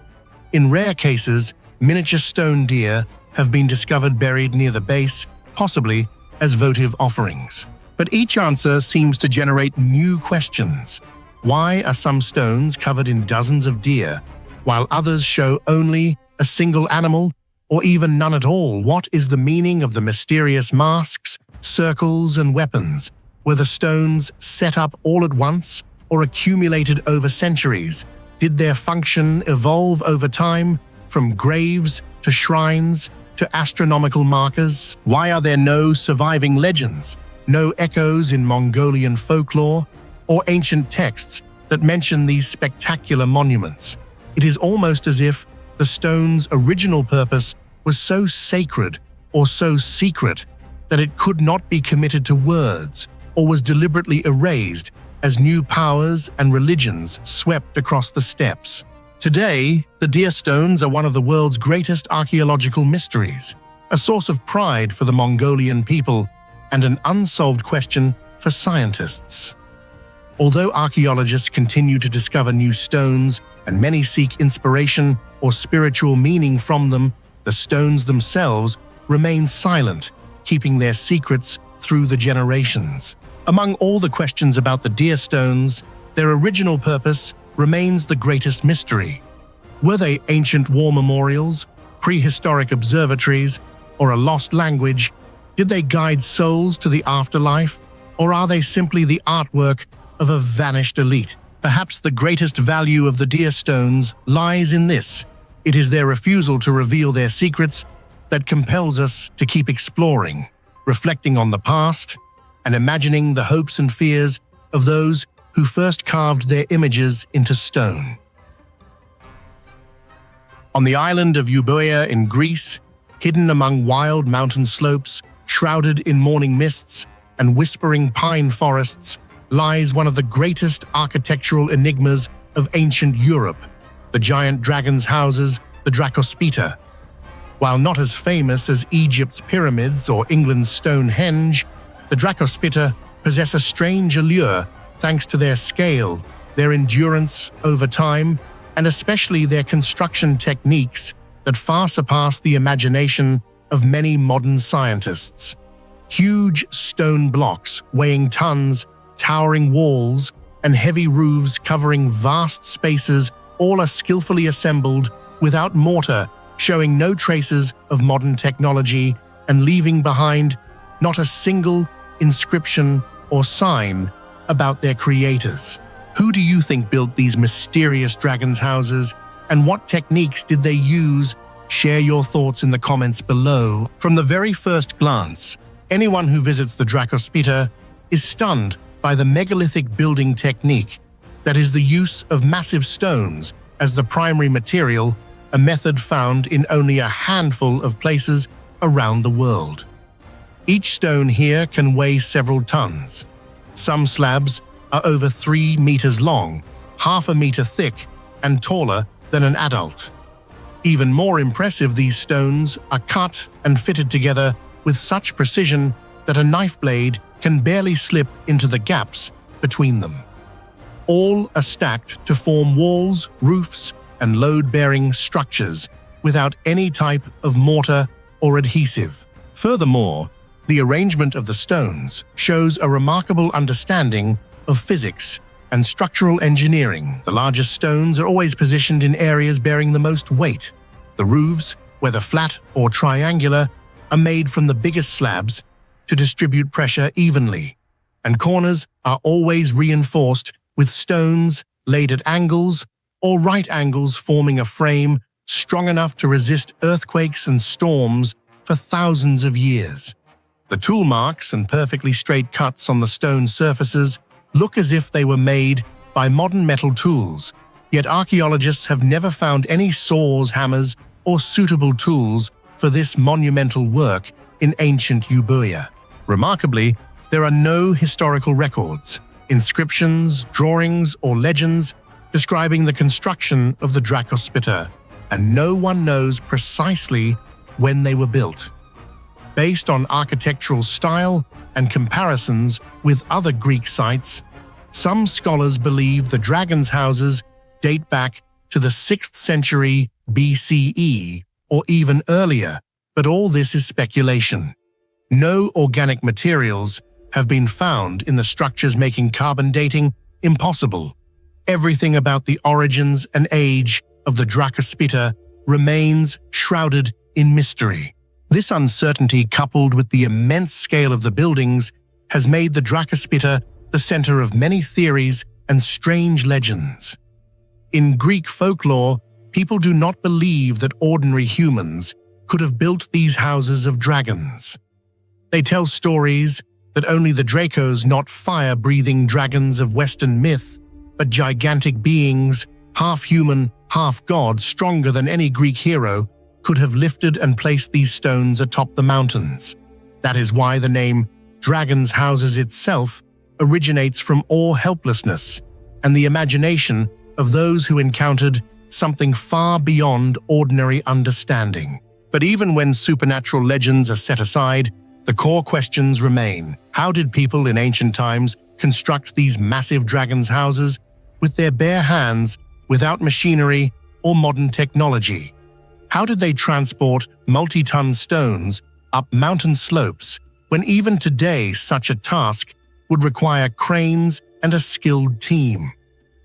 In rare cases, miniature stone deer have been discovered buried near the base, possibly as votive offerings. But each answer seems to generate new questions. Why are some stones covered in dozens of deer, while others show only a single animal, or even none at all? What is the meaning of the mysterious masks, circles, and weapons? Were the stones set up all at once, or accumulated over centuries? Did their function evolve over time, from graves to shrines to astronomical markers? Why are there no surviving legends, no echoes in Mongolian folklore, or ancient texts that mention these spectacular monuments? It is almost as if the stone's original purpose was so sacred or so secret that it could not be committed to words or was deliberately erased as new powers and religions swept across the steppes. Today, the deer stones are one of the world's greatest archaeological mysteries, a source of pride for the Mongolian people and an unsolved question for scientists. Although archaeologists continue to discover new stones and many seek inspiration or spiritual meaning from them, the stones themselves remain silent, keeping their secrets through the generations. Among all the questions about the deer stones, their original purpose remains the greatest mystery. Were they ancient war memorials, prehistoric observatories, or a lost language? Did they guide souls to the afterlife, or are they simply the artwork of a vanished elite? Perhaps the greatest value of the deer stones lies in this. It is their refusal to reveal their secrets that compels us to keep exploring, reflecting on the past, and imagining the hopes and fears of those who first carved their images into stone. On the island of Euboea in Greece, hidden among wild mountain slopes, shrouded in morning mists and whispering pine forests, lies one of the greatest architectural enigmas of ancient Europe, the giant dragon's houses, the Dracospita. While not as famous as Egypt's pyramids or England's Stonehenge, the Dracospita possess a strange allure thanks to their scale, their endurance over time, and especially their construction techniques that far surpass the imagination of many modern scientists. Huge stone blocks weighing tons, towering walls, and heavy roofs covering vast spaces all are skillfully assembled without mortar, showing no traces of modern technology and leaving behind not a single inscription or sign about their creators. Who do you think built these mysterious dragons' houses, and what techniques did they use? Share your thoughts in the comments below. From the very first glance, anyone who visits the Dracospita is stunned by the megalithic building technique that is the use of massive stones as the primary material, a method found in only a handful of places around the world. Each stone here can weigh several tons. Some slabs are over 3 meters long, half a meter thick, and taller than an adult. Even more impressive, these stones are cut and fitted together with such precision that a knife blade can barely slip into the gaps between them. All are stacked to form walls, roofs, and load-bearing structures without any type of mortar or adhesive. Furthermore, the arrangement of the stones shows a remarkable understanding of physics and structural engineering. The largest stones are always positioned in areas bearing the most weight. The roofs, whether flat or triangular, are made from the biggest slabs to distribute pressure evenly, and corners are always reinforced with stones laid at angles or right angles, forming a frame strong enough to resist earthquakes and storms for thousands of years. The tool marks and perfectly straight cuts on the stone surfaces look as if they were made by modern metal tools, yet archaeologists have never found any saws, hammers, or suitable tools for this monumental work in ancient Euboea. Remarkably, there are no historical records, inscriptions, drawings, or legends describing the construction of the Dracospita, and no one knows precisely when they were built. Based on architectural style and comparisons with other Greek sites, some scholars believe the dragons' houses date back to the 6th century BCE or even earlier, but all this is speculation. No organic materials have been found in the structures, making carbon dating impossible. Everything about the origins and age of the Dracospita remains shrouded in mystery. This uncertainty, coupled with the immense scale of the buildings, has made the Dracospita the center of many theories and strange legends. In Greek folklore, people do not believe that ordinary humans could have built these houses of dragons. They tell stories that only the Dracos, not fire-breathing dragons of Western myth, but gigantic beings, half human, half god, stronger than any Greek hero, could have lifted and placed these stones atop the mountains. That is why the name Dragon's Houses itself originates from awe, helplessness, and the imagination of those who encountered something far beyond ordinary understanding. But even when supernatural legends are set aside, the core questions remain. How did people in ancient times construct these massive dragon's houses with their bare hands, without machinery or modern technology? How did they transport multi-ton stones up mountain slopes when even today such a task would require cranes and a skilled team?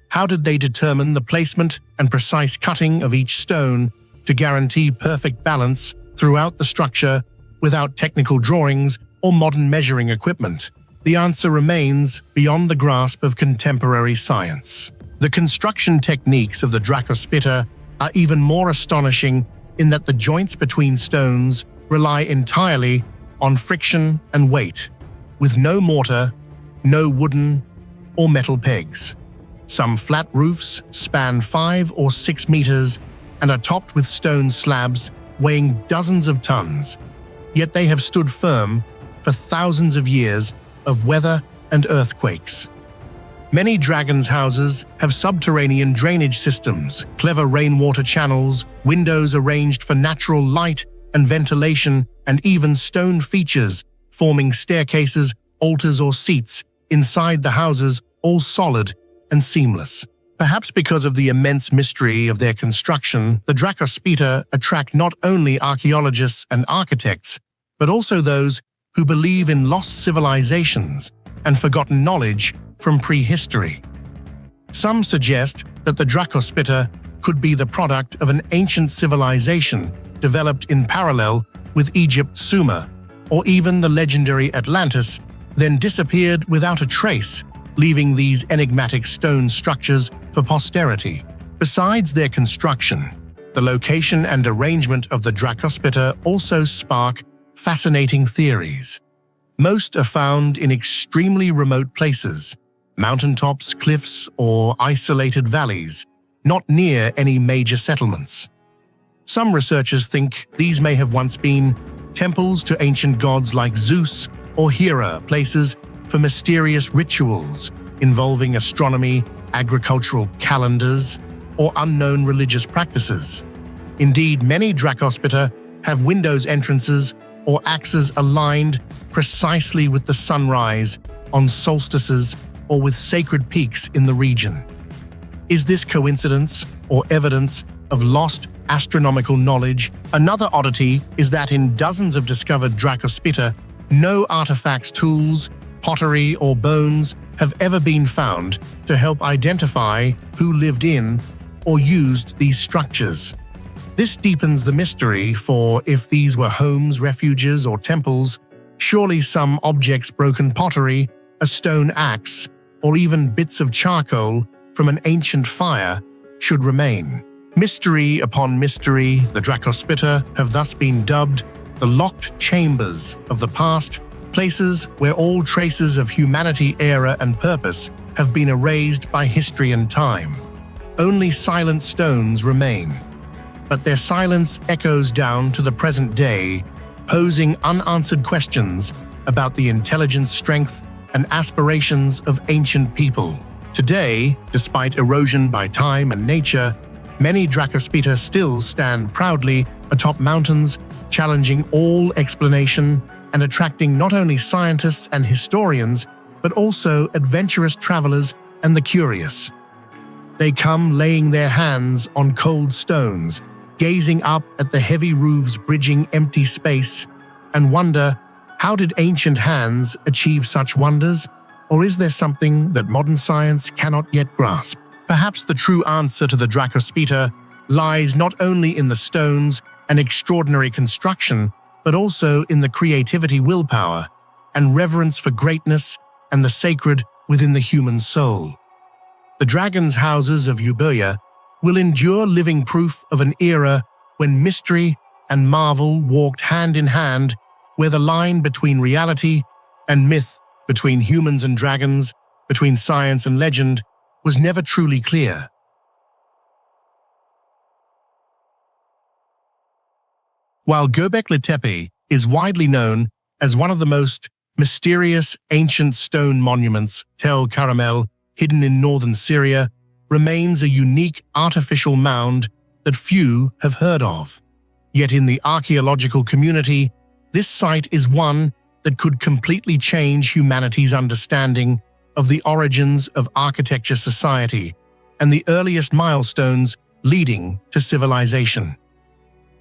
How did they determine the placement and precise cutting of each stone to guarantee perfect balance throughout the structure without technical drawings or modern measuring equipment? The answer remains beyond the grasp of contemporary science. The construction techniques of the Dracospita are even more astonishing in that the joints between stones rely entirely on friction and weight, with no mortar, no wooden or metal pegs. Some flat roofs span 5 or 6 meters and are topped with stone slabs weighing dozens of tons, yet they have stood firm for thousands of years of weather and earthquakes. Many dragons' houses have subterranean drainage systems, clever rainwater channels, windows arranged for natural light and ventilation, and even stone features forming staircases, altars, or seats inside the houses, all solid and seamless. Perhaps because of the immense mystery of their construction, the Dracospita attract not only archaeologists and architects, but also those who believe in lost civilizations and forgotten knowledge from prehistory. Some suggest that the Dracospita could be the product of an ancient civilization developed in parallel with Egypt, Sumer, or even the legendary Atlantis, then disappeared without a trace, leaving these enigmatic stone structures for posterity. Besides their construction, the location and arrangement of the Dracospita also spark fascinating theories. Most are found in extremely remote places, mountaintops, cliffs, or isolated valleys, not near any major settlements. Some researchers think these may have once been temples to ancient gods like Zeus or Hera, places for mysterious rituals involving astronomy, agricultural calendars, or unknown religious practices. Indeed, many Dracospita have windows entrances or axes aligned precisely with the sunrise on solstices or with sacred peaks in the region. Is this coincidence or evidence of lost astronomical knowledge? Another oddity is that in dozens of discovered Dracospita, no artifacts, tools, pottery, or bones have ever been found to help identify who lived in or used these structures. This deepens the mystery, for if these were homes, refuges, or temples, surely some objects, broken pottery, a stone axe, or even bits of charcoal from an ancient fire should remain. Mystery upon mystery, the Dracospita have thus been dubbed the locked chambers of the past, places where all traces of humanity, era, and purpose have been erased by history and time. Only silent stones remain, but their silence echoes down to the present day, posing unanswered questions about the intelligence, strength, and aspirations of ancient people. Today, despite erosion by time and nature, many Dracospita still stand proudly atop mountains, challenging all explanation and attracting not only scientists and historians, but also adventurous travelers and the curious. They come laying their hands on cold stones, gazing up at the heavy roofs bridging empty space, and wonder, how did ancient hands achieve such wonders? Or is there something that modern science cannot yet grasp? Perhaps the true answer to the Dracospita lies not only in the stones and extraordinary construction, but also in the creativity, willpower, and reverence for greatness and the sacred within the human soul. The dragon's houses of Euboea will endure, living proof of an era when mystery and marvel walked hand in hand, where the line between reality and myth, between humans and dragons, between science and legend, was never truly clear. While Göbekli Tepe is widely known as one of the most mysterious ancient stone monuments, Tel Karamel, hidden in northern Syria, remains a unique artificial mound that few have heard of. Yet in the archaeological community, this site is one that could completely change humanity's understanding of the origins of architecture society and the earliest milestones leading to civilization.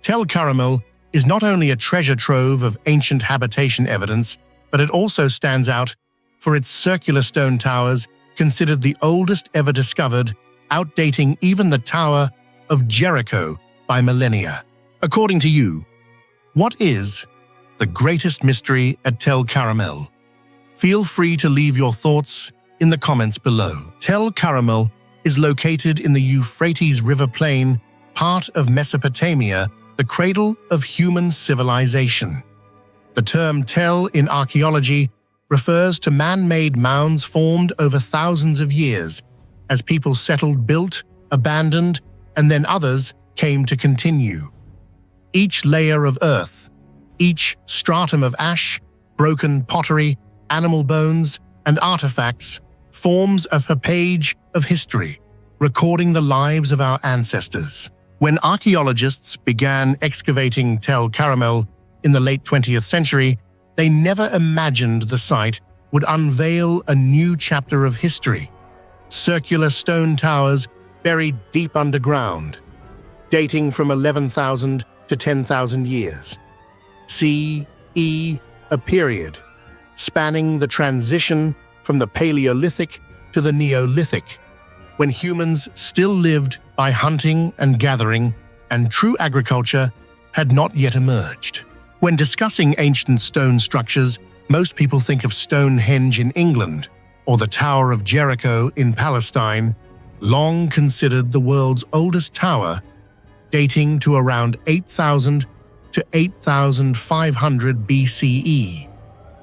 Tel Karamel is not only a treasure trove of ancient habitation evidence, but it also stands out for its circular stone towers, considered the oldest ever discovered, outdating even the Tower of Jericho by millennia. According to you, what is the greatest mystery at Tel Karamel? Feel free to leave your thoughts in the comments below. Tel Karamel is located in the Euphrates River Plain, part of Mesopotamia, the cradle of human civilization. The term Tel in archaeology refers to man-made mounds formed over thousands of years as people settled, built, abandoned, and then others came to continue. Each layer of earth, each stratum of ash, broken pottery, animal bones, and artifacts forms a page of history, recording the lives of our ancestors. When archaeologists began excavating Tel Karamel in the late 20th century, they never imagined the site would unveil a new chapter of history. Circular stone towers buried deep underground, dating from 11,000 to 10,000 years. C.E., a period spanning the transition from the Paleolithic to the Neolithic, when humans still lived by hunting and gathering, and true agriculture had not yet emerged. When discussing ancient stone structures, most people think of Stonehenge in England or the Tower of Jericho in Palestine, long considered the world's oldest tower, dating to around 8,000 to 8,500 BCE.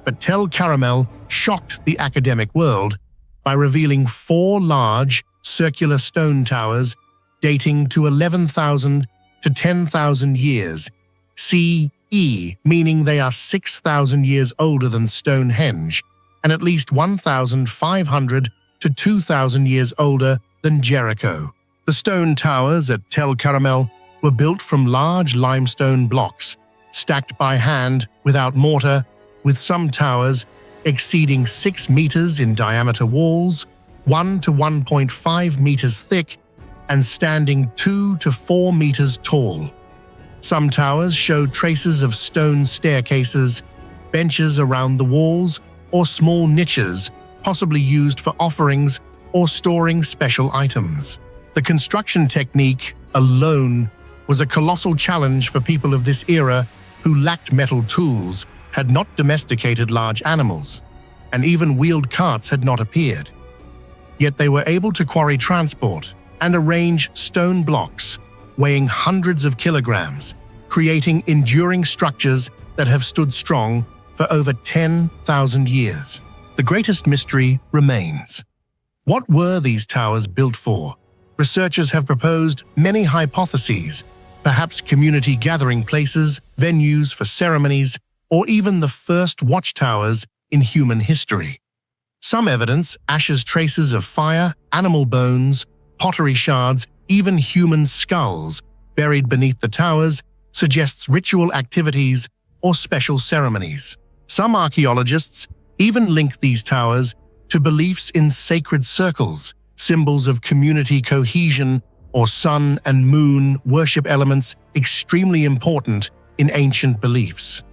But Tel Karamel shocked the academic world by revealing 4 large, circular stone towers dating to 11,000 to 10,000 years CE, meaning they are 6,000 years older than Stonehenge and at least 1,500 to 2,000 years older than Jericho. The stone towers at Tel Karamel were built from large limestone blocks, stacked by hand without mortar, with some towers exceeding 6 meters in diameter walls, 1 to 1.5 meters thick, and standing 2 to 4 meters tall. Some towers showed traces of stone staircases, benches around the walls, or small niches, possibly used for offerings or storing special items. The construction technique alone was a colossal challenge for people of this era who lacked metal tools, had not domesticated large animals, and even wheeled carts had not appeared. Yet they were able to quarry transport and arrange stone blocks weighing hundreds of kilograms, creating enduring structures that have stood strong for over 10,000 years. The greatest mystery remains. What were these towers built for? Researchers have proposed many hypotheses, perhaps community gathering places, venues for ceremonies, or even the first watchtowers in human history. Some evidence, ashes, traces of fire, animal bones, pottery shards, even human skulls buried beneath the towers, suggests ritual activities or special ceremonies. Some archaeologists even link these towers to beliefs in sacred circles, symbols of community cohesion, or sun and moon worship, elements extremely important in ancient beliefs.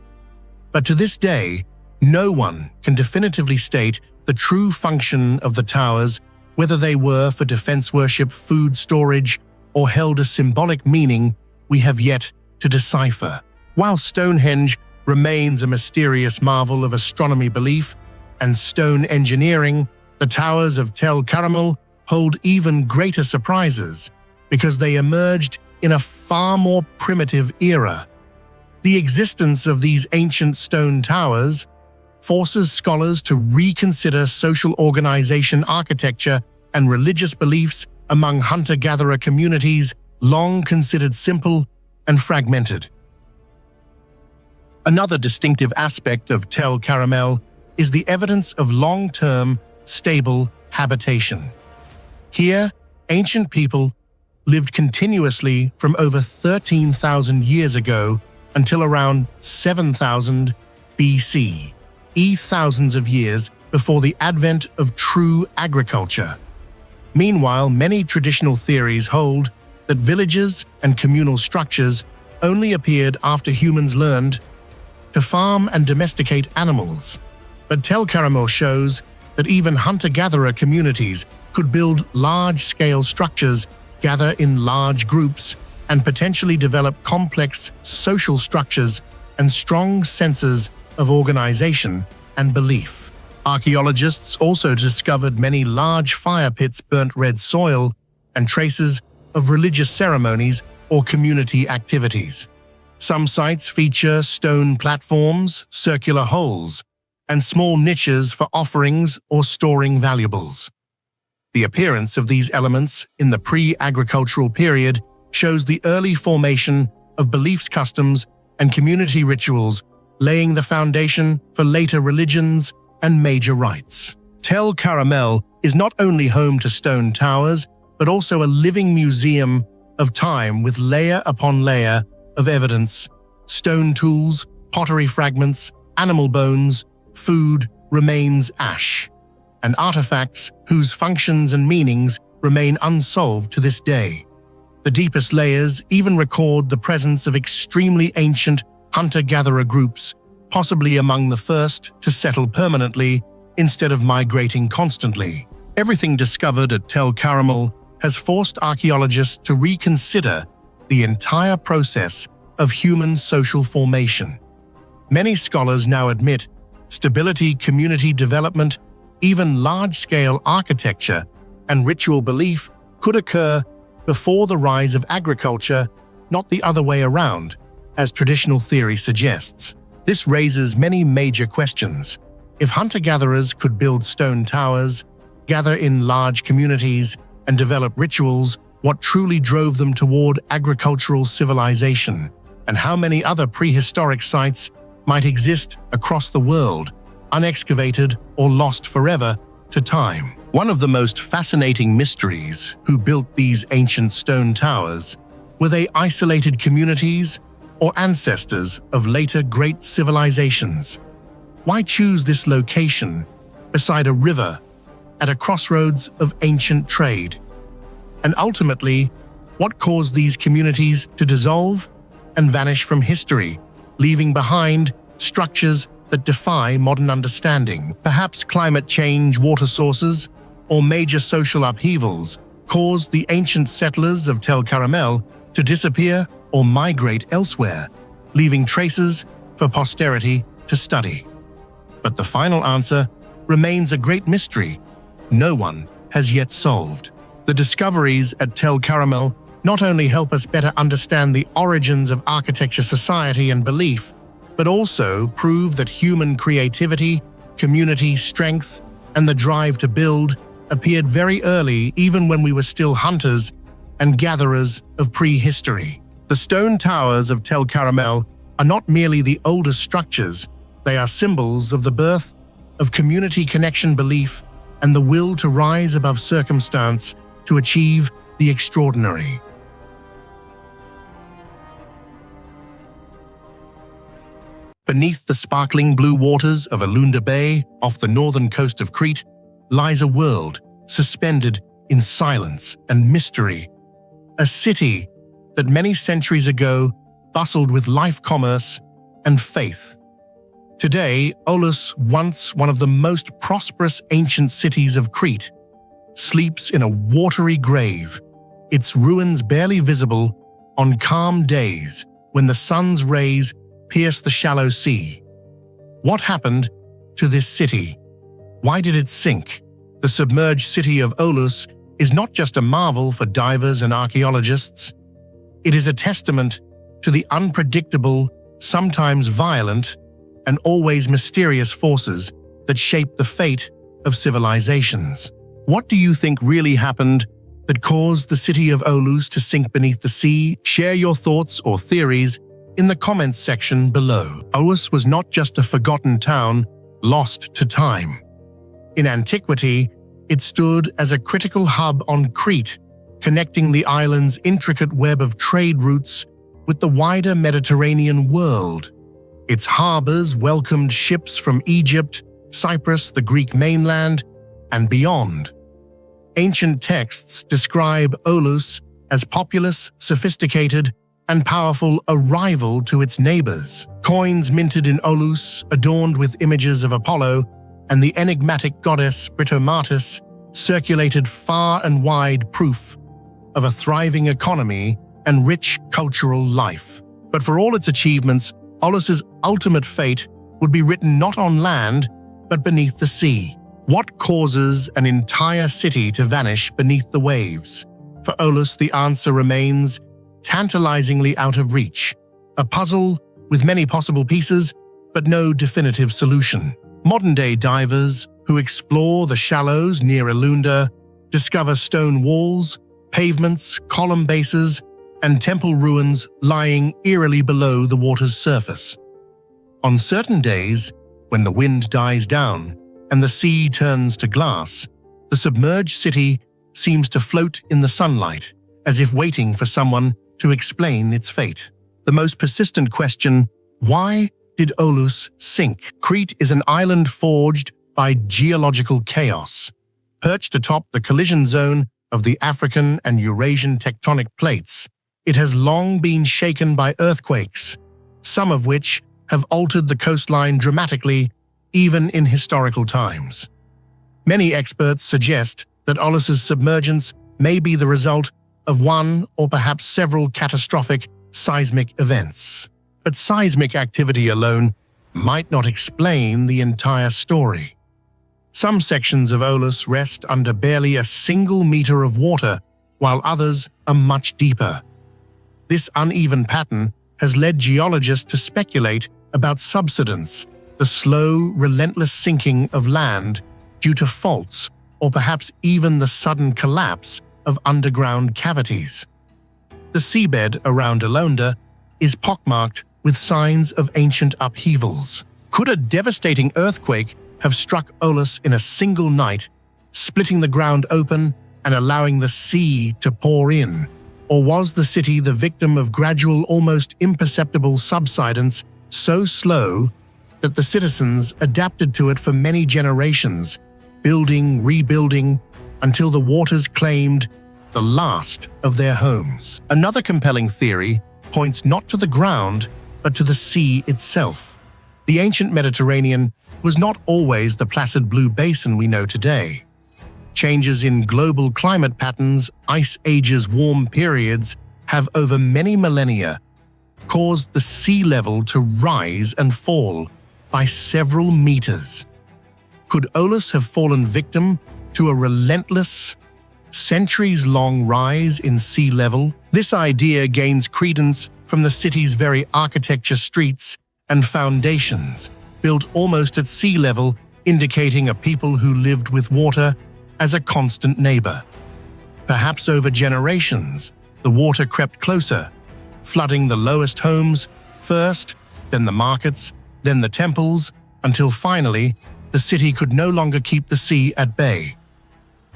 But to this day, no one can definitively state the true function of the towers, whether they were for defense worship, food storage, or held a symbolic meaning we have yet to decipher. While Stonehenge remains a mysterious marvel of astronomy belief and stone engineering, the towers of Tel Karamel hold even greater surprises because they emerged in a far more primitive era. The existence of these ancient stone towers forces scholars to reconsider social organization, architecture, and religious beliefs among hunter-gatherer communities long considered simple and fragmented. Another distinctive aspect of Tel Caramel is the evidence of long-term, stable habitation. Here, ancient people lived continuously from over 13,000 years ago until around 7,000 BC, thousands of years before the advent of true agriculture. Meanwhile, many traditional theories hold that villages and communal structures only appeared after humans learned to farm and domesticate animals. But Tel Caramel shows that even hunter-gatherer communities could build large-scale structures, gather in large groups, and potentially develop complex social structures and strong senses of organization and belief. Archaeologists also discovered many large fire pits, burnt red soil, and traces of religious ceremonies or community activities. Some sites feature stone platforms, circular holes, and small niches for offerings or storing valuables. The appearance of these elements in the pre-agricultural period shows the early formation of beliefs, customs, and community rituals, laying the foundation for later religions and major rites. Tel Caramel is not only home to stone towers, but also a living museum of time with layer upon layer of evidence: stone tools, pottery fragments, animal bones, food, remains, ash, and artifacts whose functions and meanings remain unsolved to this day. The deepest layers even record the presence of extremely ancient hunter-gatherer groups, possibly among the first to settle permanently instead of migrating constantly. Everything discovered at Tel Caramel has forced archaeologists to reconsider the entire process of human social formation. Many scholars now admit stability, community development, even large-scale architecture and ritual belief could occur before the rise of agriculture, not the other way around, as traditional theory suggests. This raises many major questions. If hunter-gatherers could build stone towers, gather in large communities, and develop rituals, what truly drove them toward agricultural civilization? And how many other prehistoric sites might exist across the world, unexcavated or lost forever to time? One of the most fascinating mysteries: who built these ancient stone towers? Were they isolated communities or ancestors of later great civilizations? Why choose this location beside a river at a crossroads of ancient trade? And ultimately, what caused these communities to dissolve and vanish from history, leaving behind structures that defy modern understanding? Perhaps climate change, water sources, or major social upheavals caused the ancient settlers of Tel Caramel to disappear or migrate elsewhere, leaving traces for posterity to study. But the final answer remains a great mystery no one has yet solved. The discoveries at Tel Caramel not only help us better understand the origins of architecture, society, and belief, but also prove that human creativity, community strength, and the drive to build appeared very early, even when we were still hunters and gatherers of prehistory. The stone towers of Tel Caramel are not merely the oldest structures, they are symbols of the birth of community connection, belief, and the will to rise above circumstance to achieve the extraordinary. Beneath the sparkling blue waters of Alunda Bay, off the northern coast of Crete, lies a world suspended in silence and mystery. A city that many centuries ago bustled with life, commerce, and faith. Today, Aulos, once one of the most prosperous ancient cities of Crete, sleeps in a watery grave, its ruins barely visible on calm days when the sun's rays pierce the shallow sea. What happened to this city? Why did it sink? The submerged city of Aulos is not just a marvel for divers and archaeologists. It is a testament to the unpredictable, sometimes violent, and always mysterious forces that shape the fate of civilizations. What do you think really happened that caused the city of Aulos to sink beneath the sea? Share your thoughts or theories in the comments section below. Aulis was not just a forgotten town lost to time. In antiquity, it stood as a critical hub on Crete, connecting the island's intricate web of trade routes with the wider Mediterranean world. Its harbors welcomed ships from Egypt, Cyprus, the Greek mainland, and beyond. Ancient texts describe Aulis as populous, sophisticated, and powerful, a rival to its neighbors. Coins minted in Aulis, adorned with images of Apollo and the enigmatic goddess Britomartis, circulated far and wide, proof of a thriving economy and rich cultural life. But for all its achievements, Aulis's ultimate fate would be written not on land, but beneath the sea. What causes an entire city to vanish beneath the waves? For Aulis, the answer remains tantalizingly out of reach, a puzzle with many possible pieces, but no definitive solution. Modern-day divers who explore the shallows near Elunda discover stone walls, pavements, column bases, and temple ruins lying eerily below the water's surface. On certain days, when the wind dies down and the sea turns to glass, the submerged city seems to float in the sunlight, as if waiting for someone to explain its fate. The most persistent question: why did Aulis sink? Crete is an island forged by geological chaos. Perched atop the collision zone of the African and Eurasian tectonic plates, it has long been shaken by earthquakes, some of which have altered the coastline dramatically, even in historical times. Many experts suggest that Aulis's submergence may be the result of one or perhaps several catastrophic seismic events. But seismic activity alone might not explain the entire story. Some sections of Aulis rest under barely a single meter of water, while others are much deeper. This uneven pattern has led geologists to speculate about subsidence, the slow, relentless sinking of land due to faults, or perhaps even the sudden collapse of underground cavities. The seabed around Elunda is pockmarked with signs of ancient upheavals. Could a devastating earthquake have struck Aulis in a single night, splitting the ground open and allowing the sea to pour in? Or was the city the victim of gradual, almost imperceptible subsidence, so slow that the citizens adapted to it for many generations, building, rebuilding, until the waters claimed the last of their homes? Another compelling theory points not to the ground, but to the sea itself. The ancient Mediterranean was not always the placid blue basin we know today. Changes in global climate patterns, ice ages, warm periods, have over many millennia caused the sea level to rise and fall by several meters. Could Aulis have fallen victim to a relentless, centuries-long rise in sea level? This idea gains credence from the city's very architecture, streets, and foundations, built almost at sea level, indicating a people who lived with water as a constant neighbor. Perhaps over generations, the water crept closer, flooding the lowest homes first, then the markets, then the temples, until finally, the city could no longer keep the sea at bay.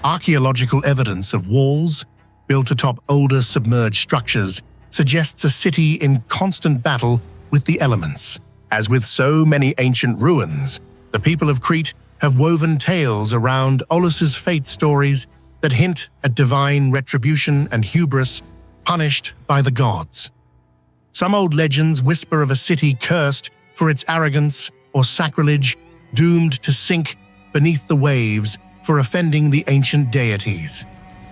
Archaeological evidence of walls, built atop older submerged structures, suggests a city in constant battle with the elements. As with so many ancient ruins, the people of Crete have woven tales around Aulis's fate, stories that hint at divine retribution and hubris punished by the gods. Some old legends whisper of a city cursed for its arrogance or sacrilege, doomed to sink beneath the waves for offending the ancient deities.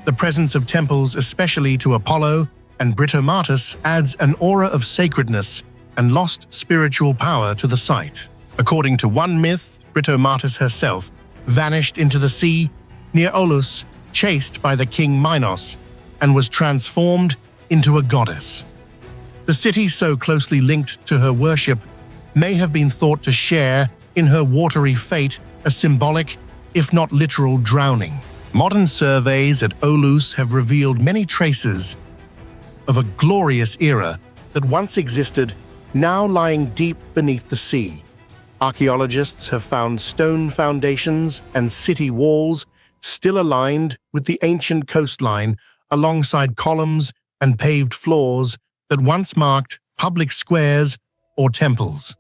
The presence of temples, especially to Apollo and Britomartis, adds an aura of sacredness and lost spiritual power to the site. According to one myth, Britomartis herself vanished into the sea near Aulis, chased by the king Minos, and was transformed into a goddess. The city, so closely linked to her worship, may have been thought to share in her watery fate a symbolic, if not literal, drowning. Modern surveys at Aulis have revealed many traces of a glorious era that once existed now lying deep beneath the sea. Archaeologists have found stone foundations and city walls still aligned with the ancient coastline alongside columns and paved floors that once marked public squares or temples.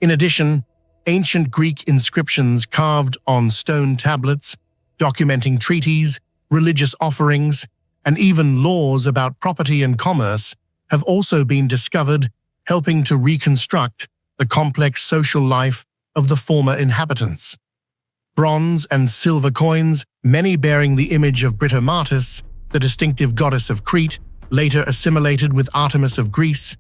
In addition, ancient Greek inscriptions carved on stone tablets, documenting treaties, religious offerings, and even laws about property and commerce have also been discovered, helping to reconstruct the complex social life of the former inhabitants. Bronze and silver coins, many bearing the image of Britomartis, the distinctive goddess of Crete, later assimilated with Artemis of Greece,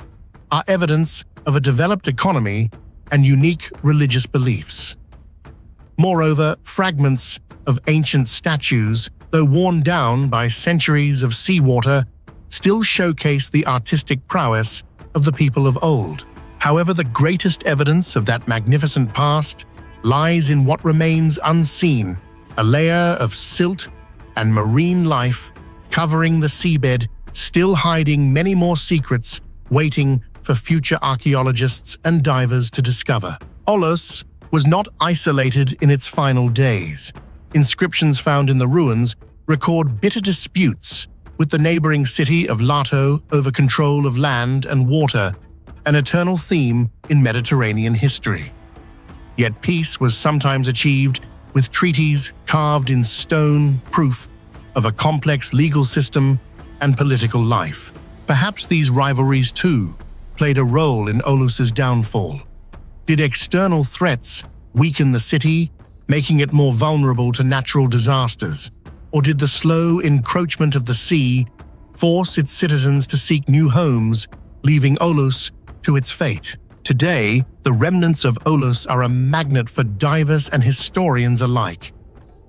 are evidence of a developed economy and unique religious beliefs. Moreover, fragments of ancient statues, though worn down by centuries of seawater, still showcase the artistic prowess of the people of old. However, the greatest evidence of that magnificent past lies in what remains unseen, a layer of silt and marine life covering the seabed, still hiding many more secrets waiting for future archaeologists and divers to discover. Olos was not isolated in its final days. Inscriptions found in the ruins record bitter disputes with the neighboring city of Lato over control of land and water, an eternal theme in Mediterranean history. Yet peace was sometimes achieved with treaties carved in stone, proof of a complex legal system and political life. Perhaps these rivalries, too, played a role in Olus's downfall. Did external threats weaken the city, making it more vulnerable to natural disasters? Or did the slow encroachment of the sea force its citizens to seek new homes, leaving Olus to its fate? Today, the remnants of Olus are a magnet for divers and historians alike.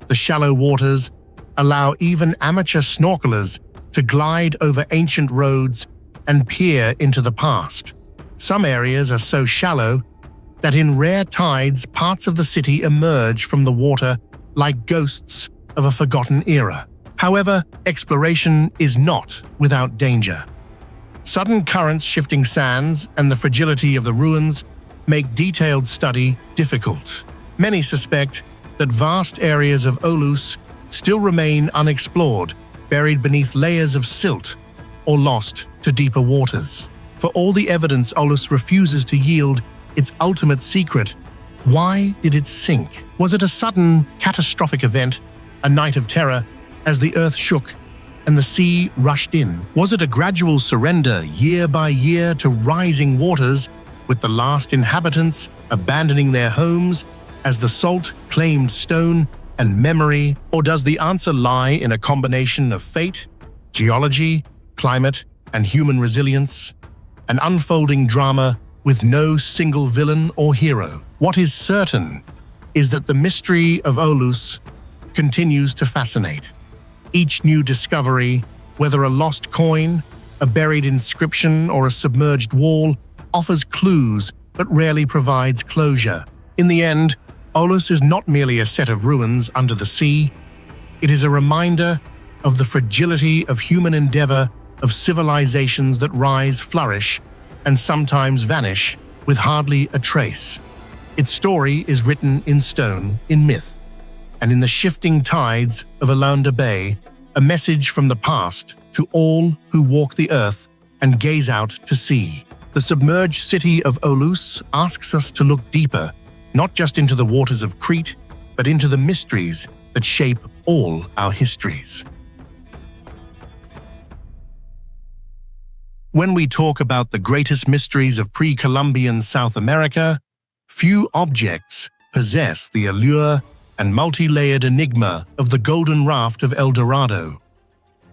The shallow waters allow even amateur snorkelers to glide over ancient roads and peer into the past. Some areas are so shallow that in rare tides, parts of the city emerge from the water like ghosts of a forgotten era. However, exploration is not without danger. Sudden currents, shifting sands, and the fragility of the ruins make detailed study difficult. Many suspect that vast areas of Olus still remain unexplored, buried beneath layers of silt, or lost to deeper waters. For all the evidence Olus refuses to yield its ultimate secret, why did it sink? Was it a sudden, catastrophic event, a night of terror as the earth shook and the sea rushed in? Was it a gradual surrender year by year to rising waters, with the last inhabitants abandoning their homes as the salt claimed stone and memory? Or does the answer lie in a combination of fate, geology, climate, and human resilience? An unfolding drama with no single villain or hero. What is certain is that the mystery of Olus continues to fascinate. Each new discovery, whether a lost coin, a buried inscription, or a submerged wall, offers clues but rarely provides closure. In the end, Olus is not merely a set of ruins under the sea. It is a reminder of the fragility of human endeavor, of civilizations that rise, flourish, and sometimes vanish with hardly a trace. Its story is written in stone, in myth, and in the shifting tides of Alaunda Bay, a message from the past to all who walk the earth and gaze out to sea. The submerged city of Olus asks us to look deeper, not just into the waters of Crete, but into the mysteries that shape all our histories. When we talk about the greatest mysteries of pre-Columbian South America, few objects possess the allure and multi-layered enigma of the Golden Raft of El Dorado.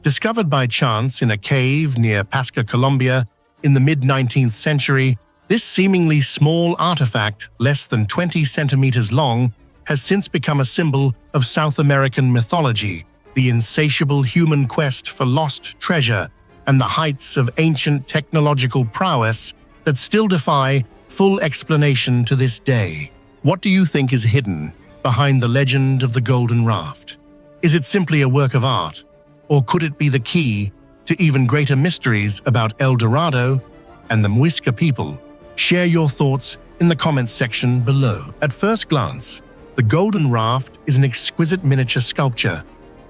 Discovered by chance in a cave near Pasca, Colombia, in the mid-19th century, this seemingly small artifact, less than 20 centimeters long, has since become a symbol of South American mythology, the insatiable human quest for lost treasure, and the heights of ancient technological prowess that still defy full explanation to this day. What do you think is hidden behind the legend of the Golden Raft? Is it simply a work of art, or could it be the key to even greater mysteries about El Dorado and the Muisca people? Share your thoughts in the comments section below. At first glance, the golden raft is an exquisite miniature sculpture,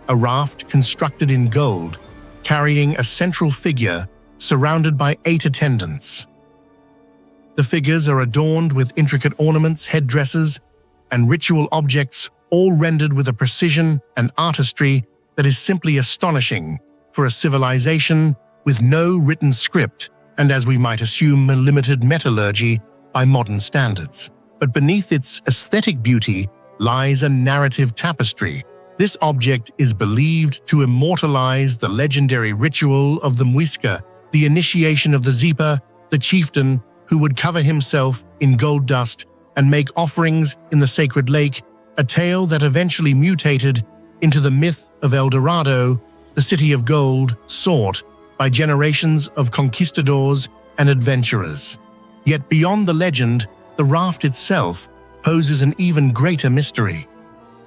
a raft constructed in gold, carrying a central figure surrounded by 8 attendants. The figures are adorned with intricate ornaments, headdresses, and ritual objects, all rendered with a precision and artistry that is simply astonishing for a civilization with no written script and, as we might assume, a limited metallurgy by modern standards. But beneath its aesthetic beauty lies a narrative tapestry. This object is believed to immortalize the legendary ritual of the Muisca, the initiation of the Zipa, the chieftain who would cover himself in gold dust and make offerings in the sacred lake, a tale that eventually mutated into the myth of El Dorado, the city of gold, sought by generations of conquistadors and adventurers. Yet beyond the legend, the raft itself poses an even greater mystery.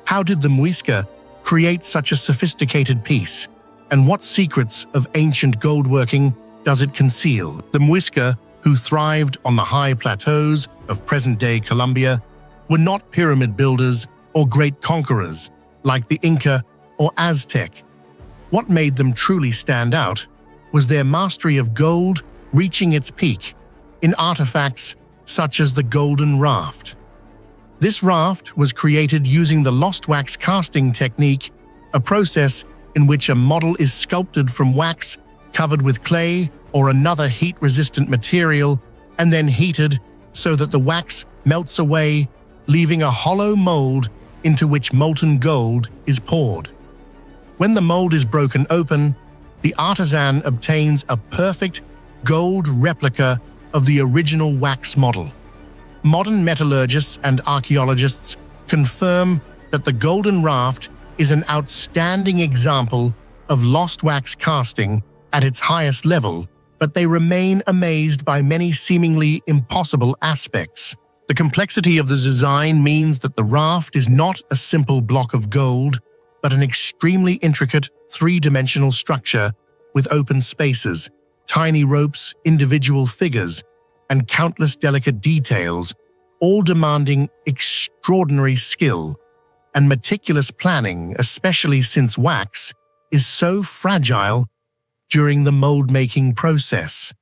How did the Muisca create such a sophisticated piece, and what secrets of ancient goldworking does it conceal? The Muisca, who thrived on the high plateaus of present-day Colombia, were not pyramid builders or great conquerors like the Inca or Aztec. What made them truly stand out was their mastery of gold reaching its peak in artifacts such as the golden raft. This raft was created using the lost wax casting technique, a process in which a model is sculpted from wax covered with clay or another heat-resistant material and then heated so that the wax melts away, leaving a hollow mold into which molten gold is poured. When the mold is broken open, the artisan obtains a perfect gold replica of the original wax model. Modern metallurgists and archaeologists confirm that the golden raft is an outstanding example of lost wax casting at its highest level, but they remain amazed by many seemingly impossible aspects. The complexity of the design means that the raft is not a simple block of gold, but an extremely intricate three-dimensional structure with open spaces, tiny ropes, individual figures, and countless delicate details, all demanding extraordinary skill and meticulous planning, especially since wax is so fragile during the mold-making process.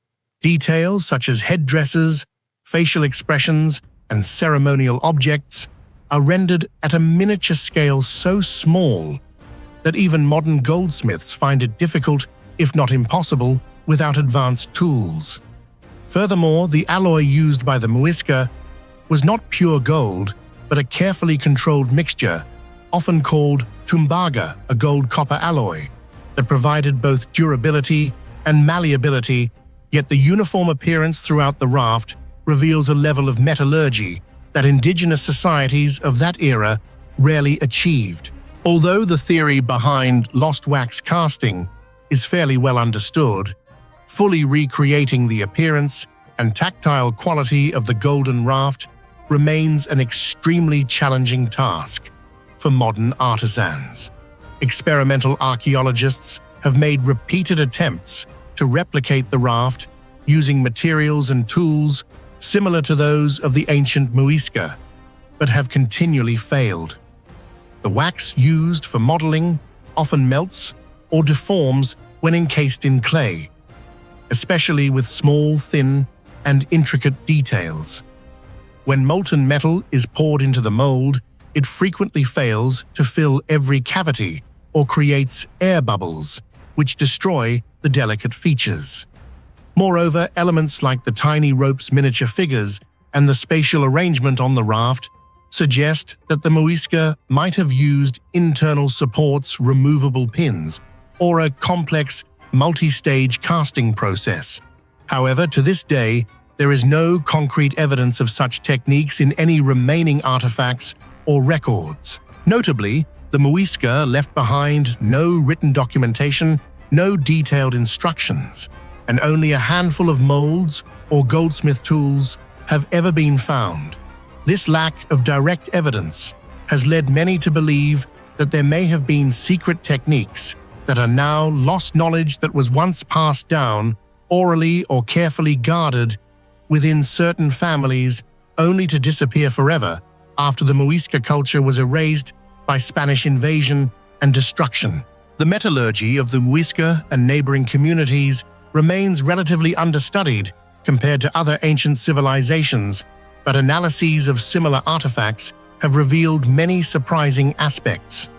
Details such as headdresses, facial expressions, and ceremonial objects are rendered at a miniature scale so small that even modern goldsmiths find it difficult, if not impossible, without advanced tools. Furthermore, the alloy used by the Muisca was not pure gold, but a carefully controlled mixture, often called tumbaga, a gold-copper alloy, that provided both durability and malleability, yet the uniform appearance throughout the raft reveals a level of metallurgy that indigenous societies of that era rarely achieved. Although the theory behind lost wax casting is fairly well understood, fully recreating the appearance and tactile quality of the golden raft remains an extremely challenging task for modern artisans. Experimental archaeologists have made repeated attempts to replicate the raft using materials and tools similar to those of the ancient Muisca, but have continually failed. The wax used for modeling often melts or deforms when encased in clay, especially with small, thin, and intricate details. When molten metal is poured into the mold, it frequently fails to fill every cavity or creates air bubbles, which destroy the delicate features. Moreover, elements like the tiny rope's miniature figures and the spatial arrangement on the raft suggest that the Muisca might have used internal supports, removable pins, or a complex multi-stage casting process. However, to this day, there is no concrete evidence of such techniques in any remaining artifacts or records. Notably, the Muisca left behind no written documentation, no detailed instructions, and only a handful of molds or goldsmith tools have ever been found. This lack of direct evidence has led many to believe that there may have been secret techniques that are now lost knowledge that was once passed down orally or carefully guarded within certain families only to disappear forever after the Muisca culture was erased by Spanish invasion and destruction. The metallurgy of the Muisca and neighboring communities remains relatively understudied compared to other ancient civilizations, but analyses of similar artifacts have revealed many surprising aspects.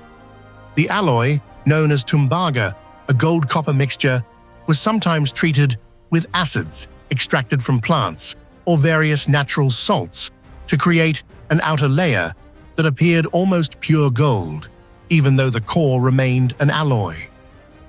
The alloy, known as tumbaga, a gold-copper mixture, was sometimes treated with acids extracted from plants or various natural salts to create an outer layer that appeared almost pure gold, even though the core remained an alloy.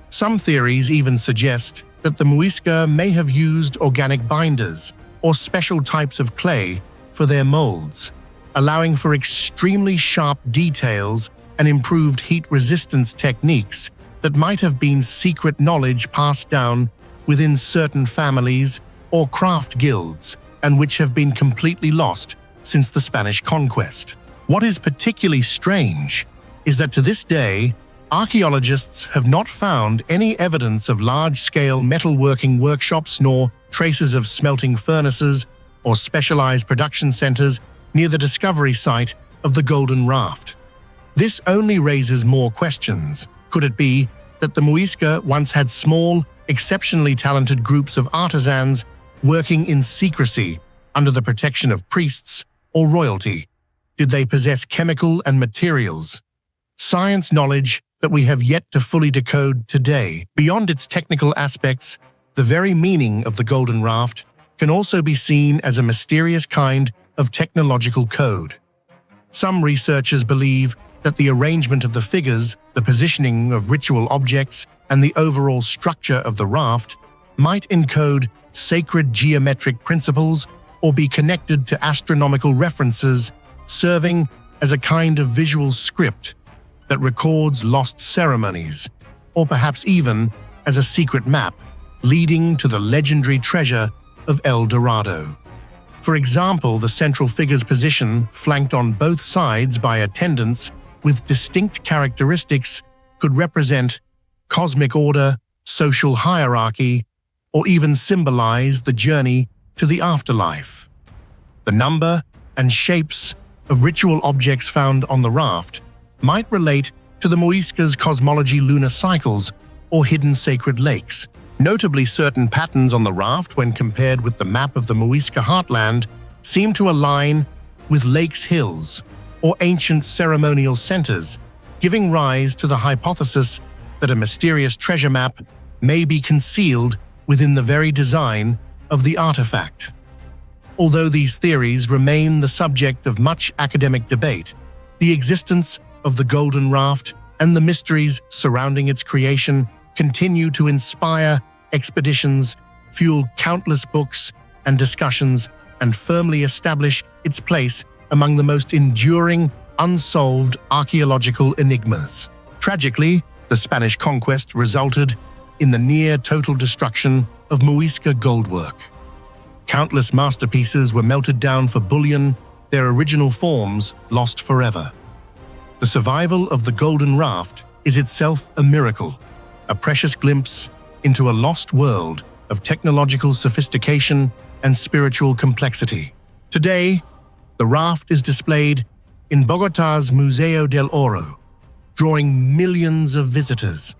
Some theories even suggest that the Muisca may have used organic binders or special types of clay for their molds, allowing for extremely sharp details and improved heat resistance techniques that might have been secret knowledge passed down within certain families or craft guilds, and which have been completely lost since the Spanish conquest. What is particularly strange is that to this day, archaeologists have not found any evidence of large-scale metalworking workshops nor traces of smelting furnaces or specialized production centers near the discovery site of the Golden Raft. This only raises more questions. Could it be that the Muisca once had small, exceptionally talented groups of artisans working in secrecy under the protection of priests or royalty? Did they possess chemical and materials science knowledge that we have yet to fully decode today? Beyond its technical aspects, the very meaning of the Golden Raft can also be seen as a mysterious kind of technological code. Some researchers believe that the arrangement of the figures, the positioning of ritual objects, and the overall structure of the raft might encode sacred geometric principles or be connected to astronomical references, serving as a kind of visual script that records lost ceremonies, or perhaps even as a secret map leading to the legendary treasure of El Dorado. For example, the central figure's position, flanked on both sides by attendants with distinct characteristics, could represent cosmic order, social hierarchy, or even symbolize the journey to the afterlife. The number and shapes of ritual objects found on the raft might relate to the Muisca's cosmology lunar cycles or hidden sacred lakes. Notably, certain patterns on the raft, when compared with the map of the Muisca heartland, seem to align with lakes' hills or ancient ceremonial centers, giving rise to the hypothesis that a mysterious treasure map may be concealed within the very design of the artifact. Although these theories remain the subject of much academic debate, the existence of the Golden Raft and the mysteries surrounding its creation continue to inspire expeditions, fuel countless books and discussions, and firmly establish its place among the most enduring, unsolved archaeological enigmas. Tragically, the Spanish conquest resulted in the near-total destruction of Muisca goldwork. Countless masterpieces were melted down for bullion, their original forms lost forever. The survival of the Golden Raft is itself a miracle, a precious glimpse into a lost world of technological sophistication and spiritual complexity. Today, the raft is displayed in Bogotá's Museo del Oro, drawing millions of visitors.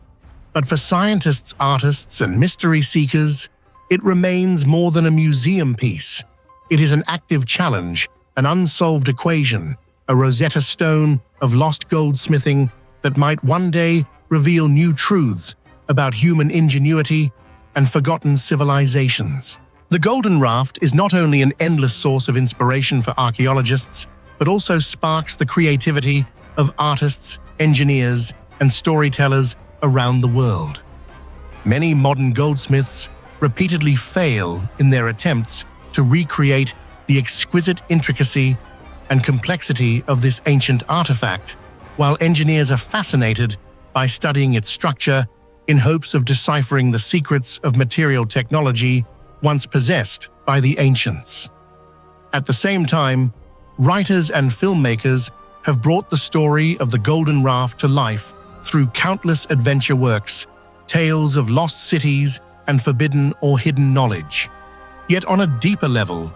But for scientists, artists, and mystery seekers, it remains more than a museum piece. It is an active challenge, an unsolved equation, a Rosetta Stone of lost goldsmithing that might one day reveal new truths about human ingenuity and forgotten civilizations. The Golden Raft is not only an endless source of inspiration for archaeologists, but also sparks the creativity of artists, engineers, and storytellers around the world. Many modern goldsmiths repeatedly fail in their attempts to recreate the exquisite intricacy and complexity of this ancient artifact, while engineers are fascinated by studying its structure in hopes of deciphering the secrets of material technology once possessed by the ancients. At the same time, writers and filmmakers have brought the story of the Golden Raft to life through countless adventure works, tales of lost cities and forbidden or hidden knowledge. Yet on a deeper level,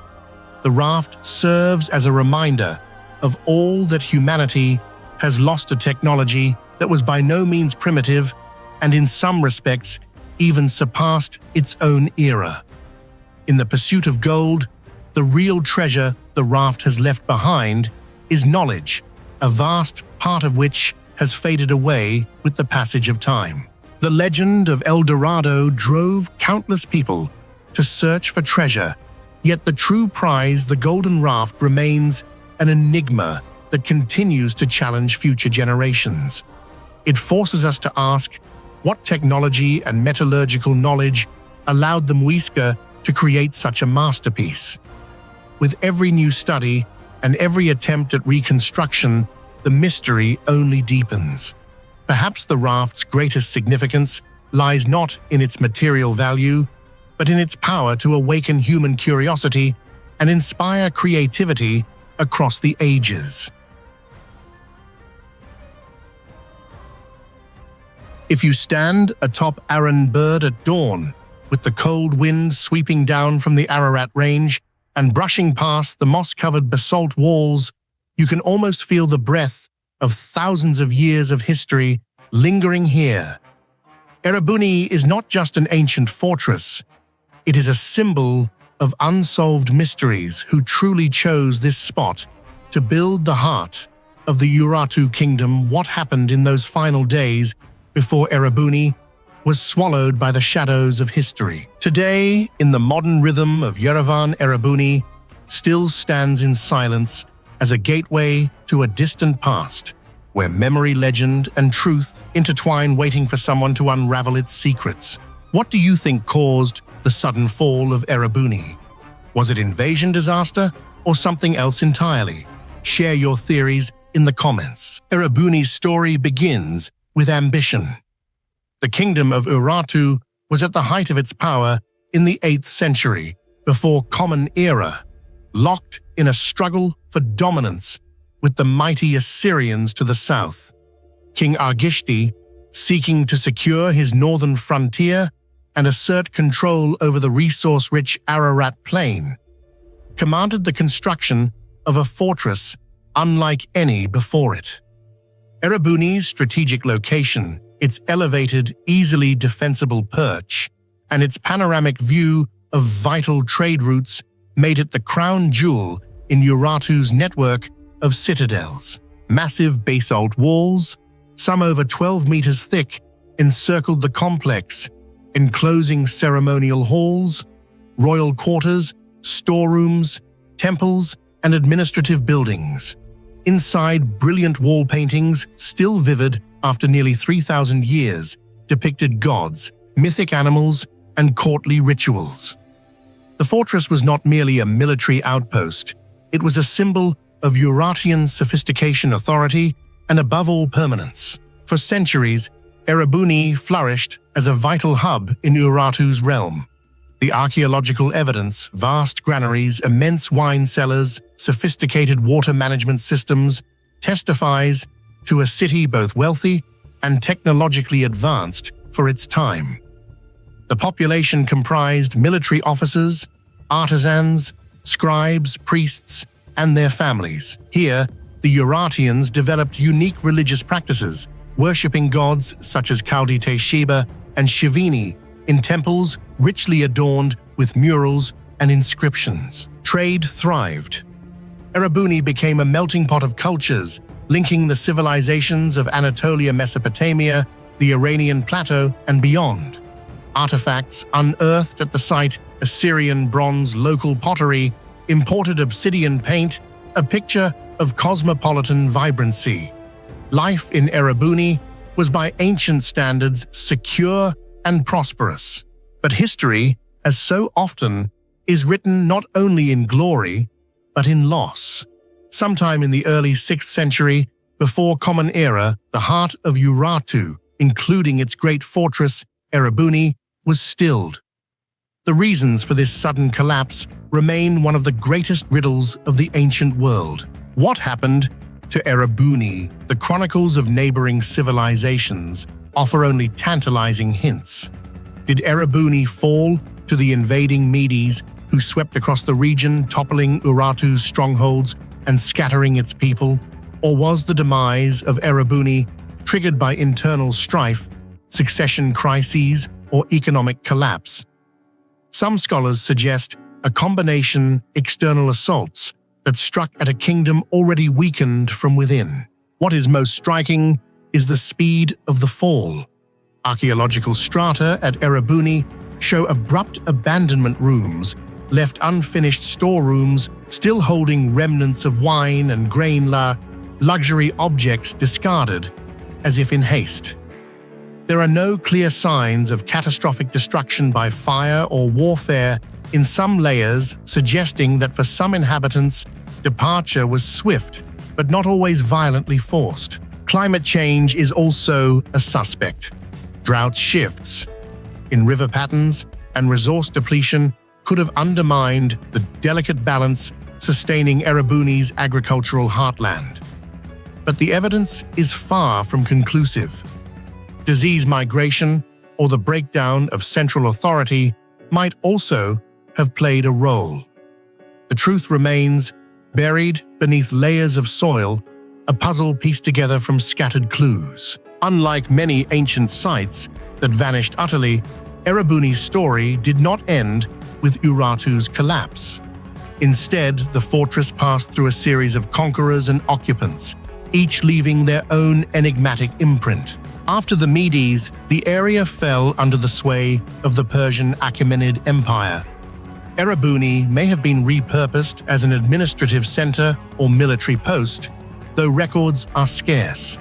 the raft serves as a reminder of all that humanity has lost, a technology that was by no means primitive and in some respects even surpassed its own era. In the pursuit of gold, the real treasure the raft has left behind is knowledge, a vast part of which has faded away with the passage of time. The legend of El Dorado drove countless people to search for treasure, yet the true prize, the golden raft, remains an enigma that continues to challenge future generations. It forces us to ask what technology and metallurgical knowledge allowed the Muisca to create such a masterpiece. With every new study and every attempt at reconstruction, the mystery only deepens. Perhaps the raft's greatest significance lies not in its material value, but in its power to awaken human curiosity and inspire creativity across the ages. If you stand atop Arun Bird at dawn, with the cold wind sweeping down from the Ararat Range and brushing past the moss-covered basalt walls, you can almost feel the breath of thousands of years of history lingering here. Erebuni is not just an ancient fortress, it is a symbol of unsolved mysteries who truly chose this spot to build the heart of the Urartu kingdom. What happened in those final days before Erebuni was swallowed by the shadows of history? Today, in the modern rhythm of Yerevan, Erebuni still stands in silence as a gateway to a distant past, where memory, legend, and truth intertwine, waiting for someone to unravel its secrets. What do you think caused the sudden fall of Erebuni? Was it invasion, disaster, or something else entirely? Share your theories in the comments. Erebuni's story begins with ambition. The kingdom of Urartu was at the height of its power in the 8th century, before Common Era, locked in a struggle for dominance with the mighty Assyrians to the south. King Argishti, seeking to secure his northern frontier and assert control over the resource-rich Ararat Plain, commanded the construction of a fortress unlike any before it. Erebuni's strategic location, its elevated, easily defensible perch, and its panoramic view of vital trade routes made it the crown jewel in Urartu's network of citadels. Massive basalt walls, some over 12 meters thick, encircled the complex, enclosing ceremonial halls, royal quarters, storerooms, temples, and administrative buildings. Inside, brilliant wall paintings, still vivid after nearly 3,000 years, depicted gods, mythic animals, and courtly rituals. The fortress was not merely a military outpost, it was a symbol of Urartian sophistication, authority, and above all, permanence. For centuries, Erebuni flourished as a vital hub in Urartu's realm. The archaeological evidence, vast granaries, immense wine cellars, sophisticated water management systems, testifies to a city both wealthy and technologically advanced for its time. The population comprised military officers, artisans, scribes, priests, and their families. Here, the Urartians developed unique religious practices, worshipping gods such as Kaldite Sheba and Shivini in temples richly adorned with murals and inscriptions. Trade thrived. Erebuni became a melting pot of cultures, linking the civilizations of Anatolia, Mesopotamia, the Iranian plateau, and beyond. Artifacts unearthed at the site, Assyrian bronze, local pottery, imported obsidian paint, a picture of cosmopolitan vibrancy. Life in Erebuni was by ancient standards secure and prosperous. But history, as so often, is written not only in glory, but in loss. Sometime in the early 6th century, before Common Era, the heart of Urartu, including its great fortress, Erebuni, was stilled. The reasons for this sudden collapse remain one of the greatest riddles of the ancient world. What happened to Erebuni? The chronicles of neighboring civilizations offer only tantalizing hints. Did Erebuni fall to the invading Medes who swept across the region, toppling Urartu's strongholds and scattering its people? Or was the demise of Erebuni triggered by internal strife, succession crises, or economic collapse? Some scholars suggest a combination external assaults that struck at a kingdom already weakened from within. What is most striking is the speed of the fall. Archaeological strata at Erebuni show abrupt abandonment rooms, left unfinished storerooms still holding remnants of wine and grain, luxury objects discarded as if in haste. There are no clear signs of catastrophic destruction by fire or warfare in some layers, suggesting that for some inhabitants, departure was swift, but not always violently forced. Climate change is also a suspect. Drought shifts in river patterns and resource depletion could have undermined the delicate balance sustaining Erebuni's agricultural heartland. But the evidence is far from conclusive. Disease migration or the breakdown of central authority might also have played a role. The truth remains buried beneath layers of soil, a puzzle pieced together from scattered clues. Unlike many ancient sites that vanished utterly, Erebuni's story did not end with Urartu's collapse. Instead, the fortress passed through a series of conquerors and occupants, each leaving their own enigmatic imprint. After the Medes, the area fell under the sway of the Persian Achaemenid Empire. Erebuni may have been repurposed as an administrative center or military post, though records are scarce.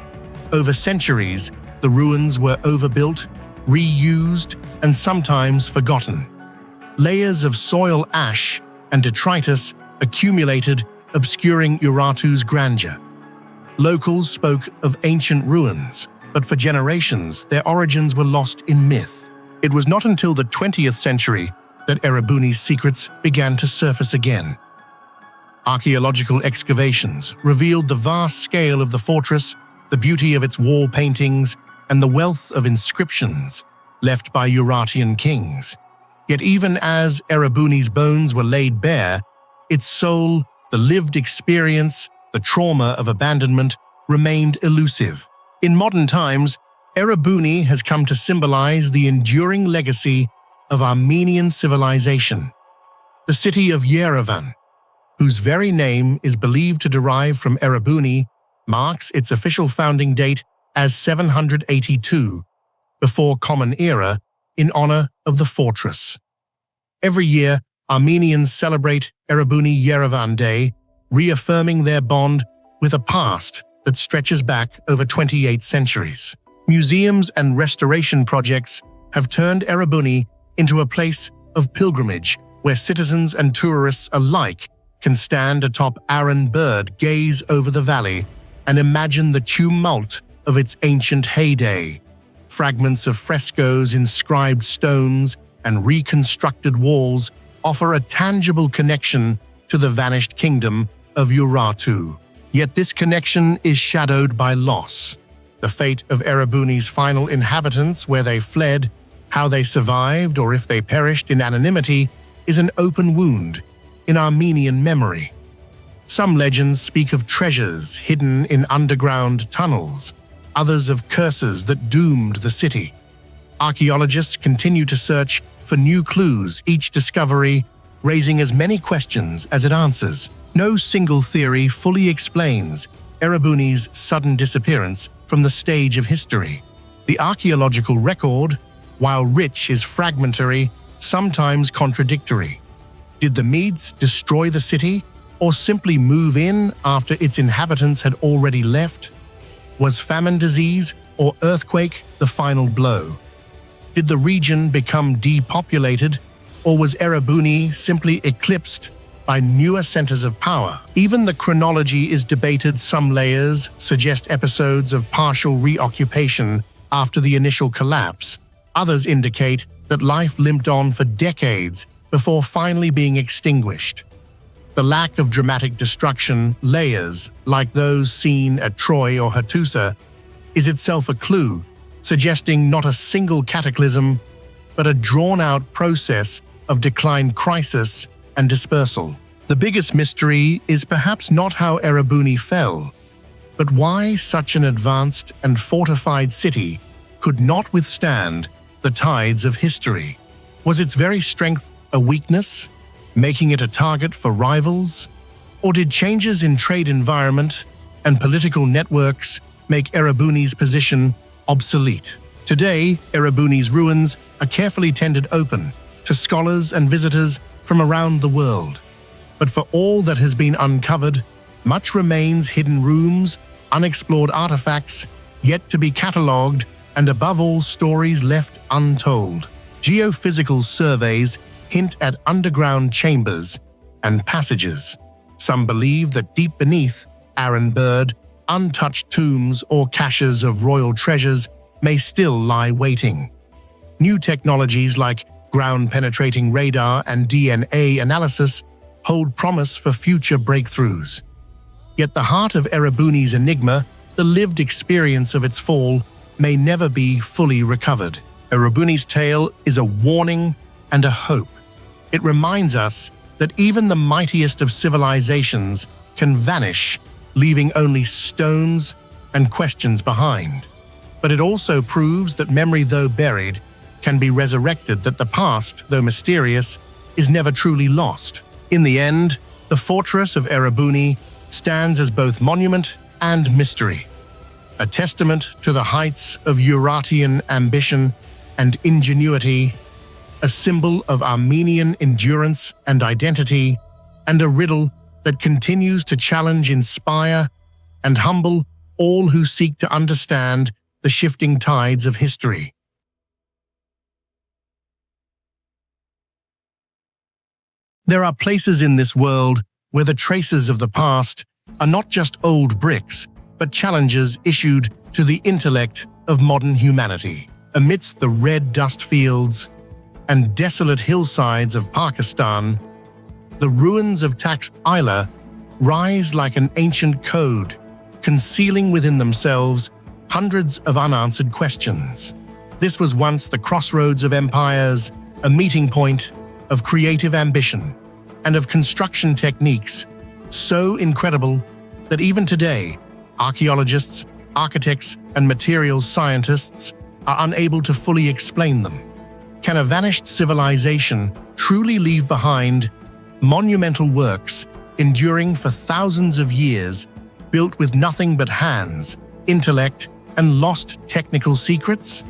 Over centuries, the ruins were overbuilt, reused, and sometimes forgotten. Layers of soil ash and detritus accumulated, obscuring Urartu's grandeur. Locals spoke of ancient ruins, but for generations, their origins were lost in myth. It was not until the 20th century that Erebuni's secrets began to surface again. Archaeological excavations revealed the vast scale of the fortress, the beauty of its wall paintings, and the wealth of inscriptions left by Urartian kings. Yet even as Erebuni's bones were laid bare, its soul, the lived experience, the trauma of abandonment, remained elusive. In modern times, Erebuni has come to symbolize the enduring legacy of Armenian civilization. The city of Yerevan, whose very name is believed to derive from Erebuni, marks its official founding date as 782, before Common Era, in honor of the fortress. Every year, Armenians celebrate Erebuni Yerevan Day, reaffirming their bond with a past that stretches back over 28 centuries. Museums and restoration projects have turned Erebuni into a place of pilgrimage where citizens and tourists alike can stand atop Aran Bird, gaze over the valley, and imagine the tumult of its ancient heyday. Fragments of frescoes, inscribed stones, and reconstructed walls offer a tangible connection to the vanished kingdom of Urartu. Yet this connection is shadowed by loss. The fate of Erebuni's final inhabitants, where they fled, how they survived, or if they perished in anonymity, is an open wound in Armenian memory. Some legends speak of treasures hidden in underground tunnels, others of curses that doomed the city. Archaeologists continue to search for new clues, each discovery raising as many questions as it answers. No single theory fully explains Erebuni's sudden disappearance from the stage of history. The archaeological record, while rich, is fragmentary, sometimes contradictory. Did the Medes destroy the city, or simply move in after its inhabitants had already left? Was famine, disease, or earthquake the final blow? Did the region become depopulated, or was Erebuni simply eclipsed by newer centers of power? Even the chronology is debated. Some layers suggest episodes of partial reoccupation after the initial collapse. Others indicate that life limped on for decades before finally being extinguished. The lack of dramatic destruction, layers like those seen at Troy or Hattusa, is itself a clue, suggesting not a single cataclysm, but a drawn-out process of decline, crisis, and dispersal. The biggest mystery is perhaps not how Erebuni fell, but why such an advanced and fortified city could not withstand the tides of history. Was its very strength a weakness, making it a target for rivals? Or did changes in trade environment and political networks make Erebuni's position obsolete? Today, Erebuni's ruins are carefully tended open to scholars and visitors from around the world. But for all that has been uncovered, much remains: hidden rooms, unexplored artifacts, yet to be catalogued, and above all, stories left untold. Geophysical surveys hint at underground chambers and passages. Some believe that deep beneath Aaron Bird, untouched tombs or caches of royal treasures may still lie waiting. New technologies like ground-penetrating radar and DNA analysis hold promise for future breakthroughs. Yet the heart of Erebuni's enigma, the lived experience of its fall, may never be fully recovered. Erebuni's tale is a warning and a hope. It reminds us that even the mightiest of civilizations can vanish, leaving only stones and questions behind. But it also proves that memory, though buried, can be resurrected, that the past, though mysterious, is never truly lost. In the end, the fortress of Erebuni stands as both monument and mystery, a testament to the heights of Urartian ambition and ingenuity, a symbol of Armenian endurance and identity, and a riddle that continues to challenge, inspire, and humble all who seek to understand the shifting tides of history. There are places in this world where the traces of the past are not just old bricks, but challenges issued to the intellect of modern humanity. Amidst the red dust fields and desolate hillsides of Pakistan, the ruins of Taxila rise like an ancient code, concealing within themselves hundreds of unanswered questions. This was once the crossroads of empires, a meeting point of creative ambition and of construction techniques so incredible that even today, archaeologists, architects, and materials scientists are unable to fully explain them. Can a vanished civilization truly leave behind monumental works enduring for thousands of years, built with nothing but hands, intellect, and lost technical secrets?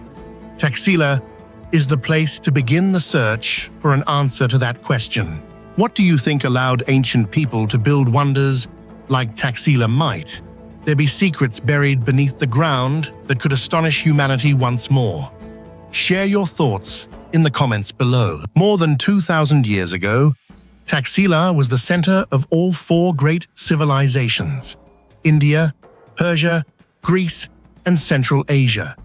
Taxila is the place to begin the search for an answer to that question. What do you think allowed ancient people to build wonders like Taxila might? There be secrets buried beneath the ground that could astonish humanity once more. Share your thoughts in the comments below. More than 2,000 years ago, Taxila was the center of all four great civilizations: India, Persia, Greece, and Central Asia.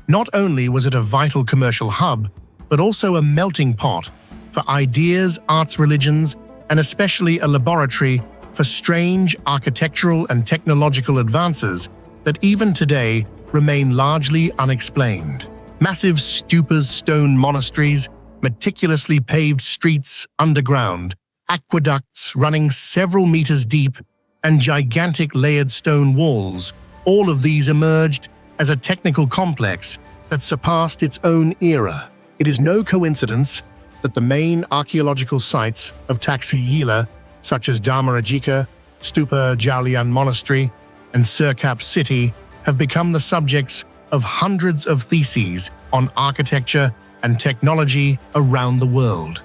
Not only was it a vital commercial hub, but also a melting pot for ideas, arts, religions, and especially a laboratory for strange architectural and technological advances that even today remain largely unexplained. Massive stupas, stone monasteries, meticulously paved streets underground, aqueducts running several meters deep, and gigantic layered stone walls, all of these emerged as a technical complex that surpassed its own era. It is no coincidence that the main archaeological sites of Taxila, such as Dharmarajika, Stupa Jaulian Monastery, and Sirkap City, have become the subjects of hundreds of theses on architecture and technology around the world.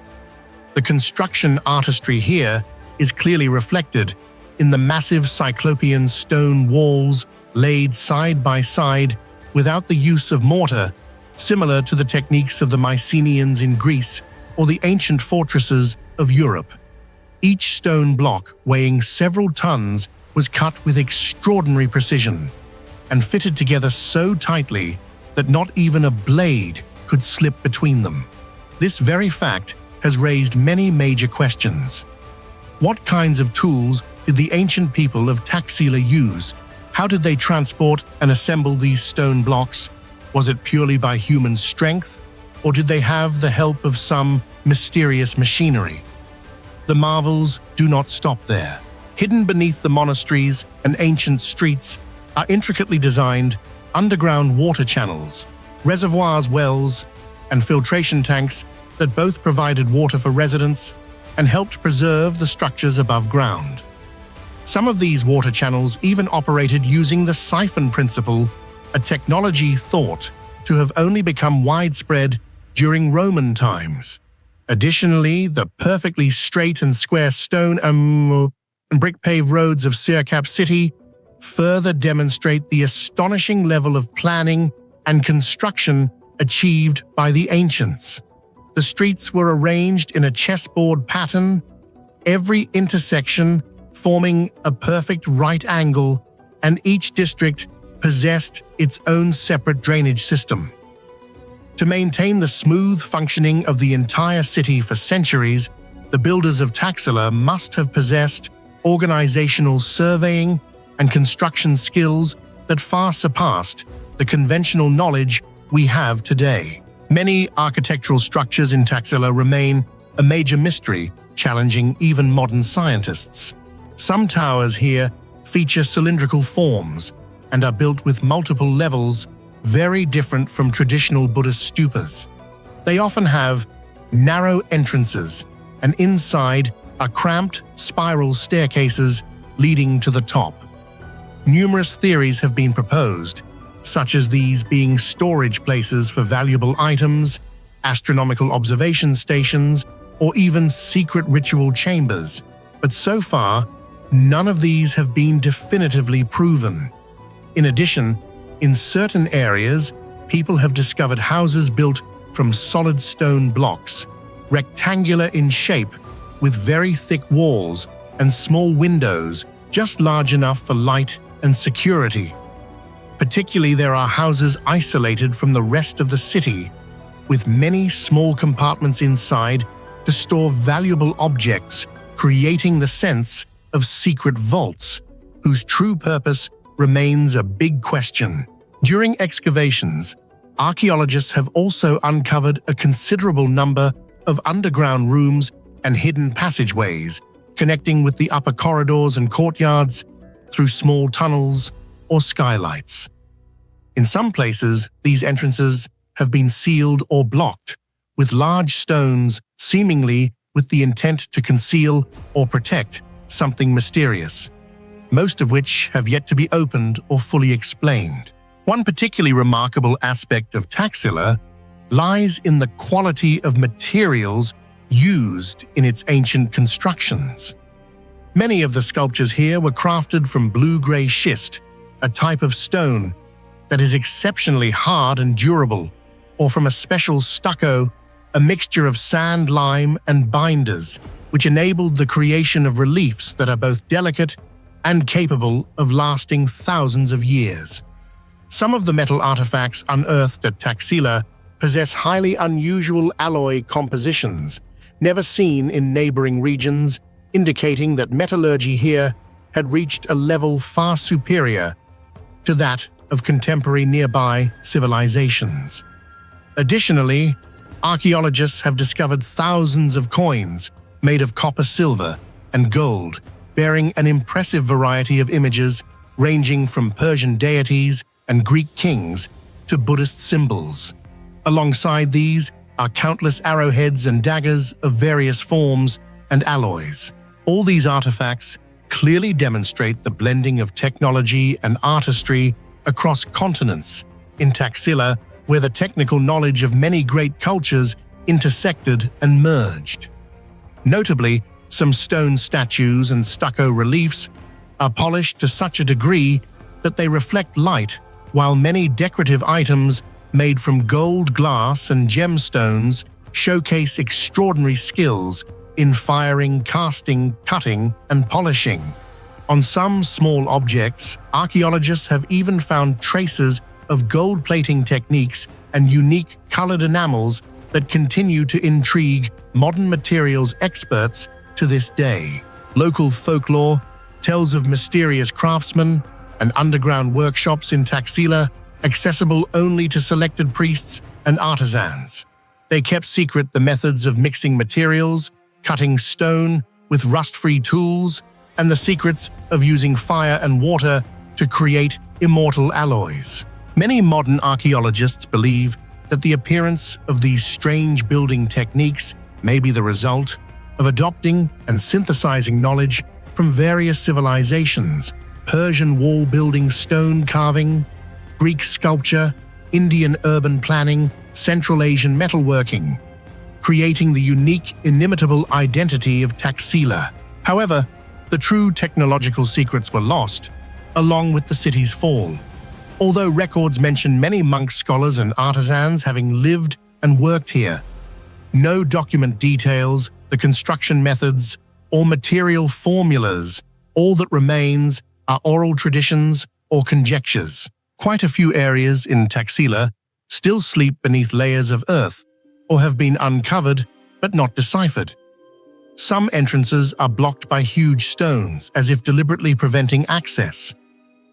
The construction artistry here is clearly reflected in the massive cyclopean stone walls laid side by side without the use of mortar, similar to the techniques of the Mycenaeans in Greece or the ancient fortresses of Europe. Each stone block, weighing several tons, was cut with extraordinary precision and fitted together so tightly that not even a blade could slip between them. This very fact has raised many major questions. What kinds of tools did the ancient people of Taxila use? How did they transport and assemble these stone blocks? Was it purely by human strength, or did they have the help of some mysterious machinery? the marvels do not stop there. Hidden beneath the monasteries and ancient streets are intricately designed underground water channels, reservoirs, wells, and filtration tanks that both provided water for residents and helped preserve the structures above ground. Some of these water channels even operated using the siphon principle, a technology thought to have only become widespread during Roman times. Additionally, the perfectly straight and square stone and brick-paved roads of Sirkap city further demonstrate the astonishing level of planning and construction achieved by the ancients. The streets were arranged in a chessboard pattern, every intersection forming a perfect right angle, and each district possessed its own separate drainage system. To maintain the smooth functioning of the entire city for centuries, the builders of Taxila must have possessed organizational surveying and construction skills that far surpassed the conventional knowledge we have today. Many architectural structures in Taxila remain a major mystery, challenging even modern scientists. Some towers here feature cylindrical forms and are built with multiple levels, very different from traditional Buddhist stupas. They often have narrow entrances, and inside are cramped spiral staircases leading to the top. Numerous theories have been proposed, such as these being storage places for valuable items, astronomical observation stations, or even secret ritual chambers, but so far, none of these have been definitively proven. In addition, in certain areas, people have discovered houses built from solid stone blocks, rectangular in shape, with very thick walls and small windows just large enough for light and security. Particularly, there are houses isolated from the rest of the city, with many small compartments inside to store valuable objects, creating the sense of secret vaults, whose true purpose remains a big question. During excavations, archaeologists have also uncovered a considerable number of underground rooms and hidden passageways, connecting with the upper corridors and courtyards through small tunnels or skylights. In some places, these entrances have been sealed or blocked with large stones, seemingly with the intent to conceal or protect something mysterious, most of which have yet to be opened or fully explained. One particularly remarkable aspect of Taxila lies in the quality of materials used in its ancient constructions. Many of the sculptures here were crafted from blue-gray schist, a type of stone that is exceptionally hard and durable, or from a special stucco, a mixture of sand, lime, and binders, which enabled the creation of reliefs that are both delicate and capable of lasting thousands of years. Some of the metal artifacts unearthed at Taxila possess highly unusual alloy compositions, never seen in neighboring regions, indicating that metallurgy here had reached a level far superior to that of contemporary nearby civilizations. Additionally, archaeologists have discovered thousands of coins made of copper, silver, and gold, bearing an impressive variety of images ranging from Persian deities and Greek kings to Buddhist symbols. Alongside these are countless arrowheads and daggers of various forms and alloys. All these artifacts clearly demonstrate the blending of technology and artistry across continents in Taxila, where the technical knowledge of many great cultures intersected and merged. Notably, some stone statues and stucco reliefs are polished to such a degree that they reflect light, while many decorative items made from gold, glass, and gemstones showcase extraordinary skills in firing, casting, cutting, and polishing. On some small objects, archaeologists have even found traces of gold plating techniques and unique colored enamels that continue to intrigue modern materials experts to this day. Local folklore tells of mysterious craftsmen and underground workshops in Taxila, accessible only to selected priests and artisans. They kept secret the methods of mixing materials, cutting stone, with rust-free tools and the secrets of using fire and water to create immortal alloys. Many modern archaeologists believe that the appearance of these strange building techniques may be the result of adopting and synthesizing knowledge from various civilizations: Persian wall building, stone carving, Greek sculpture, Indian urban planning, Central Asian metalworking, creating the unique, inimitable identity of Taxila. However, the true technological secrets were lost, along with the city's fall. Although records mention many monk scholars and artisans having lived and worked here, no document details the construction methods or material formulas. All that remains are oral traditions or conjectures. Quite a few areas in Taxila still sleep beneath layers of earth or have been uncovered but not deciphered. Some entrances are blocked by huge stones, as if deliberately preventing access.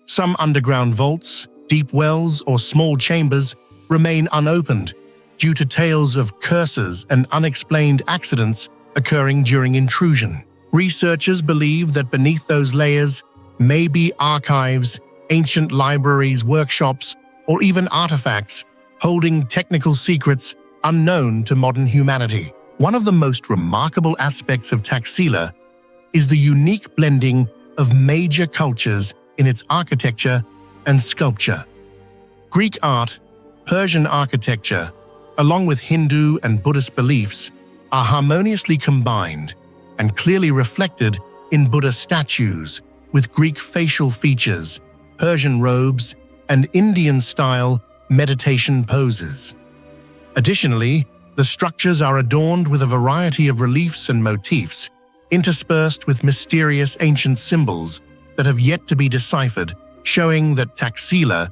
Some underground vaults, deep wells, or small chambers remain unopened due to tales of curses and unexplained accidents occurring during intrusion. Researchers believe that beneath those layers may be archives, ancient libraries, workshops, or even artifacts holding technical secrets unknown to modern humanity. One of the most remarkable aspects of Taxila is the unique blending of major cultures in its architecture and sculpture. Greek art, Persian architecture, along with Hindu and Buddhist beliefs, are harmoniously combined and clearly reflected in Buddha statues with Greek facial features, Persian robes, and Indian-style meditation poses. Additionally, the structures are adorned with a variety of reliefs and motifs, interspersed with mysterious ancient symbols that have yet to be deciphered, showing that Taxila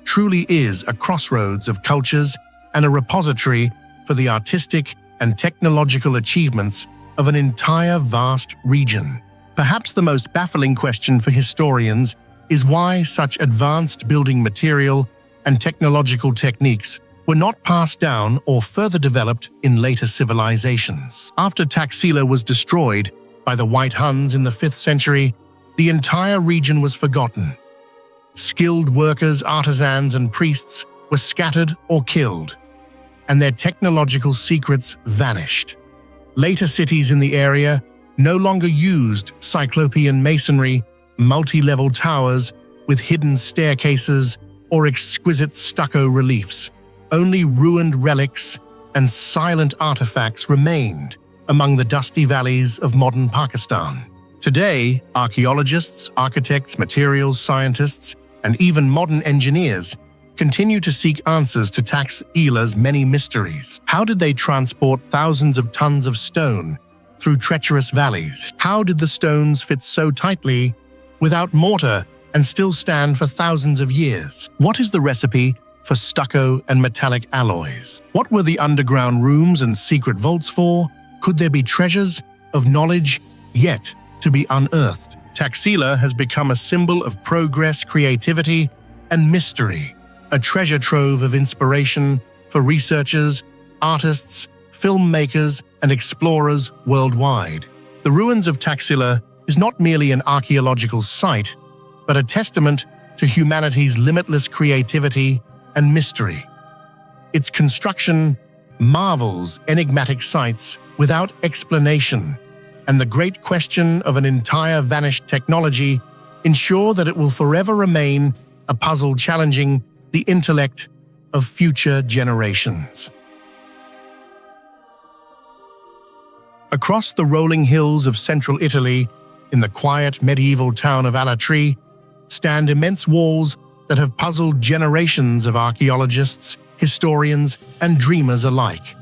truly is a crossroads of cultures and a repository for the artistic and technological achievements of an entire vast region. Perhaps the most baffling question for historians is why such advanced building material and technological techniques were not passed down or further developed in later civilizations. After Taxila was destroyed by the White Huns in the 5th century, the entire region was forgotten. Skilled workers, artisans, and priests were scattered or killed, and their technological secrets vanished. Later cities in the area no longer used cyclopean masonry, multi-level towers with hidden staircases, or exquisite stucco reliefs. Only ruined relics and silent artifacts remained among the dusty valleys of modern Pakistan. Today, archaeologists, architects, materials scientists, and even modern engineers continue to seek answers to Taxila's many mysteries. How did they transport thousands of tons of stone through treacherous valleys? How did the stones fit so tightly without mortar and still stand for thousands of years? What is the recipe for stucco and metallic alloys? What were the underground rooms and secret vaults for? Could there be treasures of knowledge yet to be unearthed? Taxila has become a symbol of progress, creativity, and mystery, a treasure trove of inspiration for researchers, artists, filmmakers, and explorers worldwide. The ruins of Taxila is not merely an archaeological site, but a testament to humanity's limitless creativity and mystery. Its construction marvels enigmatic sites without explanation, and the great question of an entire vanished technology ensure that it will forever remain a puzzle challenging the intellect of future generations. Across the rolling hills of central Italy, in the quiet medieval town of Alatri, stand immense walls that have puzzled generations of archaeologists, historians, and dreamers alike.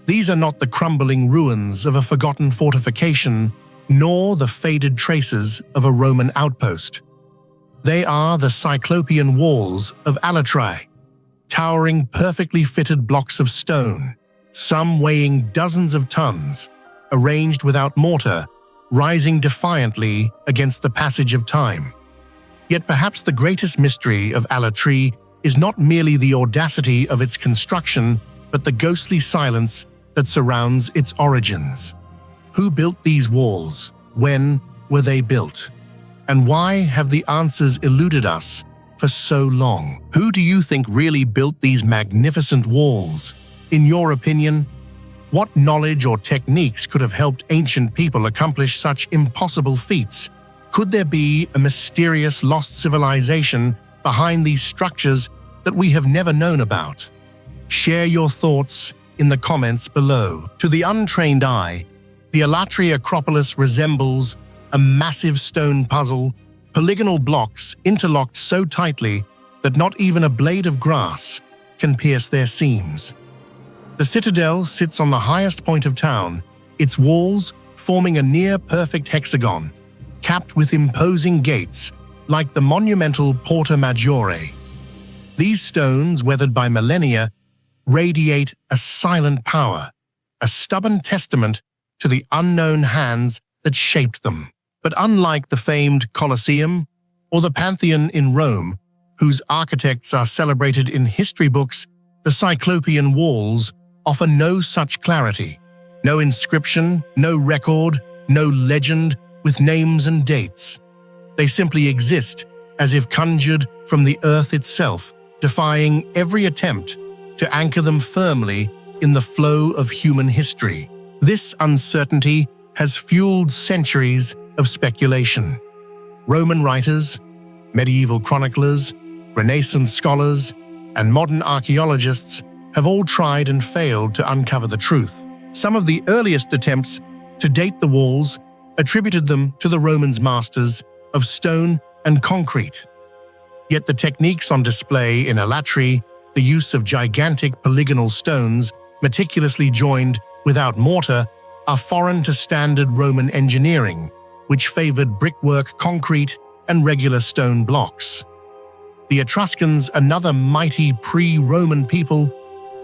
These are not the crumbling ruins of a forgotten fortification, nor the faded traces of a Roman outpost. They are the cyclopean walls of Alatri, towering perfectly fitted blocks of stone, some weighing dozens of tons, arranged without mortar, rising defiantly against the passage of time. Yet perhaps the greatest mystery of Alatri is not merely the audacity of its construction, but the ghostly silence that surrounds its origins. Who built these walls? When were they built? And why have the answers eluded us for so long? Who do you think really built these magnificent walls? In your opinion, what knowledge or techniques could have helped ancient people accomplish such impossible feats? Could there be a mysterious lost civilization behind these structures that we have never known about? Share your thoughts in the comments below. To the untrained eye, the Alatri Acropolis resembles a massive stone puzzle, polygonal blocks interlocked so tightly that not even a blade of grass can pierce their seams. The citadel sits on the highest point of town, its walls forming a near-perfect hexagon, capped with imposing gates like the monumental Porta Maggiore. These stones, weathered by millennia, radiate a silent power, a stubborn testament to the unknown hands that shaped them. But unlike the famed Colosseum or the Pantheon in Rome, whose architects are celebrated in history books, the Cyclopean walls offer no such clarity. No inscription, no record, no legend with names and dates. They simply exist as if conjured from the earth itself, defying every attempt to anchor them firmly in the flow of human history. This uncertainty has fueled centuries of speculation. Roman writers, medieval chroniclers, Renaissance scholars, and modern archaeologists have all tried and failed to uncover the truth. Some of the earliest attempts to date the walls attributed them to the Romans' masters of stone and concrete. Yet the techniques on display in Alatri, the use of gigantic polygonal stones meticulously joined without mortar, are foreign to standard Roman engineering, which favored brickwork, concrete, and regular stone blocks. The Etruscans, another mighty pre-Roman people,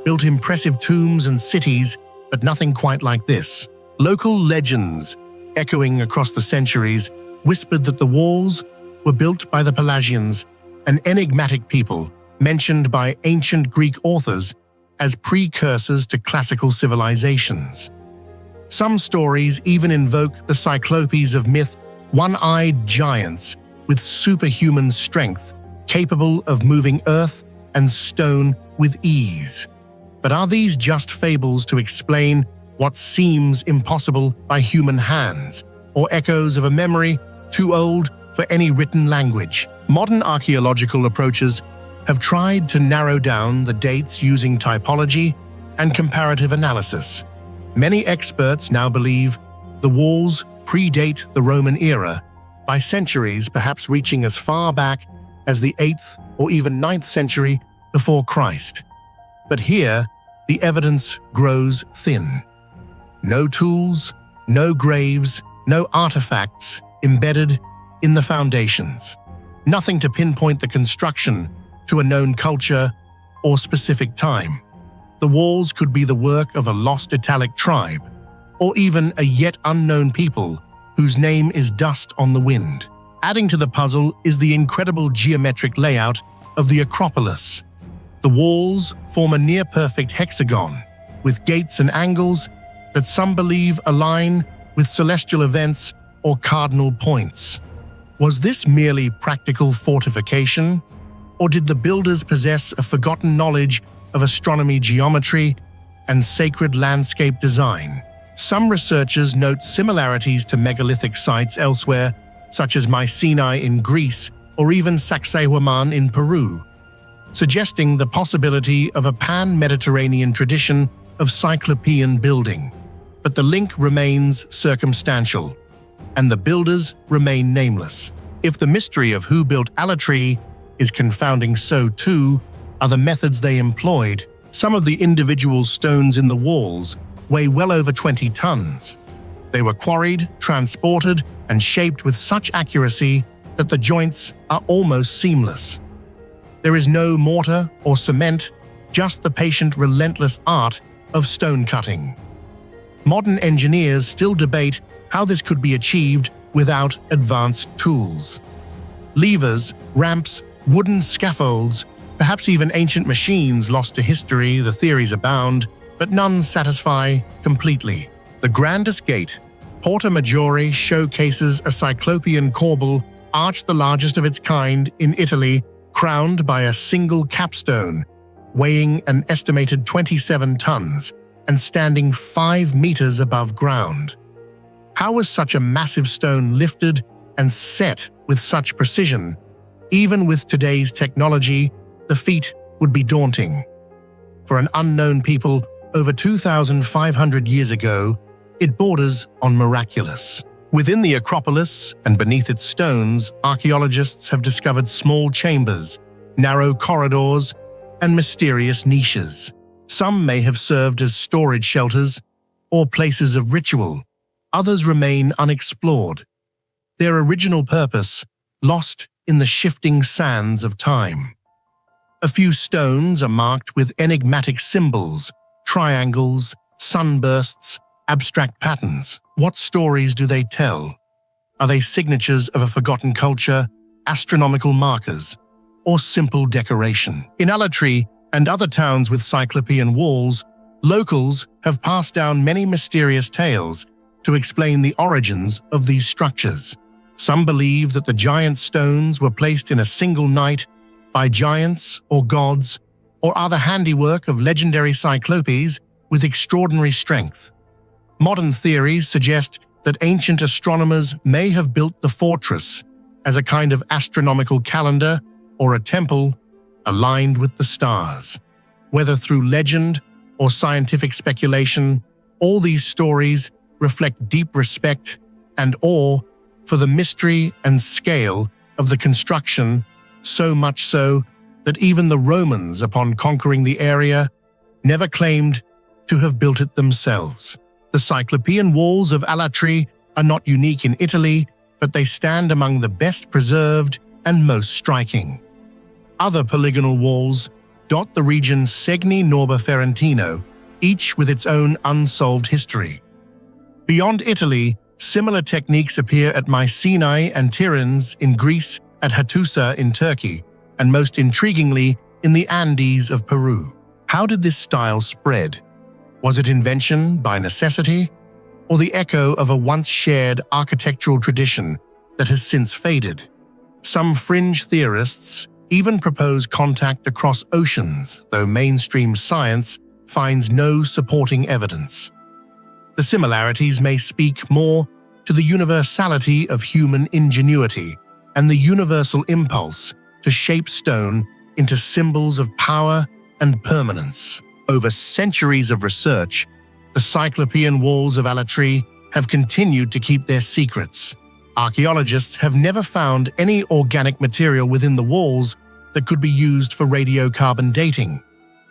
built impressive tombs and cities, but nothing quite like this. Local legends, echoing across the centuries, whispered that the walls were built by the Pelasgians, an enigmatic people mentioned by ancient Greek authors as precursors to classical civilizations. Some stories even invoke the Cyclopes of myth, one-eyed giants with superhuman strength, capable of moving earth and stone with ease. But are these just fables to explain what seems impossible by human hands, or echoes of a memory too old for any written language? Modern archaeological approaches have tried to narrow down the dates using typology and comparative analysis. Many experts now believe the walls predate the Roman era by centuries, perhaps reaching as far back as the 8th or even 9th century before Christ. But here, the evidence grows thin. No tools, no graves, no artifacts embedded in the foundations. Nothing to pinpoint the construction to a known culture or specific time. The walls could be the work of a lost Italic tribe, or even a yet unknown people whose name is dust on the wind. Adding to the puzzle is the incredible geometric layout of the Acropolis. The walls form a near-perfect hexagon, with gates and angles that some believe align with celestial events or cardinal points. Was this merely practical fortification, or did the builders possess a forgotten knowledge of astronomy, geometry, and sacred landscape design? Some researchers note similarities to megalithic sites elsewhere, such as Mycenae in Greece or even Sacsayhuaman in Peru, suggesting the possibility of a pan-Mediterranean tradition of Cyclopean building. But the link remains circumstantial, and the builders remain nameless. If the mystery of who built Alatri is confounding, so too are the methods they employed. Some of the individual stones in the walls weigh well over 20 tons. They were quarried, transported, and shaped with such accuracy that the joints are almost seamless. There is no mortar or cement, just the patient, relentless art of stone cutting. Modern engineers still debate how this could be achieved without advanced tools. Levers, ramps, wooden scaffolds, perhaps even ancient machines lost to history. The theories abound, but none satisfy completely. The grandest gate, Porta Maggiore showcases a cyclopean corbel, arch the largest of its kind in Italy, crowned by a single capstone, weighing an estimated 27 tons and standing 5 meters above ground. How was such a massive stone lifted and set with such precision? Even with today's technology, the feat would be daunting. For an unknown people over 2,500 years ago, it borders on miraculous. Within the Acropolis and beneath its stones, archaeologists have discovered small chambers, narrow corridors, and mysterious niches. Some may have served as storage shelters or places of ritual. Others remain unexplored, their original purpose lost in the shifting sands of time. A few stones are marked with enigmatic symbols, triangles, sunbursts, abstract patterns. What stories do they tell? Are they signatures of a forgotten culture, astronomical markers, or simple decoration? In Alatri and other towns with cyclopean walls, locals have passed down many mysterious tales to explain the origins of these structures. Some believe that the giant stones were placed in a single night by giants or gods, or are the handiwork of legendary cyclopes with extraordinary strength. Modern theories suggest that ancient astronomers may have built the fortress as a kind of astronomical calendar or a temple aligned with the stars. Whether through legend or scientific speculation, all these stories reflect deep respect and awe for the mystery and scale of the construction, so much so that even the Romans, upon conquering the area, never claimed to have built it themselves. The cyclopean walls of Alatri are not unique in Italy, but they stand among the best preserved and most striking. Other polygonal walls dot the region Segni Norba Ferentino, each with its own unsolved history. Beyond Italy, similar techniques appear at Mycenae and Tiryns in Greece, at Hattusa in Turkey, and most intriguingly, in the Andes of Peru. How did this style spread? Was it invention by necessity, or the echo of a once-shared architectural tradition that has since faded? Some fringe theorists even propose contact across oceans, though mainstream science finds no supporting evidence. The similarities may speak more to the universality of human ingenuity and the universal impulse to shape stone into symbols of power and permanence. Over centuries of research, the cyclopean walls of Alatri have continued to keep their secrets. Archaeologists have never found any organic material within the walls that could be used for radiocarbon dating.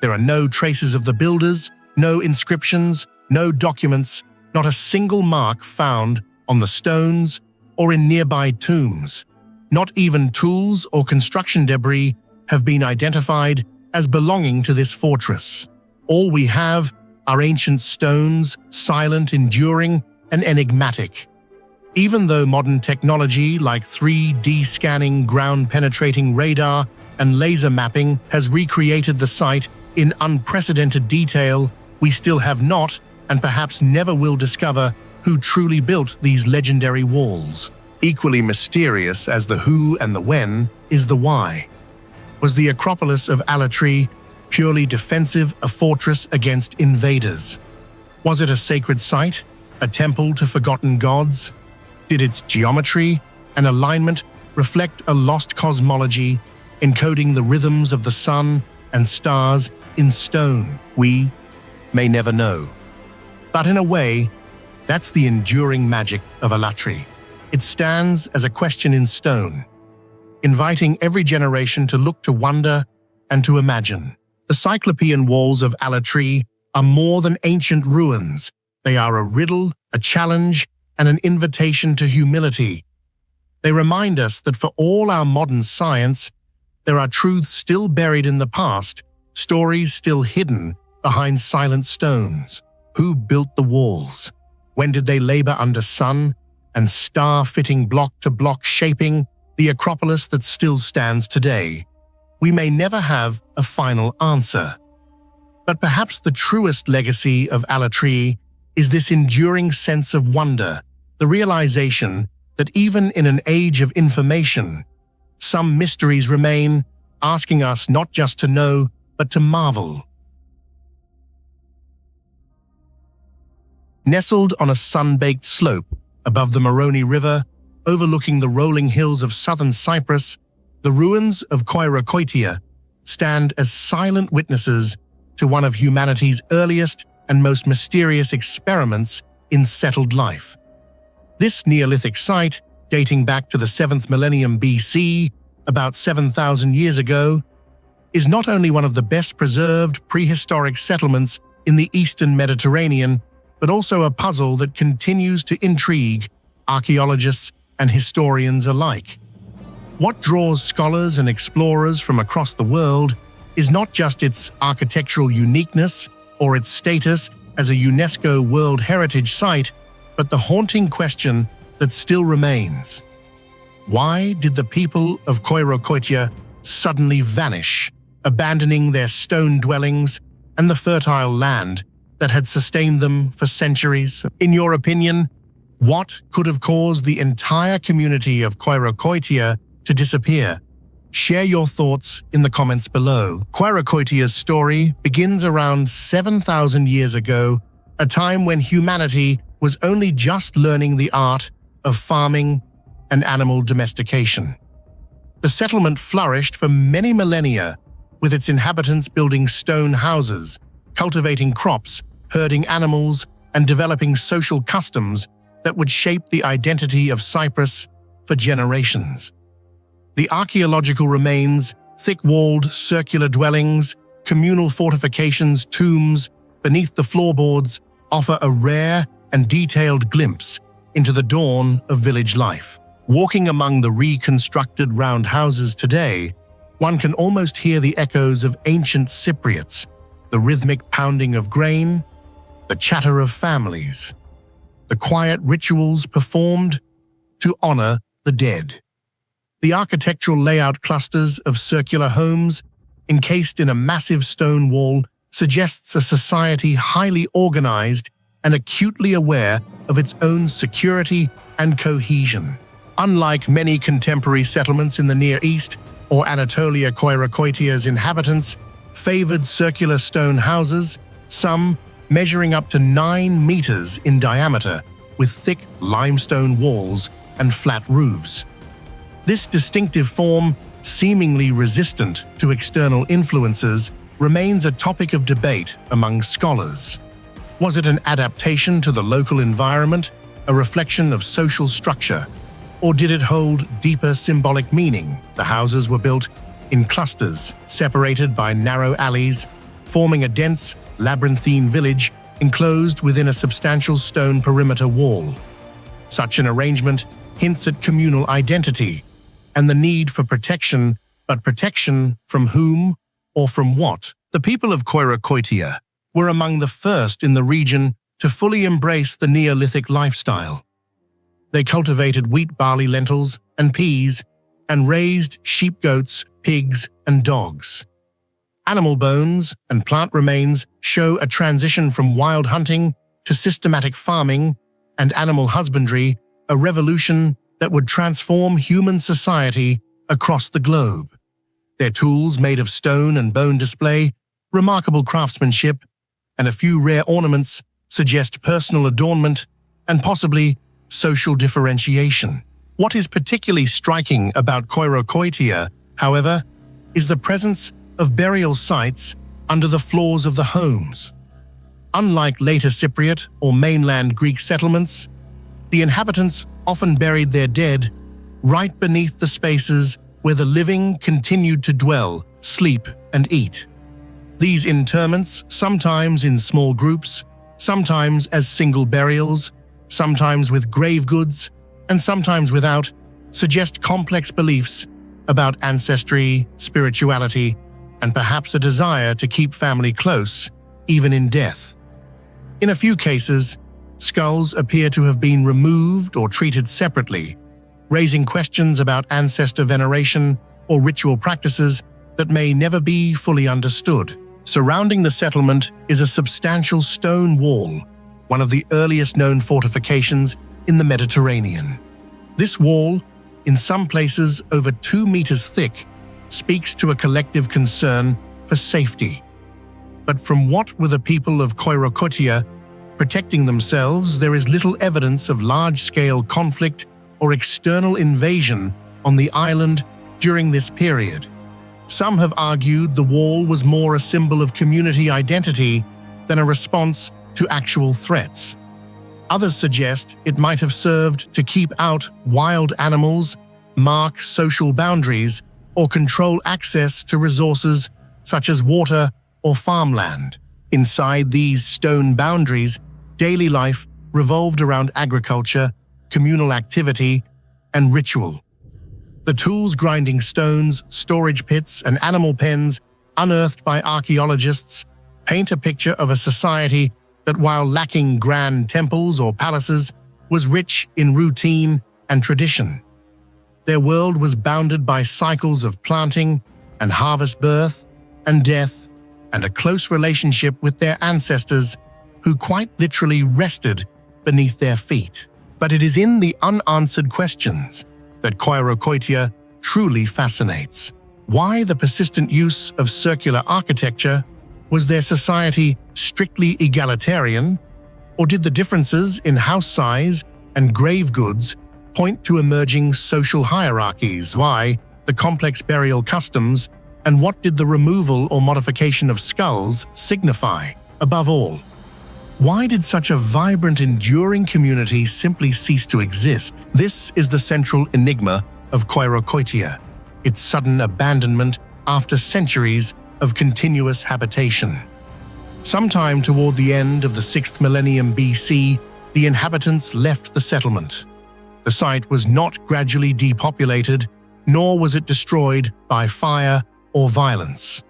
There are no traces of the builders, no inscriptions, no documents, not a single mark found on the stones or in nearby tombs. Not even tools or construction debris have been identified as belonging to this fortress. All we have are ancient stones, silent, enduring, and enigmatic. Even though modern technology like 3D scanning, ground-penetrating radar, and laser mapping has recreated the site in unprecedented detail, we still have not, and perhaps never will discover, who truly built these legendary walls. Equally mysterious as the who and the when is the why. Was the Acropolis of Alatri purely defensive, a fortress against invaders? Was it a sacred site, a temple to forgotten gods? Did its geometry and alignment reflect a lost cosmology, encoding the rhythms of the sun and stars in stone? We may never know. But in a way, that's the enduring magic of Alatri. It stands as a question in stone, inviting every generation to look, to wonder, and to imagine. The cyclopean walls of Alatri are more than ancient ruins. They are a riddle, a challenge, and an invitation to humility. They remind us that for all our modern science, there are truths still buried in the past, stories still hidden behind silent stones. Who built the walls? When did they labor under sun and star, fitting block to block, shaping the Acropolis that still stands today? We may never have a final answer. But perhaps the truest legacy of Alatri is this enduring sense of wonder, the realization that even in an age of information, some mysteries remain, asking us not just to know, but to marvel. Nestled on a sun-baked slope above the Moroni River, overlooking the rolling hills of southern Cyprus, the ruins of Koirokoitia stand as silent witnesses to one of humanity's earliest and most mysterious experiments in settled life. This Neolithic site, dating back to the 7th millennium BC, about 7,000 years ago, is not only one of the best preserved prehistoric settlements in the eastern Mediterranean, but also a puzzle that continues to intrigue archaeologists and historians alike. What draws scholars and explorers from across the world is not just its architectural uniqueness or its status as a UNESCO World Heritage Site, but the haunting question that still remains. Why did the people of Koirokoitia suddenly vanish, abandoning their stone dwellings and the fertile land that had sustained them for centuries? In your opinion, what could have caused the entire community of Koirokoitia to disappear? Share your thoughts in the comments below. Koirokoitia's story begins around 7,000 years ago, a time when humanity was only just learning the art of farming and animal domestication. The settlement flourished for many millennia, with its inhabitants building stone houses, cultivating crops, herding animals, and developing social customs that would shape the identity of Cyprus for generations. The archaeological remains, thick-walled circular dwellings, communal fortifications, tombs beneath the floorboards offer a rare and detailed glimpse into the dawn of village life. Walking among the reconstructed round houses today, one can almost hear the echoes of ancient Cypriots, the rhythmic pounding of grain, the chatter of families, the quiet rituals performed to honor the dead. The architectural layout clusters of circular homes, encased in a massive stone wall, suggests a society highly organized and acutely aware of its own security and cohesion. Unlike many contemporary settlements in the Near East or Anatolia, Koirokoitia's inhabitants favored circular stone houses, some measuring up to 9 meters in diameter, with thick limestone walls and flat roofs. This distinctive form, seemingly resistant to external influences, remains a topic of debate among scholars. Was it an adaptation to the local environment, a reflection of social structure, or did it hold deeper symbolic meaning? The houses were built in clusters, separated by narrow alleys, forming a dense, labyrinthine village enclosed within a substantial stone perimeter wall. Such an arrangement hints at communal identity and the need for protection, but protection from whom or from what? The people of Koirokoitia were among the first in the region to fully embrace the Neolithic lifestyle. They cultivated wheat, barley, lentils, and peas, and raised sheep, goats, pigs, and dogs. Animal bones and plant remains show a transition from wild hunting to systematic farming and animal husbandry, a revolution that would transform human society across the globe. Their tools, made of stone and bone, display remarkable craftsmanship, and a few rare ornaments suggest personal adornment and possibly social differentiation. What is particularly striking about Koirokoitia, however, is the presence of burial sites under the floors of the homes. Unlike later Cypriot or mainland Greek settlements, the inhabitants often buried their dead right beneath the spaces where the living continued to dwell, sleep, and eat. These interments, sometimes in small groups, sometimes as single burials, sometimes with grave goods, and sometimes without, suggest complex beliefs about ancestry, spirituality, and perhaps a desire to keep family close, even in death. In a few cases, skulls appear to have been removed or treated separately, raising questions about ancestor veneration or ritual practices that may never be fully understood. Surrounding the settlement is a substantial stone wall, one of the earliest known fortifications in the Mediterranean. This wall, in some places over 2 meters thick, speaks to a collective concern for safety. But from what were the people of Koirokotia protecting themselves, there is little evidence of large-scale conflict or external invasion on the island during this period. Some have argued the wall was more a symbol of community identity than a response to actual threats. Others suggest it might have served to keep out wild animals, mark social boundaries, or control access to resources such as water or farmland. Inside these stone boundaries, daily life revolved around agriculture, communal activity, and ritual. The tools grinding stones, storage pits, and animal pens unearthed by archaeologists paint a picture of a society that, while lacking grand temples or palaces, was rich in routine and tradition. Their world was bounded by cycles of planting and harvest, birth and death, and a close relationship with their ancestors who quite literally rested beneath their feet. But it is in the unanswered questions that Koirokotia truly fascinates. Why the persistent use of circular architecture? Was their society strictly egalitarian, or did the differences in house size and grave goods point to emerging social hierarchies? Why the complex burial customs, and what did the removal or modification of skulls signify? Above all, why did such a vibrant, enduring community simply cease to exist? This is the central enigma of Koirokotia, its sudden abandonment after centuries of continuous habitation. Sometime toward the end of the 6th millennium BC, the inhabitants left the settlement. The site was not gradually depopulated, nor was it destroyed by fire or violence.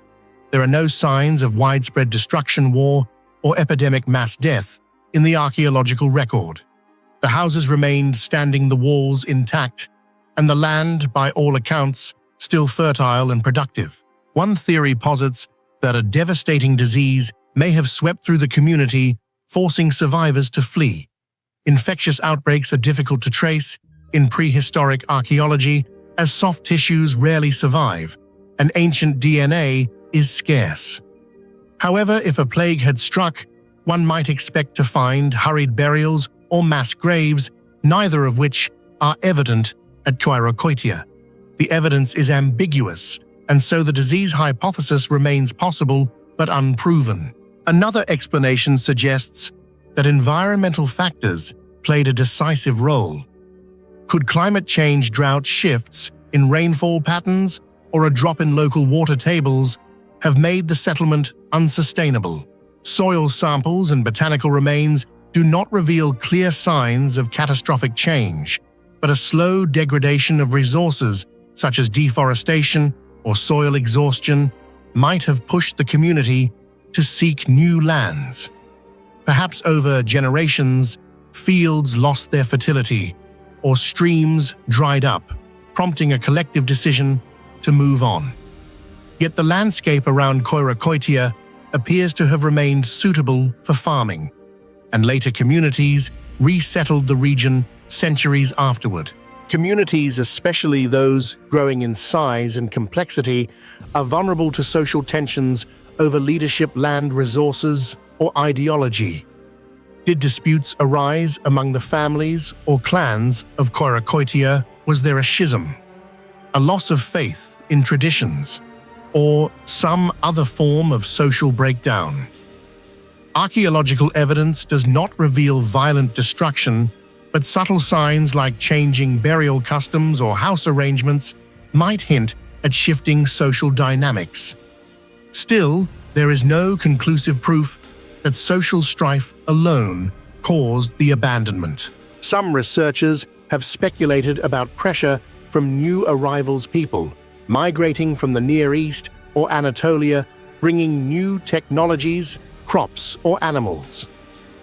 There are no signs of widespread destruction, war, or epidemic mass death in the archaeological record. The houses remained standing, the walls intact, and the land, by all accounts, still fertile and productive. One theory posits that a devastating disease may have swept through the community, forcing survivors to flee. Infectious outbreaks are difficult to trace in prehistoric archaeology, as soft tissues rarely survive, and ancient DNA is scarce. However, if a plague had struck, one might expect to find hurried burials or mass graves, neither of which are evident at Koirokotia. The evidence is ambiguous, and so the disease hypothesis remains possible but unproven. Another explanation suggests that environmental factors played a decisive role. Could climate change, drought, shifts in rainfall patterns, or a drop in local water tables have made the settlement unsustainable? Soil samples and botanical remains do not reveal clear signs of catastrophic change, but a slow degradation of resources such as deforestation or soil exhaustion might have pushed the community to seek new lands. Perhaps over generations, fields lost their fertility, or streams dried up, prompting a collective decision to move on. Yet the landscape around Koirokotia appears to have remained suitable for farming, and later communities resettled the region centuries afterward. Communities, especially those growing in size and complexity, are vulnerable to social tensions over leadership, land resources, or ideology. Did disputes arise among the families or clans of Koirokotia? Was there a schism, a loss of faith in traditions, or some other form of social breakdown? Archaeological evidence does not reveal violent destruction, but subtle signs like changing burial customs or house arrangements might hint at shifting social dynamics. Still, there is no conclusive proof that social strife alone caused the abandonment. Some researchers have speculated about pressure from new arrivals, people migrating from the Near East or Anatolia, bringing new technologies, crops, or animals.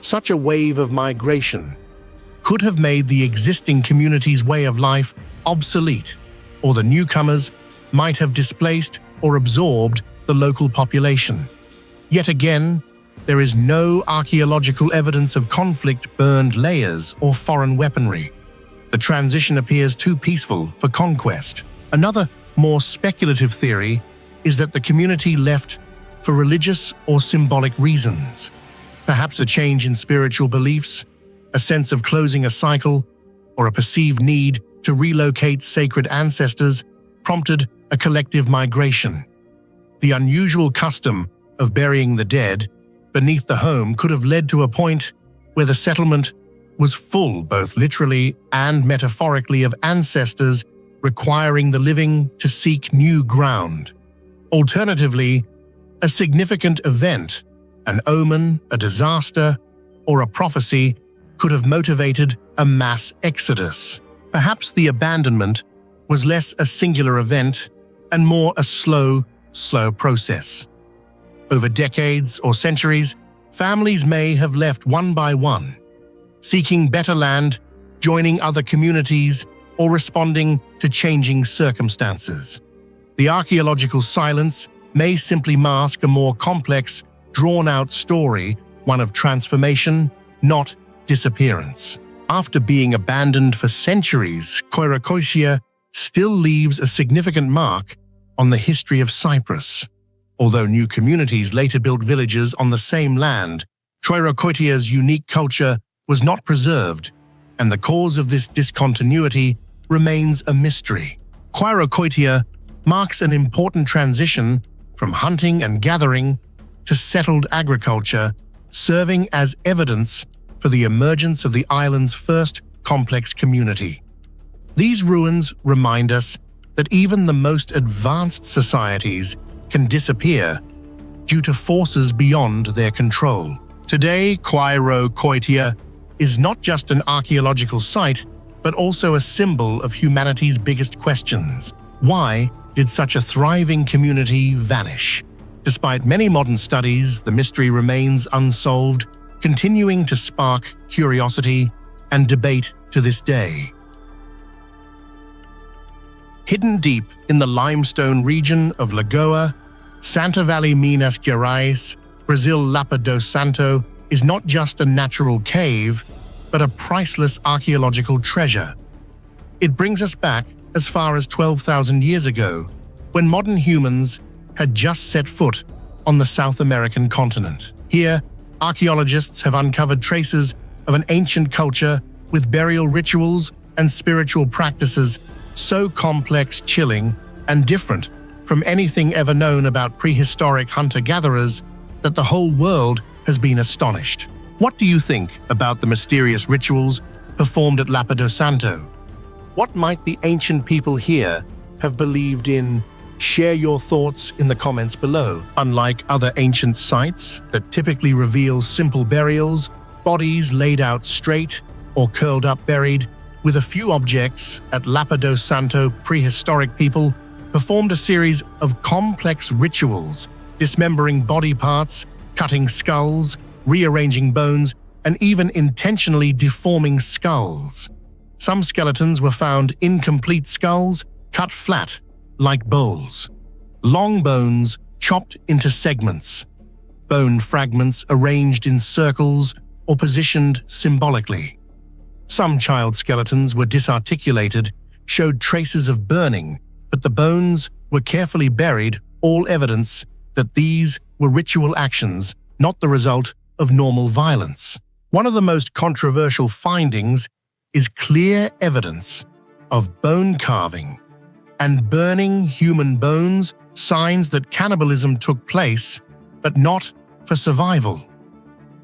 Such a wave of migration could have made the existing community's way of life obsolete, or the newcomers might have displaced or absorbed the local population. Yet again, there is no archaeological evidence of conflict, burned layers, or foreign weaponry. The transition appears too peaceful for conquest. Another, more speculative theory is that the community left for religious or symbolic reasons. Perhaps a change in spiritual beliefs, a sense of closing a cycle, or a perceived need to relocate sacred ancestors prompted a collective migration. The unusual custom of burying the dead beneath the home could have led to a point where the settlement was full, both literally and metaphorically, of ancestors, requiring the living to seek new ground. Alternatively, a significant event, an omen, a disaster, or a prophecy could have motivated a mass exodus. Perhaps the abandonment was less a singular event and more a slow process. Over decades or centuries, families may have left one by one, seeking better land, joining other communities, or responding to changing circumstances. The archaeological silence may simply mask a more complex, drawn-out story, one of transformation, not disappearance. After being abandoned for centuries, Koirakotia still leaves a significant mark on the history of Cyprus. Although new communities later built villages on the same land, Koirakotia's unique culture was not preserved, and the cause of this discontinuity remains a mystery. Koirakotia marks an important transition from hunting and gathering to settled agriculture, serving as evidence for the emergence of the island's first complex community. These ruins remind us that even the most advanced societies can disappear due to forces beyond their control. Today, Koirakotia is not just an archaeological site, but also a symbol of humanity's biggest questions. Why did such a thriving community vanish? Despite many modern studies, the mystery remains unsolved, continuing to spark curiosity and debate to this day. Hidden deep in the limestone region of Lagoa, Santa Valley, Minas Gerais, Brazil, Lapa do Santo is not just a natural cave, but a priceless archaeological treasure. It brings us back as far as 12,000 years ago, when modern humans had just set foot on the South American continent. Here, archaeologists have uncovered traces of an ancient culture with burial rituals and spiritual practices so complex, chilling, and different from anything ever known about prehistoric hunter-gatherers that the whole world has been astonished. What do you think about the mysterious rituals performed at Lapa do Santo? What might the ancient people here have believed in? Share your thoughts in the comments below. Unlike other ancient sites that typically reveal simple burials, bodies laid out straight or curled up buried, with a few objects at Lapa do Santo, prehistoric people performed a series of complex rituals, dismembering body parts, cutting skulls, rearranging bones, and even intentionally deforming skulls. Some skeletons were found incomplete skulls, cut flat, like bowls. Long bones chopped into segments. Bone fragments arranged in circles or positioned symbolically. Some child skeletons were disarticulated, showed traces of burning, but the bones were carefully buried, all evidence that these were ritual actions, not the result of normal violence. One of the most controversial findings is clear evidence of bone carving and burning human bones, signs that cannibalism took place, but not for survival.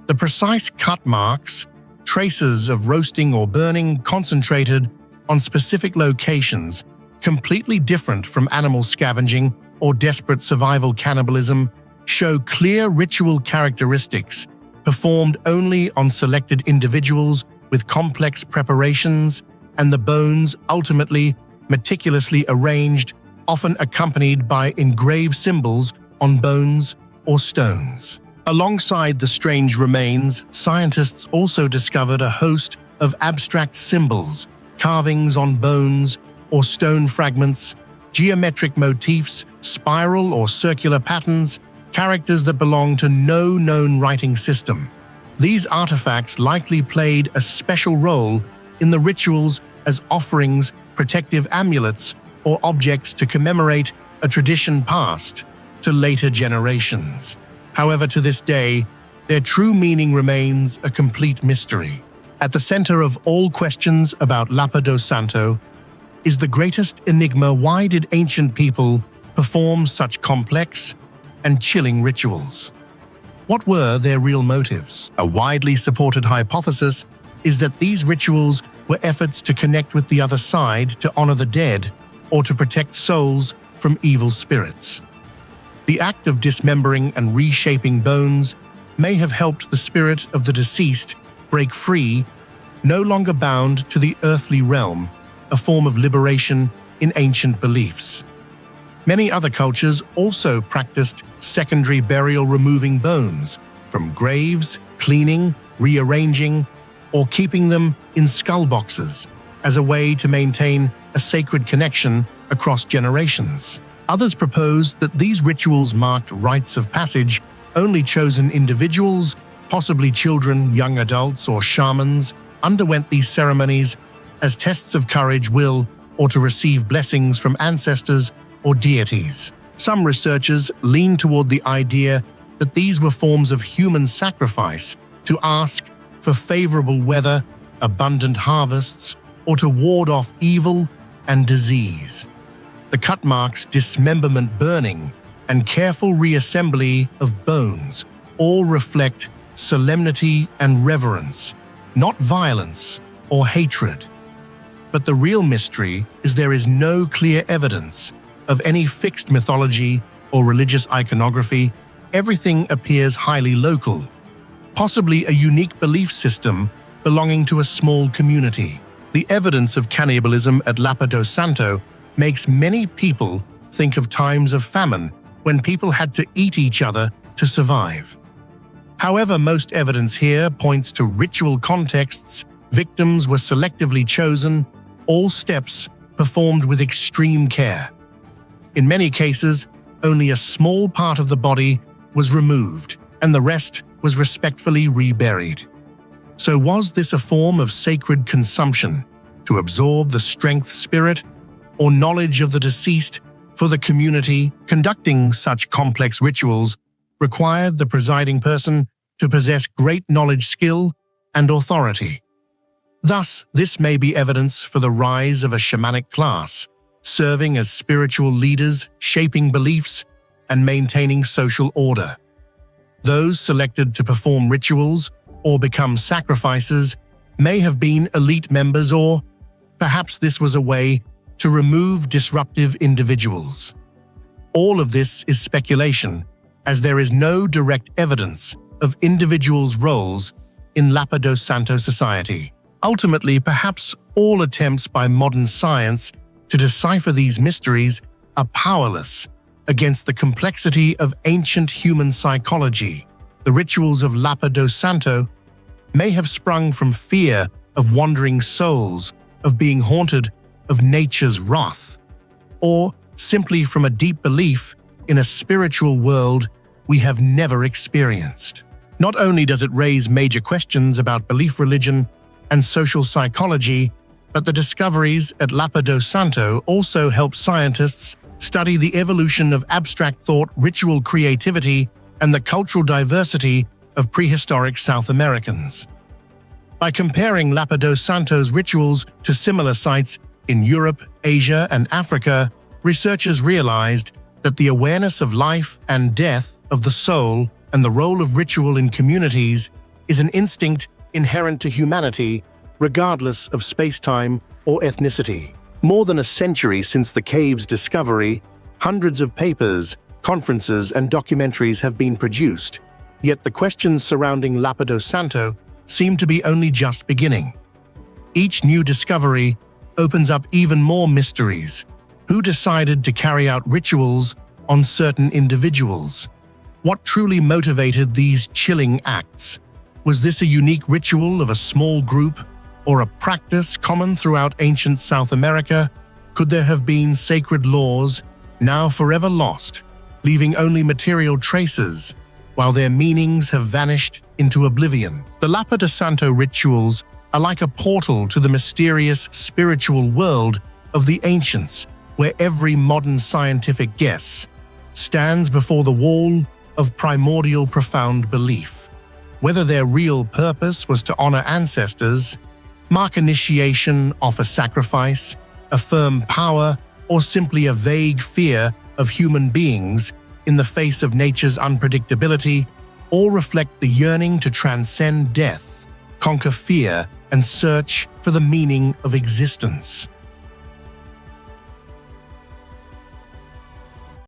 The precise cut marks, traces of roasting or burning concentrated on specific locations, completely different from animal scavenging or desperate survival cannibalism, show clear ritual characteristics performed only on selected individuals with complex preparations, and the bones ultimately meticulously arranged, often accompanied by engraved symbols on bones or stones. Alongside the strange remains, scientists also discovered a host of abstract symbols, carvings on bones or stone fragments, geometric motifs, spiral or circular patterns, characters that belong to no known writing system. These artifacts likely played a special role in the rituals as offerings, protective amulets, or objects to commemorate a tradition passed to later generations. However, to this day, their true meaning remains a complete mystery. At the center of all questions about Lapa do Santo is the greatest enigma: why did ancient people perform such complex and chilling rituals? What were their real motives? A widely supported hypothesis is that these rituals were efforts to connect with the other side, to honor the dead, or to protect souls from evil spirits. The act of dismembering and reshaping bones may have helped the spirit of the deceased break free, no longer bound to the earthly realm, a form of liberation in ancient beliefs. Many other cultures also practiced secondary burial, removing bones from graves, cleaning, rearranging, or keeping them in skull boxes as a way to maintain a sacred connection across generations. Others propose that these rituals marked rites of passage. Only chosen individuals, possibly children, young adults, or shamans, underwent these ceremonies as tests of courage, will, or to receive blessings from ancestors or deities. Some researchers lean toward the idea that these were forms of human sacrifice to ask for favorable weather, abundant harvests, or to ward off evil and disease. The cut marks, dismemberment, burning, and careful reassembly of bones all reflect solemnity and reverence, not violence or hatred. But the real mystery is there is no clear evidence of any fixed mythology or religious iconography. Everything appears highly local, possibly a unique belief system belonging to a small community. The evidence of cannibalism at Lapa do Santo makes many people think of times of famine when people had to eat each other to survive. However, most evidence here points to ritual contexts. Victims were selectively chosen, all steps performed with extreme care. In many cases, only a small part of the body was removed, and the rest was respectfully reburied. So was this a form of sacred consumption, to absorb the strength, spirit, or knowledge of the deceased? For the community, conducting such complex rituals required the presiding person to possess great knowledge, skill, and authority. Thus, this may be evidence for the rise of a shamanic class, serving as spiritual leaders, shaping beliefs, and maintaining social order. Those selected to perform rituals or become sacrifices may have been elite members, or perhaps this was a way to remove disruptive individuals. All of this is speculation, as there is no direct evidence of individuals' roles in Lapa do Santo society. Ultimately, perhaps all attempts by modern science to decipher these mysteries are powerless against the complexity of ancient human psychology. The rituals of Lapa do Santo may have sprung from fear of wandering souls, of being haunted of nature's wrath, or simply from a deep belief in a spiritual world we have never experienced. Not only does it raise major questions about belief, religion, and social psychology, but the discoveries at Lapa do Santo also help scientists study the evolution of abstract thought, ritual creativity, and the cultural diversity of prehistoric South Americans. By comparing Lapa do Santo's rituals to similar sites in Europe, Asia, and Africa, researchers realized that the awareness of life and death, of the soul, and the role of ritual in communities is an instinct inherent to humanity, regardless of space-time or ethnicity. More than a century since the cave's discovery, hundreds of papers, conferences, and documentaries have been produced, yet the questions surrounding Lapa do Santo seem to be only just beginning. Each new discovery opens up even more mysteries. Who decided to carry out rituals on certain individuals? What truly motivated these chilling acts? Was this a unique ritual of a small group, or a practice common throughout ancient South America? Could there have been sacred laws, now forever lost, leaving only material traces, while their meanings have vanished into oblivion. The Lapa de Santo rituals are like a portal to the mysterious spiritual world of the ancients, where every modern scientific guess stands before the wall of primordial profound belief. Whether their real purpose was to honor ancestors, mark initiation, offer sacrifice, affirm power, or simply a vague fear of human beings in the face of nature's unpredictability, all reflect the yearning to transcend death, conquer fear, and search for the meaning of existence.